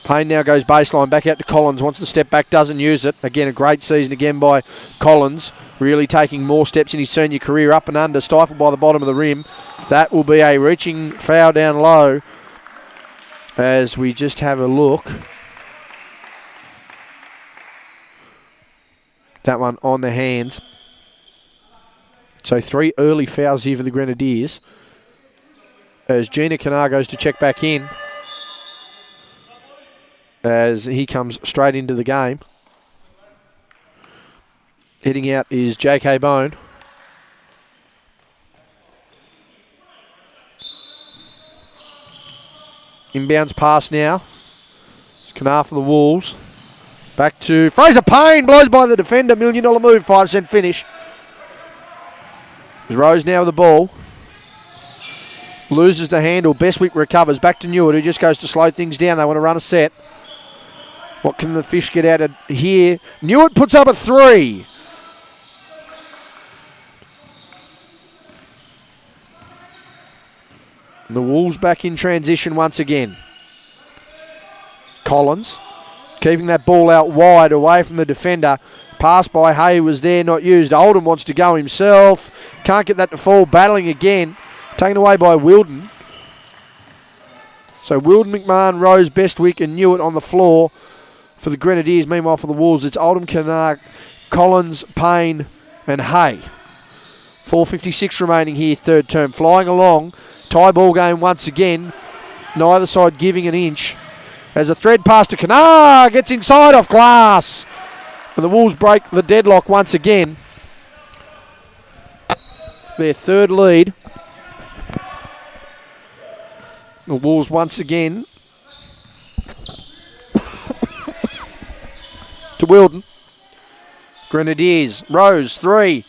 Payne now goes baseline, back out to Collins, wants to step back, doesn't use it. Again, a great season again by Collins, really taking more steps in his senior career, up and under, stifled by the bottom of the rim. That will be a reaching foul down low as we just have a look. That one on the hands. So 3 early fouls here for the Grenadiers as Gina Kanar goes to check back in, as he comes straight into the game. Heading out is J.K. Bone. Inbounds pass now. It's Kanar for the Wolves. Back to Fraser Payne, blows by the defender, $1 million move, 5-cent finish. Rose now with the ball. Loses the handle, Bestwick recovers, back to Newitt, who just goes to slow things down. They want to run a set. What can the Fish get out of here? Newitt puts up a 3. And the Wolves back in transition once again. Collins keeping that ball out wide away from the defender. Pass by Hay was there, not used. Oldham wants to go himself. Can't get that to fall. Battling again. Taken away by Wilden. So Wilden, McMahon, Rose, Bestwick and Newitt on the floor for the Grenadiers. Meanwhile for the Wolves, it's Oldham, Kanar, Collins, Payne and Hay. 4:56 remaining here, third term. Flying along. Tie ball game once again. Neither side giving an inch. As a thread pass to Kanar, gets inside off glass. And the Wolves break the deadlock once again. Their third lead. The Wolves once again to Wilden. Grenadiers, Rose, 3.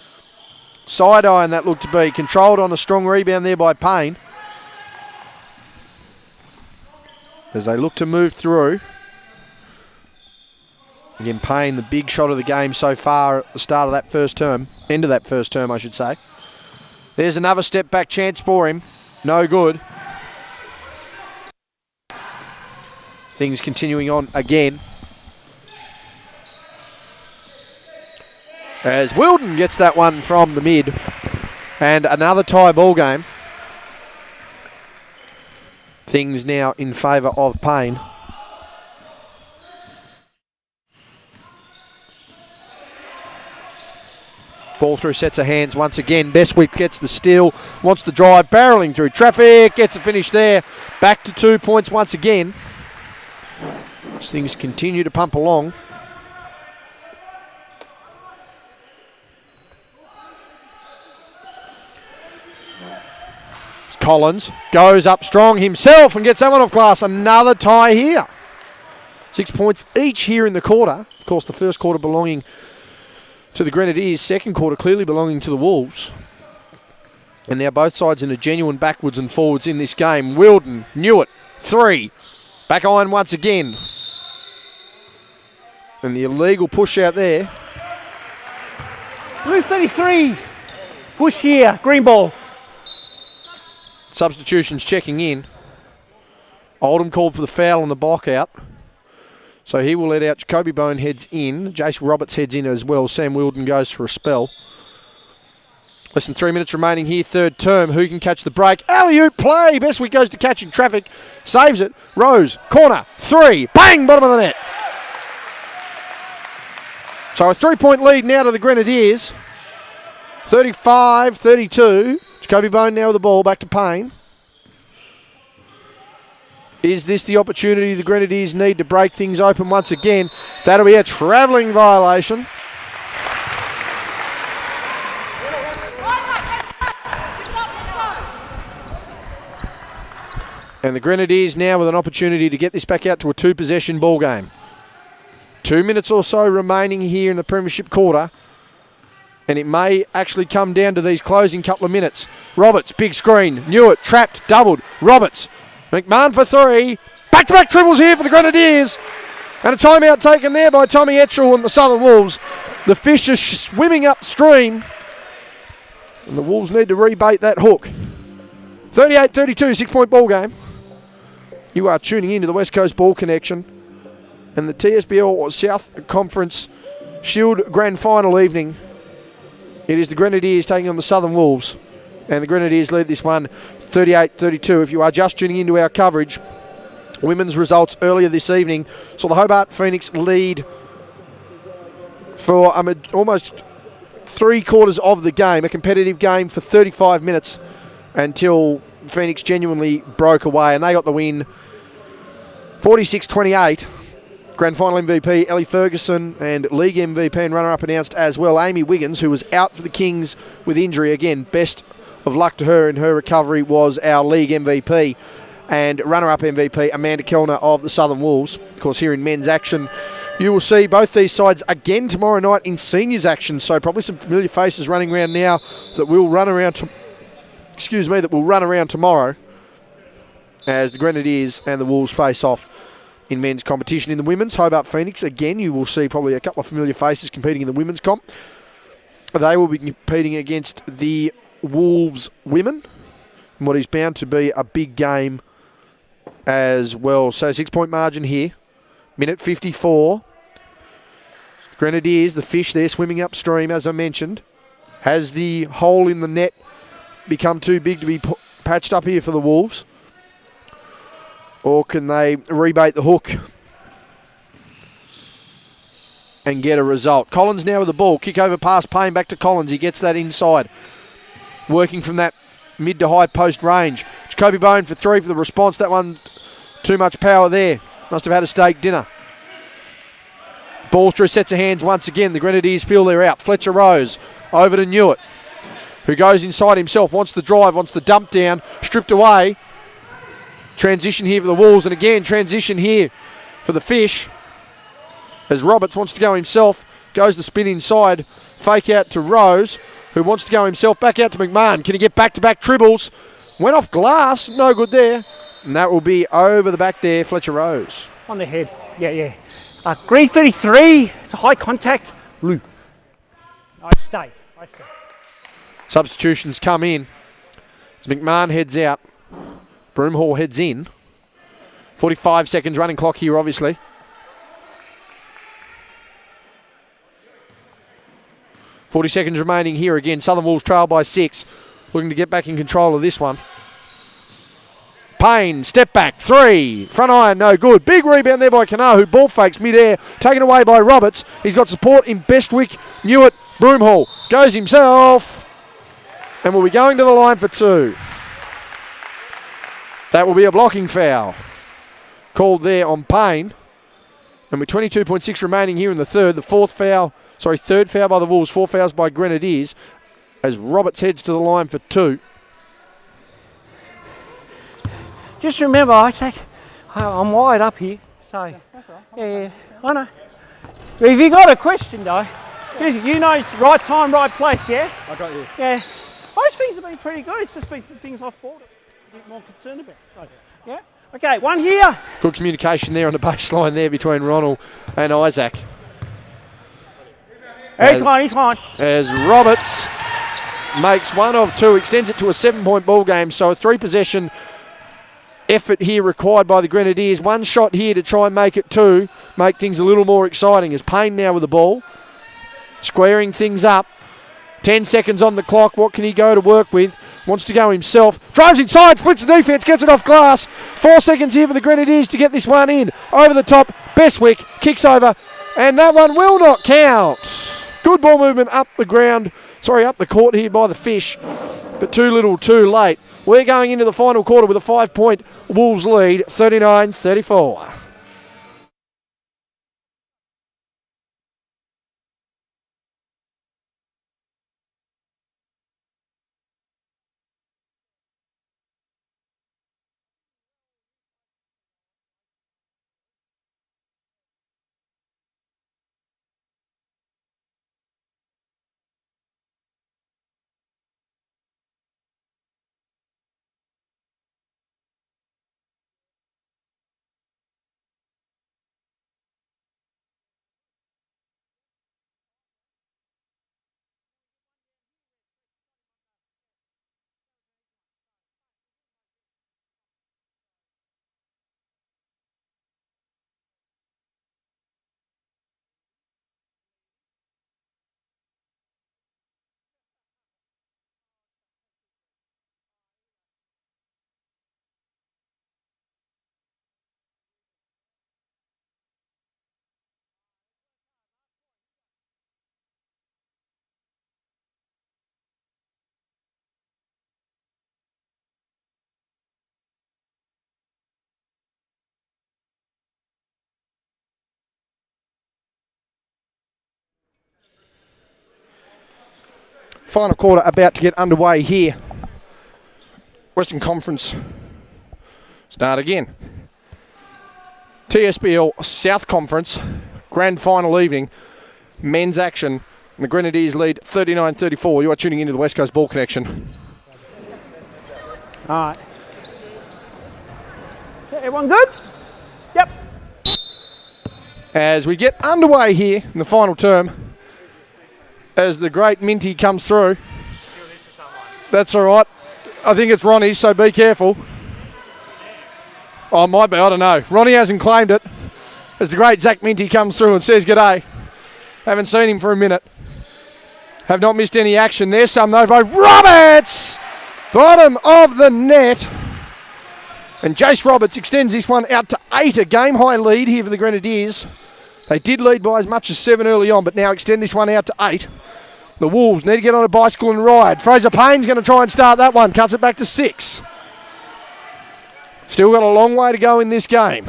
Side iron that looked to be. Controlled on a strong rebound there by Payne. As they look to move through. Again, Payne, the big shot of the game so far at the start of that first term. End of that first term, I should say. There's another step back chance for him. No good. Things continuing on again. As Wilden gets that one from the mid. And another tie ball game. Things now in favour of Payne. Ball through sets of hands once again. Bestwick gets the steal, wants the drive, barreling through traffic, gets a finish there. Back to 2 points once again. As things continue to pump along. Collins goes up strong himself and gets that one off glass. Another tie here. 6 points each here in the quarter. Of course, the first quarter belonging to the Grenadiers, second quarter clearly belonging to the Wolves. And now both sides in a genuine backwards and forwards in this game. Wilden, Newitt, 3. Back iron once again. And the illegal push out there. Blue 33. Push here. Green ball. Substitutions checking in. Oldham called for the foul on the block out. So he will let out. Jacoby Bone heads in. Jace Roberts heads in as well. Sam Wilden goes for a spell. Less than 3 minutes remaining here, third term. Who can catch the break? Alley-oop play. Bestwick goes to catching traffic. Saves it. Rose, corner, 3. Bang, bottom of the net. So a 3-point lead now to the Grenadiers. 35-32. Jacoby Bone now with the ball. Back to Payne. Is this the opportunity the Grenadiers need to break things open once again? That'll be a travelling violation. And the Grenadiers now with an opportunity to get this back out to a 2-possession ball game. 2 minutes or so remaining here in the Premiership quarter. And it may actually come down to these closing couple of minutes. Roberts, big screen. Newitt, trapped, doubled. Roberts. McMahon for 3. Back-to-back triples here for the Grenadiers. And a timeout taken there by Tommy Etchell and the Southern Wolves. The fish are swimming upstream. And the Wolves need to rebait that hook. 38-32, 6-point ball game. You are tuning into the West Coast Ball Connection and the TSBL South Conference Shield Grand Final evening. It is the Grenadiers taking on the Southern Wolves. And the Grenadiers lead this one 38-32. If you are just tuning into our coverage, women's results earlier this evening saw the Hobart Phoenix lead for almost 3/4 of the game, a competitive game for 35 minutes until Phoenix genuinely broke away and they got the win 46-28. Grand Final MVP Ellie Ferguson and League MVP and runner-up announced as well Amy Wiggins, who was out for the Kings with injury. Again, best of luck to her in her recovery, was our League MVP. And runner-up MVP Amanda Kellner of the Southern Wolves. Of course, here in men's action, you will see both these sides again tomorrow night in seniors action. So probably some familiar faces running around now that will run around tomorrow as the Grenadiers and the Wolves face off in men's competition. In the women's, Hobart Phoenix, again, you will see probably a couple of familiar faces competing in the women's comp. They will be competing against the Wolves women in what is bound to be a big game as well. So 6-point margin here. Minute 54. Grenadiers, the fish there swimming upstream, as I mentioned. Has the hole in the net become too big to be patched up here for the Wolves? Or can they rebait the hook and get a result? Collins now with the ball. Kick over pass, Payne back to Collins. He gets that inside. Working from that mid to high post range. Jacoby Bone for 3 for the response. That one, too much power there. Must have had a steak dinner. Ball through sets of hands once again. The Grenadiers feel they're out. Fletcher Rose over to Newitt, who goes inside himself, wants the drive, wants the dump down, stripped away. Transition here for the Wolves, and again transition here for the Fish. As Roberts wants to go himself, goes the spin inside, fake out to Rose, who wants to go himself, back out to McMahon. Can he get back-to-back triples? Went off glass, no good there. And that will be over the back there, Fletcher Rose. On the head, yeah. Green 33, it's a high contact. Blue. I stay. Substitutions come in. As McMahon heads out, Broomhall heads in. 45 seconds running clock here, obviously. .40 seconds remaining here again. Southern Wolves trail by 6. Looking to get back in control of this one. Payne, step back, 3. Front iron, no good. Big rebound there by Canoe, who ball fakes mid-air. Taken away by Roberts. He's got support in Bestwick, Newitt, Broomhall. Goes himself. And will be going to the line for 2. That will be a blocking foul. Called there on Payne. And with 22.6 remaining here in the third, the third foul by the Wolves, 4 fouls by Grenadiers, as Roberts heads to the line for 2. Just remember, I'm wide up here, so yeah, I know. But if you got a question though, you know it's right time, right place, yeah? I got you. Yeah. Most things have been pretty good, it's just been things I've thought a bit more concerned about. So, yeah? Okay, one here. Good communication there on the baseline there between Ronald and Isaac. He's fine. As Roberts makes 1 of 2, extends it to a 7-point ball game, so a 3-possession effort here required by the Grenadiers. 1 shot here to try and make it 2, make things a little more exciting. As Payne now with the ball, squaring things up. 10 seconds on the clock. What can he go to work with? Wants to go himself. Drives inside, splits the defence, gets it off glass. 4 seconds here for the Grenadiers to get this one in. Over the top, Bestwick kicks over, and that one will not count. Good ball movement up the court here by the Fish, but too little, too late. We're going into the final quarter with a 5-point Wolves lead, 39-34. Final quarter about to get underway here. Western Conference start again. TSBL South Conference grand final evening, men's action. And the Grenadiers lead 39-34. You are tuning into the West Coast Ball Connection. All right. Everyone good? Yep. As we get underway here in the final term, as the great Minty comes through. That's all right. I think it's Ronnie, so be careful. Oh, might be, I don't know. Ronnie hasn't claimed it. As the great Zach Minty comes through and says g'day. Haven't seen him for a minute. Have not missed any action. There's some though by Roberts! Bottom of the net. And Jace Roberts extends this one out to 8. A game-high lead here for the Grenadiers. They did lead by as much as 7 early on, but now extend this one out to 8. The Wolves need to get on a bicycle and ride. Fraser Payne's going to try and start that one. Cuts it back to 6. Still got a long way to go in this game.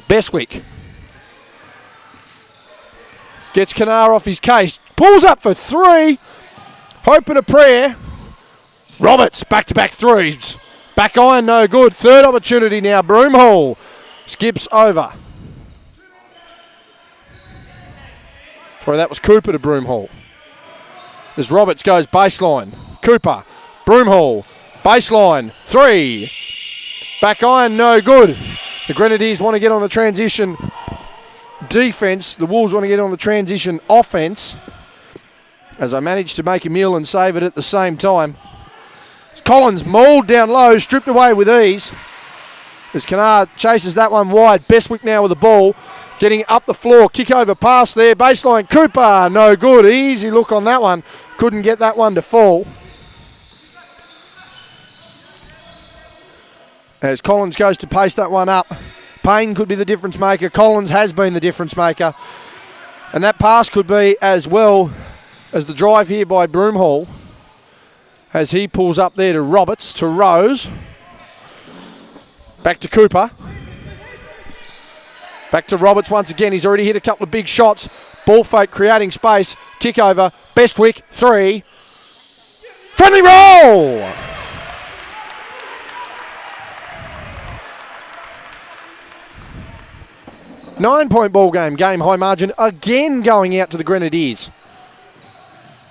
Bestwick gets Kanar off his case. Pulls up for 3. Hope and a prayer. Roberts, back-to-back threes. Back iron, no good. Third opportunity now. Broomhall skips over. Sorry, that was Cooper to Broomhall. As Roberts goes baseline. Cooper, Broomhall, baseline, 3. Back iron, no good. The Grenadiers want to get on the transition defence. The Wolves want to get on the transition offence. As I managed to make a meal and save it at the same time. Collins mauled down low, stripped away with ease. As Kennard chases that one wide. Bestwick now with the ball. Getting up the floor. Kick over pass there. Baseline. Cooper. No good. Easy look on that one. Couldn't get that one to fall. As Collins goes to pace that one up. Payne could be the difference maker. Collins has been the difference maker. And that pass could be as well as the drive here by Broomhall. As he pulls up there to Roberts, to Rose. Back to Cooper. Back to Roberts once again. He's already hit a couple of big shots. Ball fake creating space. Kick over. Bestwick, 3. Friendly roll! Nine-point ball game. Game high margin again going out to the Grenadiers.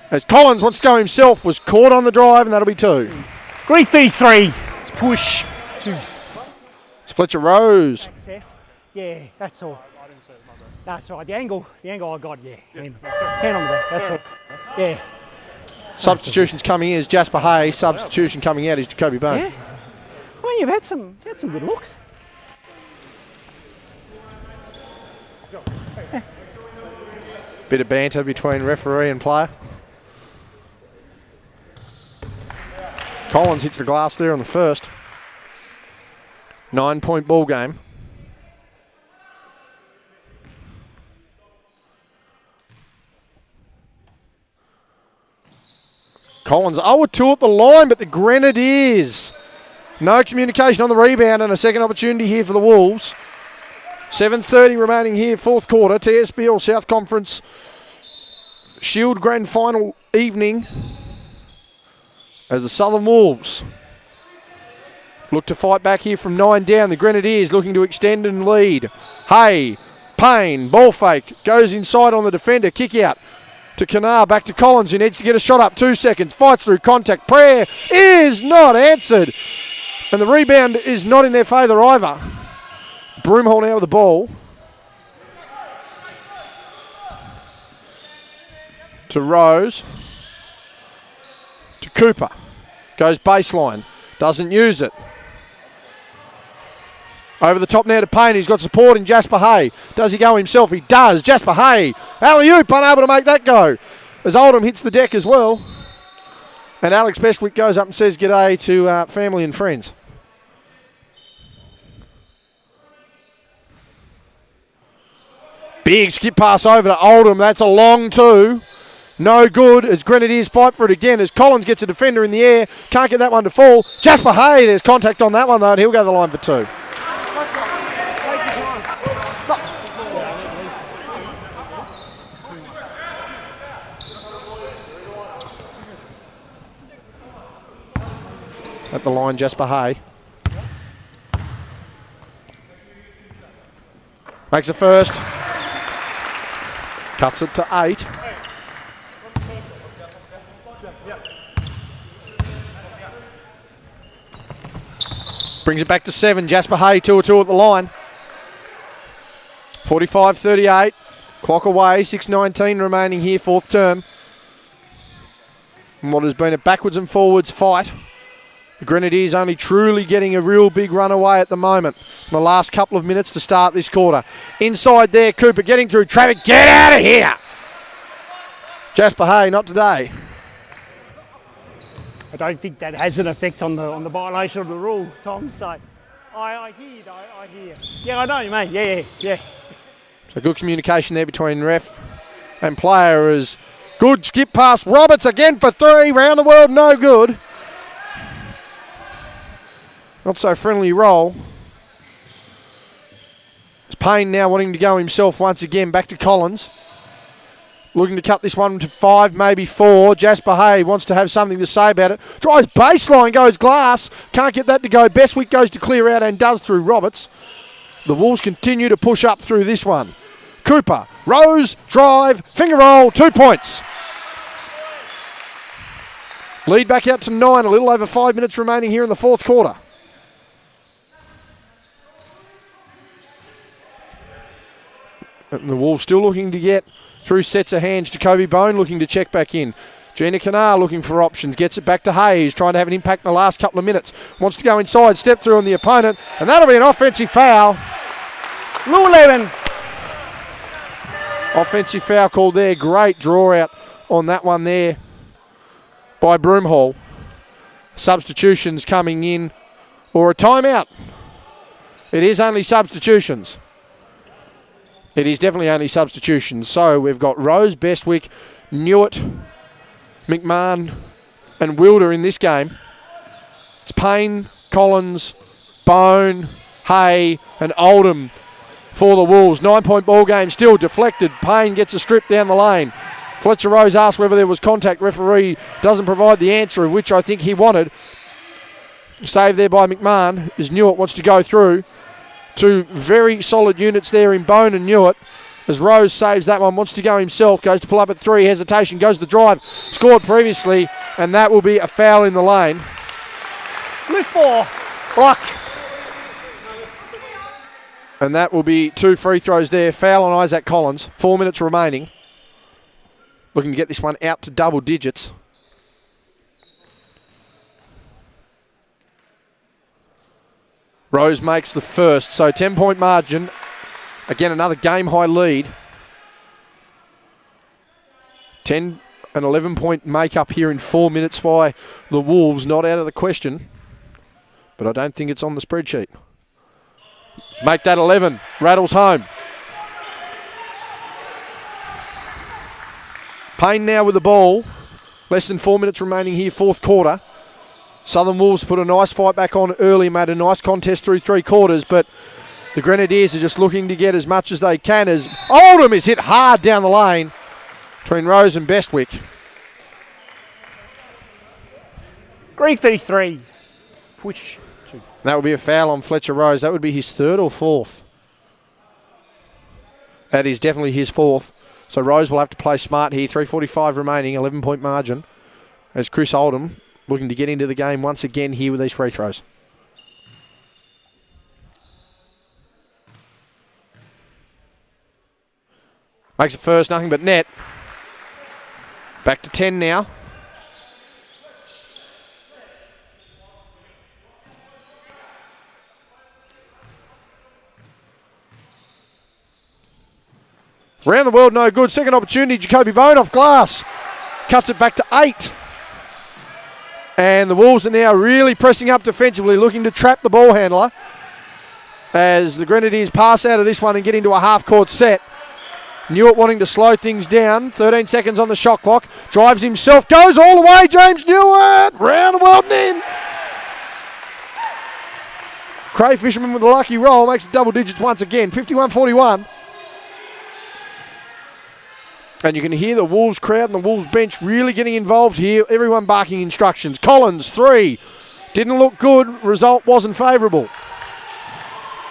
As Collins wants to go himself, was caught on the drive, and that'll be 2. Great 3. Let's push. 2. It's Fletcher Rose. Yeah, that's all. That's all right. The angle I got, yeah. Hand on the back, that's all. Yeah. Substitutions coming in is Jasper Hay. Substitution coming out is Jacoby Bone. Yeah. Well, you've had some good looks. Bit of banter between referee and player. Collins hits the glass there on the first. 9-point ball game. Collins 0-2 at the line, but the Grenadiers. No communication on the rebound and a second opportunity here for the Wolves. 7:30 remaining here, fourth quarter. TSBL South Conference Shield Grand Final evening. As the Southern Wolves look to fight back here from 9 down. The Grenadiers looking to extend and lead. Hay, Payne, ball fake, goes inside on the defender, kick out to Kanar, back to Collins who needs to get a shot up, 2 seconds, fights through contact, prayer is not answered. And the rebound is not in their favour either. Broomhall now with the ball. To Rose. To Cooper. Goes baseline. Doesn't use it. Over the top now to Payne. He's got support in Jasper Hay. Does he go himself? He does. Jasper Hay. Alley-oop, unable to make that go. As Oldham hits the deck as well. And Alex Bestwick goes up and says g'day to family and friends. Big skip pass over to Oldham. That's a long 2. No good as Grenadiers fight for it again as Collins gets a defender in the air. Can't get that one to fall. Jasper Hay, there's contact on that one though, and he'll go to the line for 2. At the line, Jasper Hay. Makes a first. Cuts it to 8. Brings it back to 7. Jasper Hay, 2-2 at the line. 45-38. Clock away. 6:19 remaining here, fourth term. And what has been a backwards and forwards fight. The Grenadiers only truly getting a real big run away at the moment. The last couple of minutes to start this quarter. Inside there, Cooper getting through traffic. Get out of here! Jasper Hay, not today. I don't think that has an effect on the violation of the rule, Tom. So I hear you, though. I hear. Yeah, I know you, mate. Yeah. So good communication there between ref and player. Is good skip past Roberts again for 3. Round the world, no good. Not so friendly roll. Payne now wanting to go himself once again. Back to Collins. Looking to cut this one to 5, maybe 4. Jasper Hay wants to have something to say about it. Drives baseline, goes glass. Can't get that to go. Bestwick goes to clear out and does through Roberts. The Wolves continue to push up through this one. Cooper, Rose, drive, finger roll, 2 points. Lead back out to 9, a little over 5 minutes remaining here in the fourth quarter. And the Wolves still looking to get through sets of hands. Jacoby Bone looking to check back in. Gina Kanar looking for options. Gets it back to Hayes, trying to have an impact in the last couple of minutes. Wants to go inside, step through on the opponent, and that'll be an offensive foul. Rule 11. Offensive foul called there. Great draw out on that one there by Broomhall. Substitutions coming in, or a timeout. It is only substitutions. It is definitely only substitutions. So we've got Rose, Bestwick, Newitt, McMahon and Wilder in this game. It's Payne, Collins, Bone, Hay and Oldham for the Wolves. 9-point ball game still deflected. Payne gets a strip down the lane. Fletcher Rose asked whether there was contact. Referee doesn't provide the answer, of which I think he wanted. Save there by McMahon as Newitt wants to go through. Two very solid units there in Bone and Newitt. As Rose saves that one, wants to go himself, goes to pull up at 3, hesitation, goes to the drive, scored previously, and that will be a foul in the lane. Lift 4, block. And that will be 2 free throws there. Foul on Isaac Collins, 4 minutes remaining. Looking to get this one out to double digits. Rose makes the first, so 10-point margin. Again, another game-high lead. 10 and 11-point make-up here in 4 minutes by the Wolves. Not out of the question, but I don't think it's on the spreadsheet. Make that 11. Rattles home. Payne now with the ball. Less than 4 minutes remaining here, fourth quarter. Southern Wolves put a nice fight back on early, made a nice contest through 3 quarters, but the Grenadiers are just looking to get as much as they can as Oldham is hit hard down the lane between Rose and Bestwick. Green 33. Push. That would be a foul on Fletcher Rose. That would be his 3rd or 4th. That is definitely his 4th. So Rose will have to play smart here. 3:45 remaining, 11-point margin. As Chris Oldham looking to get into the game once again here with these free throws. Makes it first, nothing but net. Back to 10 now. Around the world, no good. Second opportunity, Jacoby Bone off glass. Cuts it back to 8. And the Wolves are now really pressing up defensively, looking to trap the ball handler as the Grenadiers pass out of this one and get into a half-court set. Newitt wanting to slow things down. 13 seconds on the shot clock. Drives himself, goes all the way, James Newitt. Round the world and in. Cray Fisherman with a lucky roll, makes it double digits once again. 51-41. And you can hear the Wolves crowd and the Wolves bench really getting involved here. Everyone barking instructions. Collins, 3. Didn't look good. Result wasn't favourable.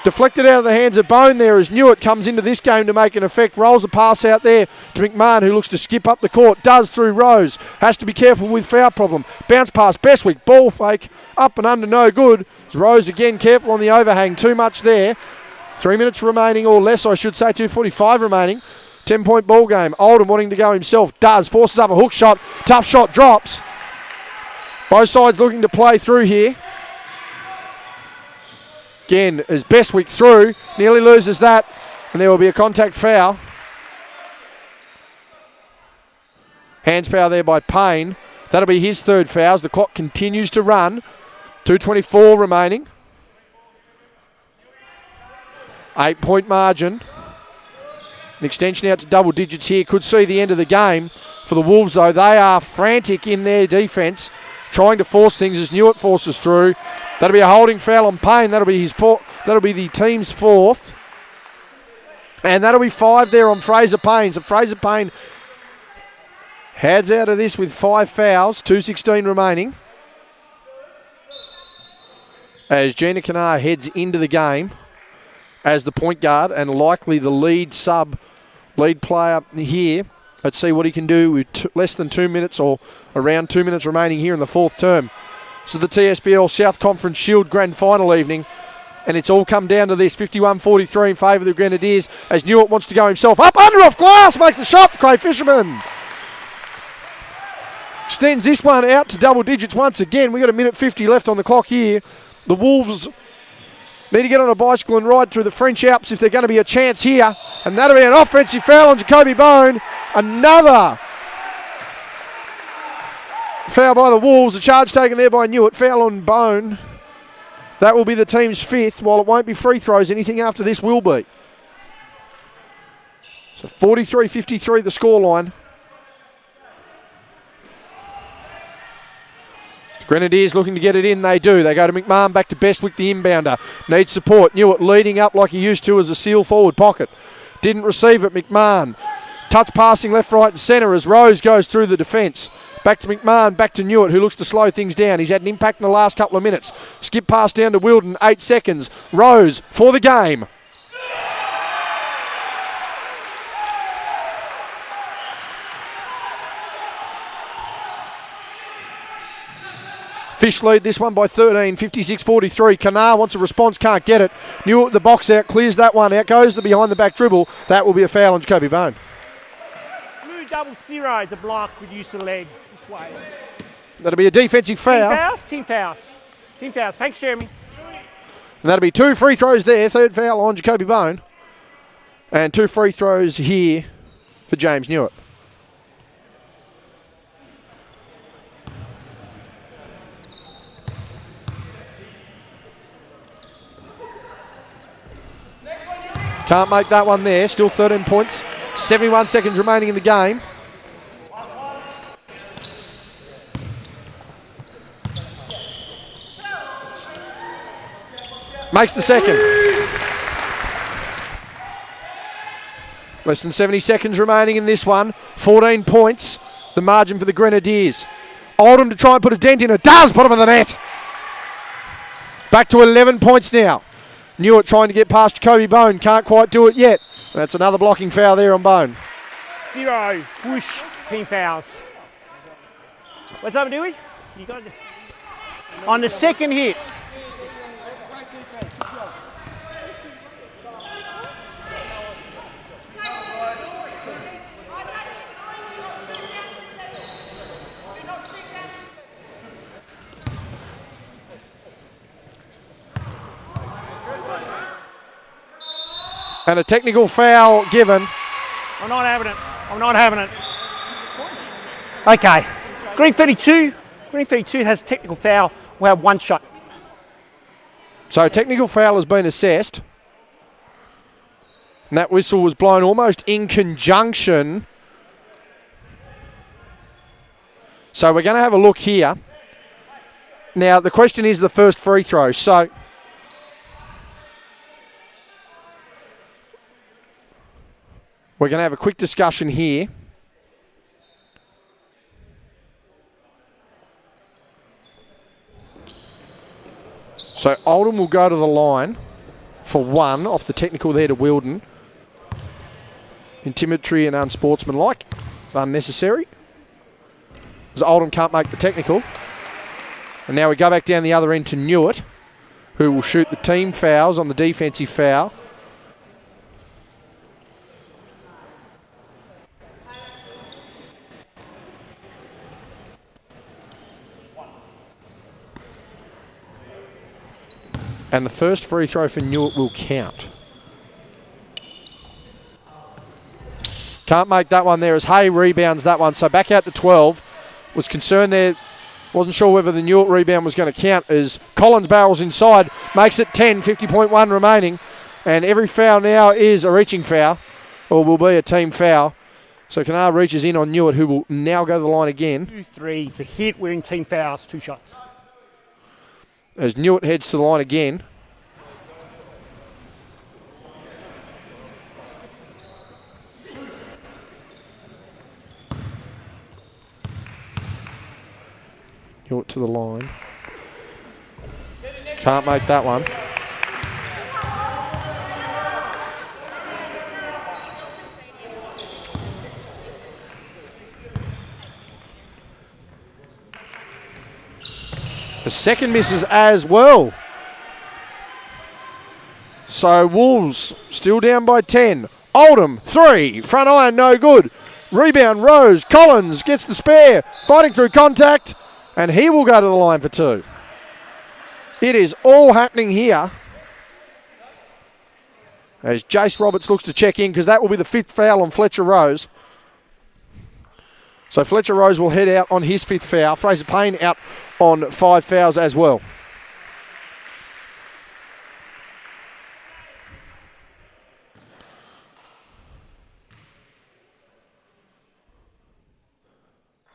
Deflected out of the hands of Bone there as Newitt comes into this game to make an effect. Rolls a pass out there to McMahon, who looks to skip up the court. Does through Rose. Has to be careful with foul problem. Bounce pass Bestwick. Ball fake. Up and under, no good. Rose again careful on the overhang. Too much there. 3 minutes remaining, or less I should say. 2:45 remaining. 10-point ball game. Oldham wanting to go himself. Does. Forces up a hook shot. Tough shot. Drops. Both sides looking to play through here. Again, as Bestwick through. Nearly loses that. And there will be a contact foul. Hands foul there by Payne. That'll be his 3rd foul as the clock continues to run. 2:24 remaining. 8-point margin. An extension out to double digits here. Could see the end of the game for the Wolves, though. They are frantic in their defence, trying to force things as Newitt forces through. That'll be a holding foul on Payne. That'll be the team's 4th. And that'll be 5 there on Fraser Payne. So Fraser Payne heads out of this with 5 fouls, 2:16 remaining. As Gina Kanar heads into the game as the point guard and likely the lead player here. Let's see what he can do with less than 2 minutes or around 2 minutes remaining here in the 4th term. So the TSBL South Conference Shield Grand Final evening. And it's all come down to this, 51-43 in favour of the Grenadiers as Newitt wants to go himself. Up under off glass, makes the shot, the Cray Fisherman. Extends this one out to double digits once again. We've got 1:50 left on the clock here. The Wolves need to get on a bicycle and ride through the French Alps if they're going to be a chance here. And that'll be an offensive foul on Jacoby Bone. Another foul by the Wolves. A charge taken there by Newitt. Foul on Bone. That will be the team's 5th. While it won't be free throws, anything after this will be. So 43-53 the scoreline. Grenadiers looking to get it in, they do. They go to McMahon, back to Bestwick, the inbounder. Needs support. Newitt leading up like he used to as a seal forward pocket. Didn't receive it, McMahon. Touch passing left, right and centre as Rose goes through the defence. Back to McMahon, back to Newitt, who looks to slow things down. He's had an impact in the last couple of minutes. Skip pass down to Wilden, 8 seconds. Rose for the game. Fish lead this one by 13, 56-43. Kanar wants a response, can't get it. Newitt the box out, clears that one out, goes to behind the back dribble. That will be a foul on Jacoby Bone. Blue 0-0 to block with use of leg. This way. That'll be a defensive foul. Team fouls. Thanks, Jeremy. And that'll be 2 free throws there. 3rd foul on Jacoby Bone. And 2 free throws here for James Newitt. Can't make that one there. Still 13 points. 71 seconds remaining in the game. Makes the second. Less than 70 seconds remaining in this one. 14 points. The margin for the Grenadiers. Oldham to try and put a dent in it. Does. Bottom of the net. Back to 11 points now. Newitt trying to get past Jacoby Bone. Can't quite do it yet. That's another blocking foul there on Bone. 0. Whoosh. Team fouls. What's up, Dewey? You got it. On the second hit. And a technical foul given. I'm not having it. Okay. Green 32 has technical foul. We'll have 1 shot. So technical foul has been assessed. And that whistle was blown almost in conjunction. So we're going to have a look here. Now the question is the first free throw. So we're going to have a quick discussion here. So Oldham will go to the line for 1 off the technical there to Wilden. Intimidatory and unsportsmanlike. Unnecessary. As Oldham can't make the technical. And now we go back down the other end to Newitt, who will shoot the team fouls on the defensive foul. And the first free throw for Newitt will count. Can't make that one there as Hay rebounds that one. So back out to 12. Was concerned there. Wasn't sure whether the Newitt rebound was going to count as Collins barrels inside. Makes it 10, 50.1 remaining. And every foul now is a reaching foul. Or will be a team foul. So Kanar reaches in on Newitt, who will now go to the line again. 2-3. It's a hit. We're in team fouls. 2 shots. As Newitt heads to the line again. Hewitt to the line. Can't make that one. The second misses as well. So Wolves still down by 10. Oldham, 3. Front iron, no good. Rebound, Rose. Collins gets the spare. Fighting through contact. And he will go to the line for 2. It is all happening here. As Jace Roberts looks to check in, because that will be the 5th foul on Fletcher Rose. So Fletcher Rose will head out on his 5th foul. Fraser Payne out on 5 fouls as well.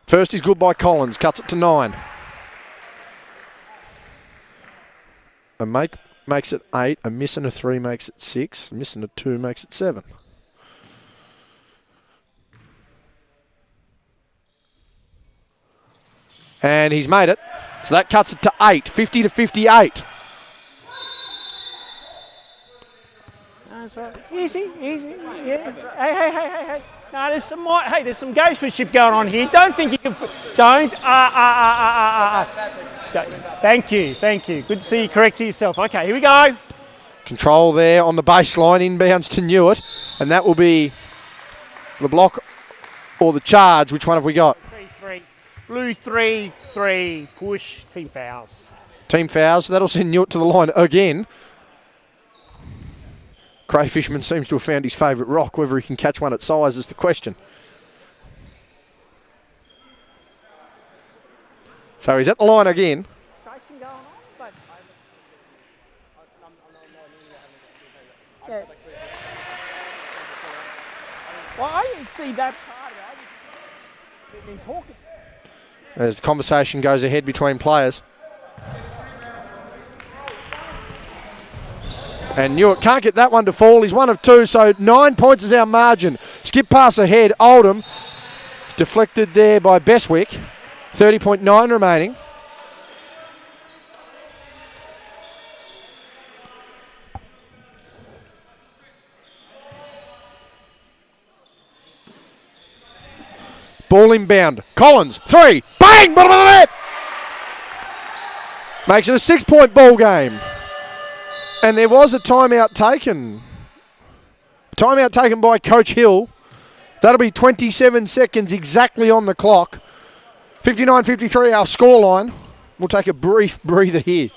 First is good by Collins, cuts it to 9. A make makes it 8, a miss and a 3 makes it 6, a miss and a 2 makes it 7. And he's made it. So that cuts it to 8, 50 to 58. That's right. Easy, easy. Yeah. Hey. No, there's some gamesmanship going on here. Don't think you can. Don't. Thank you. Good to see you correct yourself. Okay, here we go. Control there on the baseline, inbounds to Newitt, and that will be the block or the charge. Which one have we got? 3-3. Blue 3-3. Push. Team fouls. Team fouls. That'll send Newitt to the line again. Cray Fishman seems to have found his favourite rock. Whether he can catch one at size is the question. So he's at the line again. Yeah. Well, I didn't see that part of it. I just been talking. As the conversation goes ahead between players. And Newitt can't get that one to fall. He's 1 of 2, so 9 points is our margin. Skip pass ahead. Oldham deflected there by Beswick. 30.9 remaining. Ball inbound. Collins, 3. Bang! Bottom of the net! Makes it a 6-point ball game. And there was a timeout taken. Timeout taken by Coach Hill. That'll be 27 seconds exactly on the clock. 59-53 our scoreline. We'll take a brief breather here.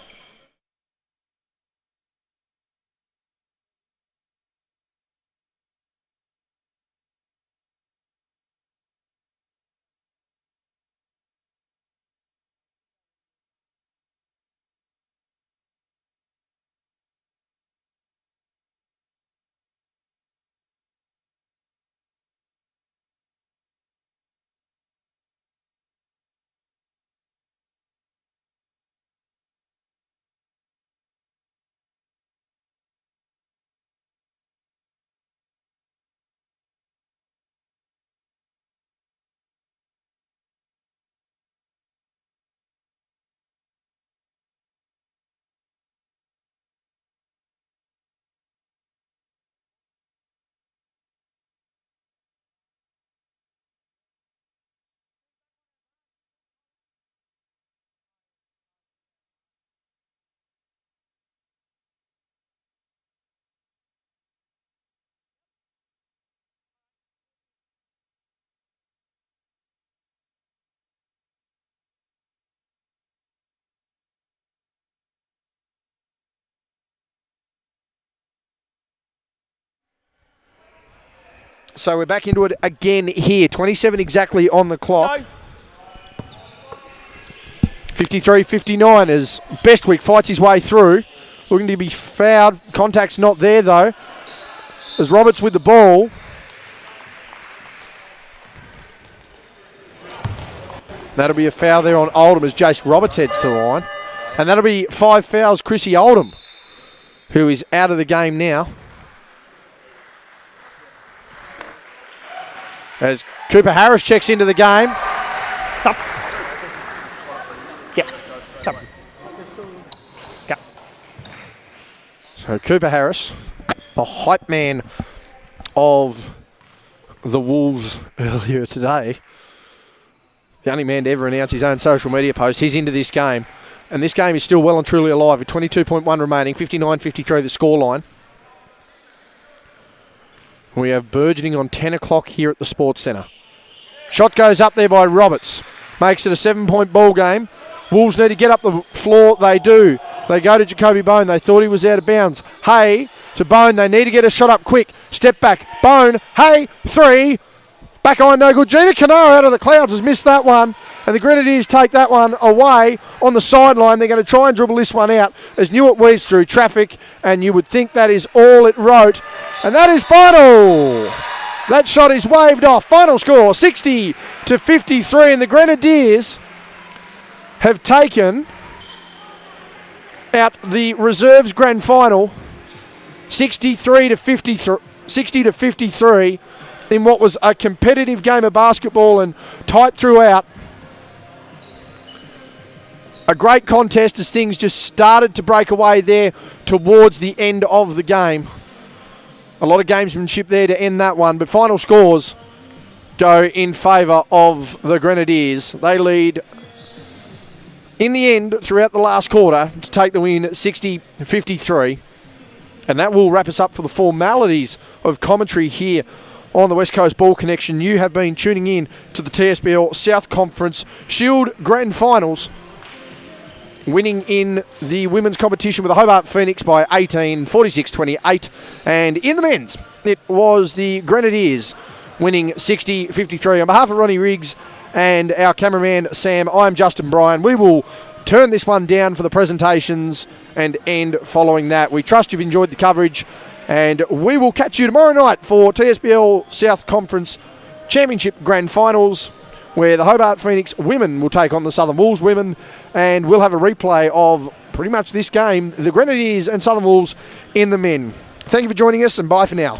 So we're back into it again here. 27 exactly on the clock. 53-59 as Bestwick fights his way through. Looking to be fouled. Contact's not there though. As Roberts with the ball. That'll be a foul there on Oldham as Jace Roberts heads to the line. And that'll be 5 fouls, Chrissy Oldham, who is out of the game now. As Cooper Harris checks into the game. Yep. Sorry. Go. So Cooper Harris, the hype man of the Wolves earlier today, the only man to ever announce his own social media post, he's into this game. And this game is still well and truly alive with 22.1 remaining, 59-53 the scoreline. We have burgeoning on 10 o'clock here at the Sports Centre. Shot goes up there by Roberts. Makes it a 7-point ball game. Wolves need to get up the floor. They do. They go to Jacoby Bone. They thought he was out of bounds. Hay to Bone. They need to get a shot up quick. Step back. Bone. Hay. 3. Back on, no good. Gina Cano out of the clouds has missed that one. And the Grenadiers take that one away on the sideline. They're going to try and dribble this one out as Newitt weaves through traffic. And you would think that is all it wrote. And that is final. That shot is waved off. Final score, 60-53. And the Grenadiers have taken out the reserves grand final, 60-53 in what was a competitive game of basketball and tight throughout. A great contest as things just started to break away there towards the end of the game. A lot of gamesmanship there to end that one, but final scores go in favour of the Grenadiers. They lead in the end throughout the last quarter to take the win 60-53. And that will wrap us up for the formalities of commentary here on the West Coast Ball Connection. You have been tuning in to the TSBL South Conference Shield Grand Finals, winning in the women's competition with the Hobart Phoenix by 18, 46-28. And in the men's, it was the Grenadiers winning 60-53. On behalf of Ronnie Riggs and our cameraman Sam, I'm Justin Bryan. We will turn this one down for the presentations and end following that. We trust you've enjoyed the coverage, and we will catch you tomorrow night for TSBL South Conference Championship Grand Finals, where the Hobart Phoenix women will take on the Southern Wolves women, and we'll have a replay of pretty much this game, the Grenadiers and Southern Wolves in the men. Thank you for joining us, and bye for now.